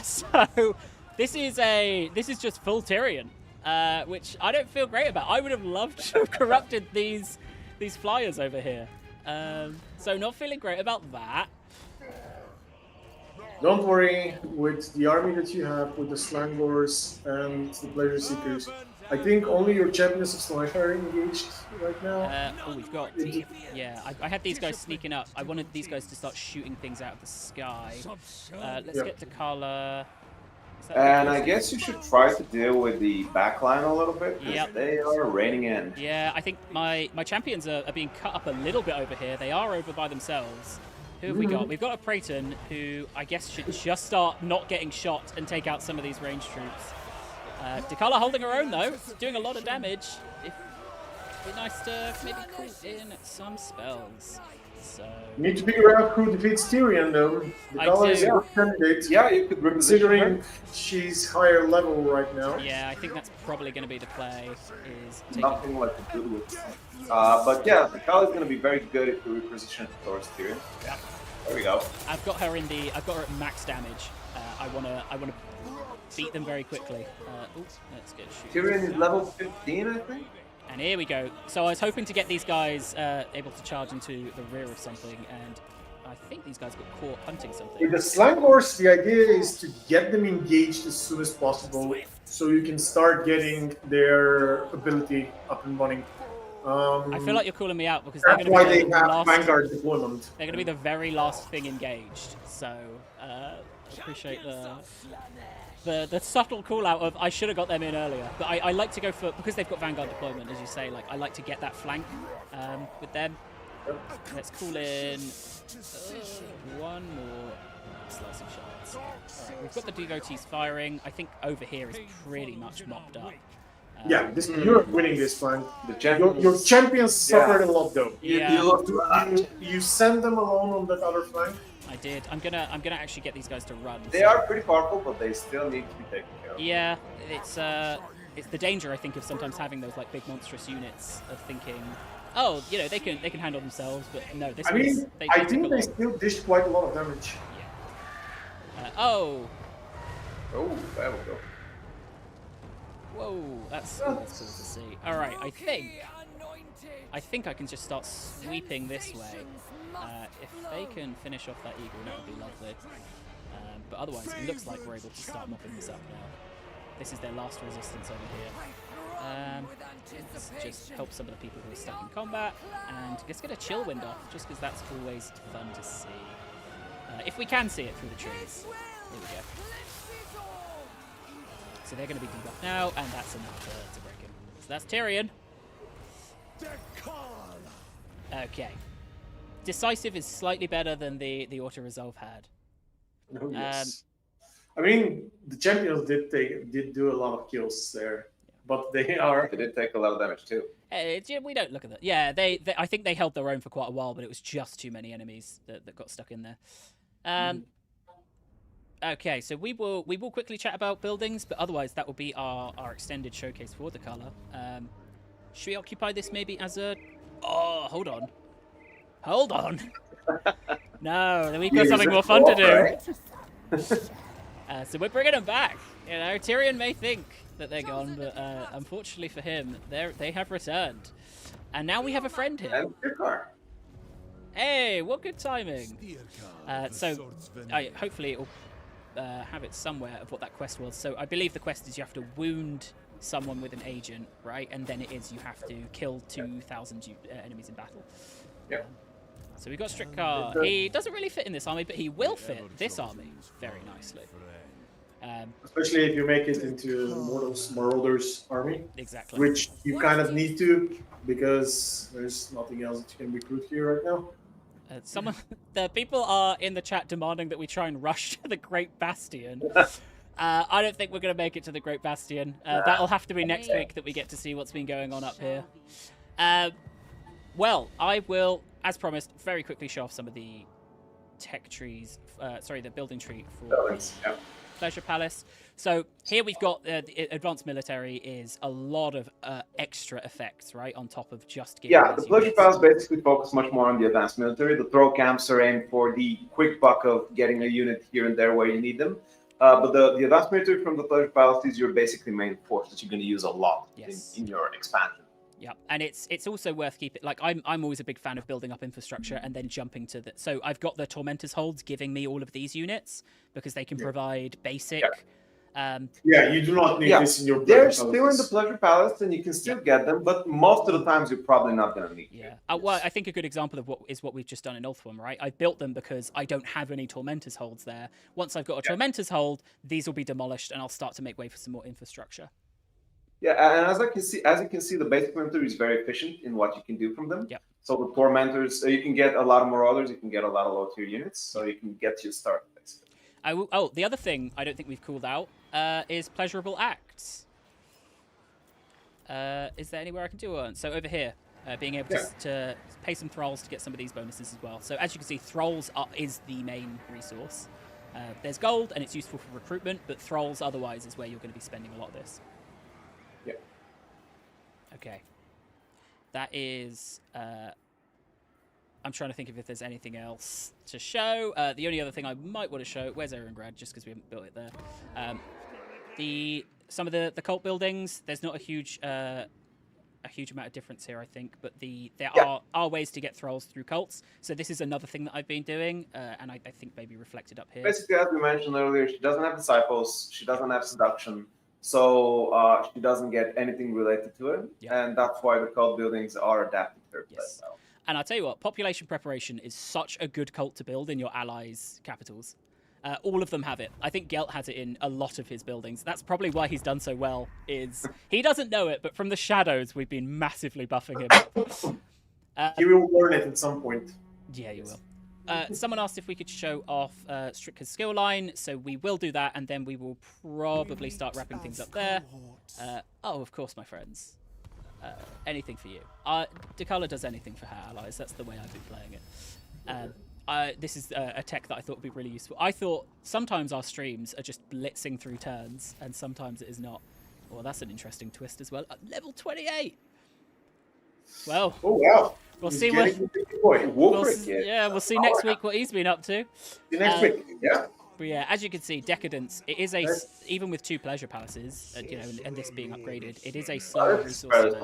So this is just full Tyrion, which I don't feel great about. I would have loved to have corrupted these flyers over here. So not feeling great about that. Don't worry, with the army that you have, with the Slangors and the Pleasure Seekers, I think only your champions of Slaanesh are engaged right now. We've got... Yeah, I had these guys sneaking up. I wanted these guys to start shooting things out of the sky. Let's get Dechala And I guess you should try to deal with the backline a little bit, because they are raining in. Yeah, I think my champions are being cut up a little bit over here. They are over by themselves. Who have we got? We've got a Praeton who I guess should just start not getting shot and take out some of these ranged troops. Dechala holding her own though, doing a lot of damage. It'd be nice to maybe call in some spells. So You need to figure out who defeats Tyrion, though. Dechala is a good candidate. Yeah, you could considering she's higher level right now. Yeah, I think that's probably going to be the play. Is nothing like to do with. But yeah, Dechala is going to be very good if we reposition towards Tyrion. Yeah, there we go. I've got her at max damage. I wanna beat them very quickly. Let's get shoot. Tyrion is level 15, I think. And here we go. So I was hoping to get these guys able to charge into the rear of something, and I think these guys got caught hunting something. With the Slang Wars, the idea is to get them engaged as soon as possible, so you can start getting their ability up and running. I feel like you're calling me out because that's why they have Vanguard deployment. They're going to be the very last thing engaged. So appreciate the subtle call out of I should have got them in earlier, but I like to go for, because they've got Vanguard deployment, as you say, like I like to get that flank with them. Let's call in one more slicing shots. Alright, we've got the devotees firing. I think over here is pretty much mopped up. Yeah, you're winning this flank. Your champions suffered a lot though. You send them alone on that other flank. I did. I'm gonna actually get these guys to run. They are pretty powerful, but they still need to be taken care of. Yeah, it's the danger I think of sometimes having those like big monstrous units of thinking, oh, you know, they can handle themselves, but no, this. I think they still dished quite a lot of damage. Yeah. Oh, there we go. Whoa, that's cool to see. All right, I think I can just start sweeping this way. If they can finish off that eagle, that would be lovely. But otherwise, it looks like we're able to start mopping this up now. This is their last resistance over here. Let's just help some of the people who are stuck in combat, and let's get a chill wind off, just because that's always fun to see. If we can see it through the trees. There we go. So they're going to be debuffed now, and that's enough to break him. So that's Tyrion. Okay. Decisive is slightly better than the auto-resolve had. Oh, yes. I mean, the champions did do a lot of kills there, but they did take a lot of damage too. We don't look at that. Yeah, I think they held their own for quite a while, but it was just too many enemies that got stuck in there. Okay, so we will quickly chat about buildings, but otherwise that will be our extended showcase for Dechala. Should we occupy this maybe as a? Oh, hold on. No, we've got something more fun to do. So we're bringing them back. You know, Tyrion may think that they're gone, but unfortunately for him, they have returned, and now we have a friend here. And your car. Hey, what good timing! So hopefully it will have it somewhere of what that quest was. So I believe the quest is you have to wound someone with an agent, right? And then it is you have to kill 2,000 enemies in battle. Yeah. So we've got Strickcar. He doesn't really fit in this army, but he will fit this army very nicely. Especially if you make it into Marauders army. Exactly. Which you kind of need to, because there's nothing else that you can recruit here right now. The people are in the chat demanding that we try and rush to the Great Bastion. I don't think we're going to make it to the Great Bastion. That'll have to be next week that we get to see what's been going on up here. Well, I will, as promised, very quickly show off some of the tech trees. The building tree for Pleasure Palace. So here we've got the advanced military is a lot of extra effects, right, on top of just getting. Yeah, the Pleasure Palace basically focus much more on the advanced military. The throw camps are aimed for the quick buck of getting a unit here and there where you need them. But the advanced military from the Pleasure Palace is your basically main force that you're going to use a lot in your expansion. Yeah, and it's also worth keeping. Like I'm always a big fan of building up infrastructure and then jumping to the. So I've got the Tormentors holds giving me all of these units because they can provide basic Yeah, you do not need this in your They're pleasure still in the palaces. pleasure palace, and you can still get them, but most of the times you're probably not going to need Yeah. them. Well, I think a good example of what we've just done in Ulthuan, right? I built them because I don't have any Tormentors holds there. Once I've got a Tormentors hold, these will be demolished, and I'll start to make way for some more infrastructure. Yeah, and as you can see, the basic inventory is very efficient in what you can do from them. Yep. So the tormentors, you can get a lot of marauders, you can get a lot of low tier units, so you can get you started basically. Oh, the other thing I don't think we've called out is pleasurable acts. Is there anywhere I can do one? So over here, being able to pay some thralls to get some of these bonuses as well. So as you can see, thralls is the main resource. There's gold, and it's useful for recruitment, but thralls otherwise is where you're going to be spending a lot of this. Yeah. Okay. That is... I'm trying to think if there's anything else to show. The only other thing I might want to show... Where's Erengrad? Just because we haven't built it there. Some of the cult buildings, there's not a huge amount of difference here, I think. But there are ways to get thralls through cults. So this is another thing that I've been doing. And I think maybe reflected up here. Basically, as we mentioned earlier, she doesn't have disciples, she doesn't have seduction. So she doesn't get anything related to it. Yeah. And that's why the cult buildings are adapted to her playstyle. And I'll tell you what, population preparation is such a good cult to build in your allies' capitals. All of them have it. I think Gelt has it in a lot of his buildings. That's probably why he's done so well, is he doesn't know it, but from the shadows, we've been massively buffing him. He will learn it at some point. Yeah, you will. Someone asked if we could show off Stricker's skill line, so we will do that, and then we will probably start wrapping things up there. Oh, of course, my friends. Anything for you. Dechala does anything for her allies. That's the way I've been playing it. This is a tech that I thought would be really useful. I thought sometimes our streams are just blitzing through turns, and sometimes it is not. Well, that's an interesting twist as well. Level 28! Well, oh wow! We'll He's see we'll see next week what he's been up to. See next week, yeah. But yeah, as you can see, Decadence, it is even with 2 pleasure palaces, and this being upgraded, it is a slower resource manage.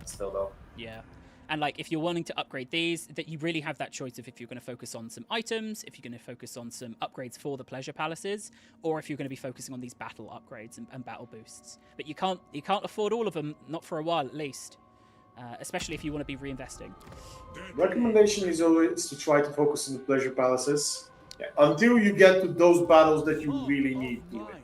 Still though. Yeah. And like, if you're wanting to upgrade these, that you really have that choice of if you're going to focus on some items, if you're going to focus on some upgrades for the pleasure palaces, or if you're going to be focusing on these battle upgrades and battle boosts. But you can't afford all of them, not for a while at least. Especially if you want to be reinvesting. Recommendation is always to try to focus on the pleasure palaces until you get to those battles that you really need to win.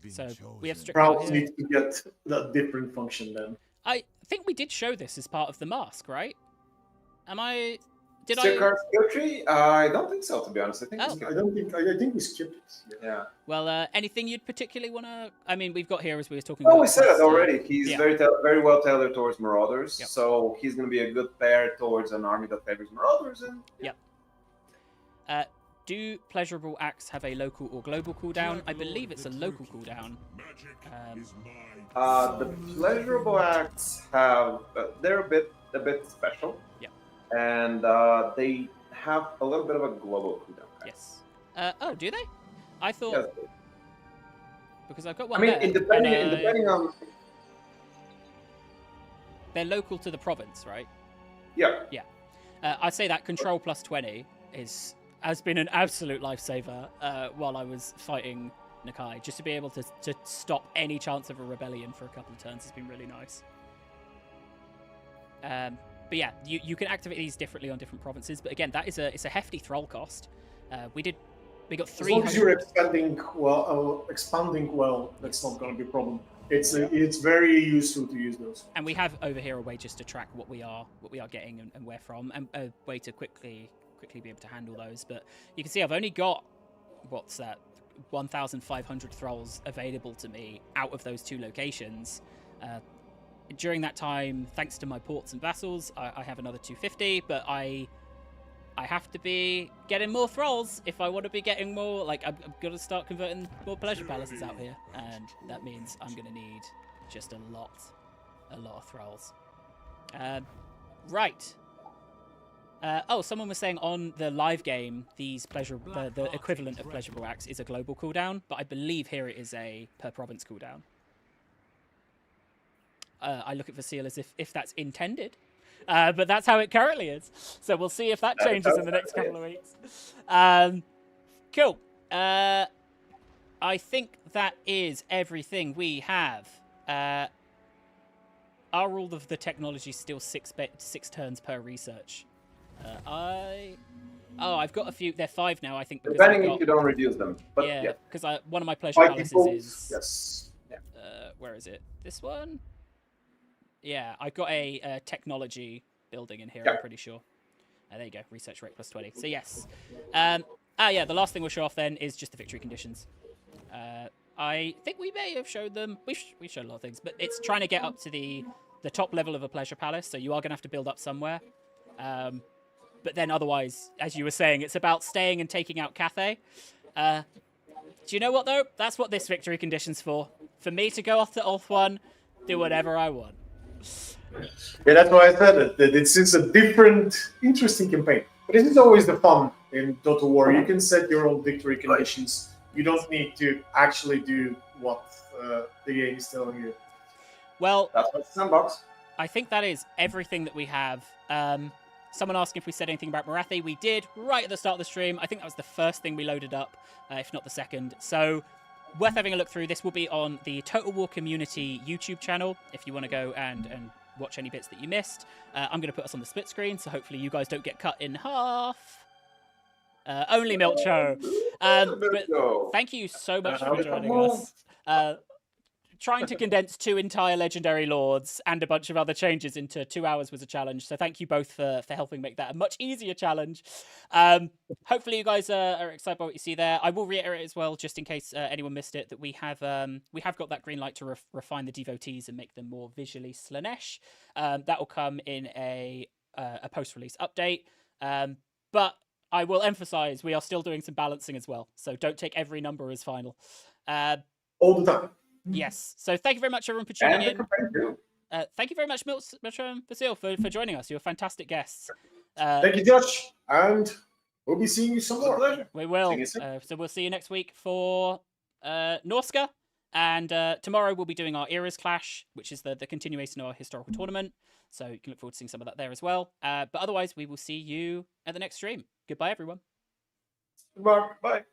So we have Crowds need to get a different function then. I think we did show this as part of the Masque, right? Did Car skill tree? I don't think so, to be honest. I think I think we skipped it. Yeah. Well, anything you'd particularly want to... I mean, we've got here as we were talking about... Oh, we said it already. He's very well tailored towards Marauders. Yep. So he's going to be a good pair towards an army that favors Marauders. And Yep. Do pleasurable acts have a local or global cooldown? I believe it's a local cooldown. The pleasurable acts have... they're a bit special. Yeah. And they have a little bit of a global cooldown. Yes. Oh, do they? I thought... Yes. Because I've got one depending on... They're local to the province, right? Yeah. Yeah. I'd say that control plus 20 has been an absolute lifesaver while I was fighting Nakai. Just to be able to stop any chance of a rebellion for a couple of turns has been really nice. But yeah, you can activate these differently on different provinces. But again, it's a hefty thrall cost. We got 300. As long as you're expanding well, that's not going to be a problem. It's very useful to use those. And we have over here a way just to track what we are getting and where from, and a way to quickly be able to handle those. But you can see I've only got 1,500 thralls available to me out of those 2 locations. During that time, thanks to my ports and vassals, I have another 250, but I have to be getting more thralls if I want to be getting more. Like, I'm going to start converting more pleasure palaces out here, and that means I'm going to need just a lot of thralls. Right. Someone was saying on the live game, these the equivalent of pleasurable acts is a global cooldown, but I believe here it is a per province cooldown. I look at Vasile as if that's intended, but that's how it currently is. So we'll see if that changes in the next couple of weeks. Cool. I think that is everything we have. Our rule of the technology is still 6 turns per research. I've got a few. They're 5 now, I think. Because Depending if you don't reduce them. But yeah, yeah. because one of my pleasure palaces is. Yes. Yeah. Where is it? This one? Yeah, I've got a technology building in here, I'm pretty sure. There you go, research rate plus 20. So yes. Yeah, the last thing we'll show off then is just the victory conditions. I think we may have showed them. We showed a lot of things, but it's trying to get up to the top level of a pleasure palace, so you are going to have to build up somewhere. But then otherwise, as you were saying, it's about staying and taking out Cathay. Do you know what, though? That's what this victory condition's for. For me to go off to Ulth 1, do whatever I want. Yeah, that's why I said it. That it's a different, interesting campaign. But this is always the fun in Total War. You can set your own victory conditions. You don't need to actually do what the game is telling you. Well, that's what's sandbox. I think that is everything that we have. Someone asked if we said anything about Morathi. We did right at the start of the stream. I think that was the first thing we loaded up, if not the second. So worth having a look through. This will be on the Total War Community YouTube channel if you want to go and watch any bits that you missed. I'm going to put us on the split screen, so hopefully you guys don't get cut in half. Only Milcho. But thank you so much for joining us. Trying to condense 2 entire legendary lords and a bunch of other changes into 2 hours was a challenge. So thank you both for helping make that a much easier challenge. Hopefully you guys are excited by what you see there. I will reiterate as well, just in case anyone missed it, that we have got that green light to refine the devotees and make them more visually Slaanesh. That will come in a post-release update. But I will emphasize we are still doing some balancing as well. So don't take every number as final. All the time. Yes. So thank you very much, everyone, for tuning in. Thank you very much, Milcho and Basil, for joining us. You're fantastic guests. Thank you, Josh. And we'll be seeing you some more. Pleasure. We will. So we'll see you next week for Norska. And tomorrow we'll be doing our Eras Clash, which is the continuation of our historical tournament. So you can look forward to seeing some of that there as well. But otherwise, we will see you at the next stream. Goodbye, everyone. Goodbye. Bye.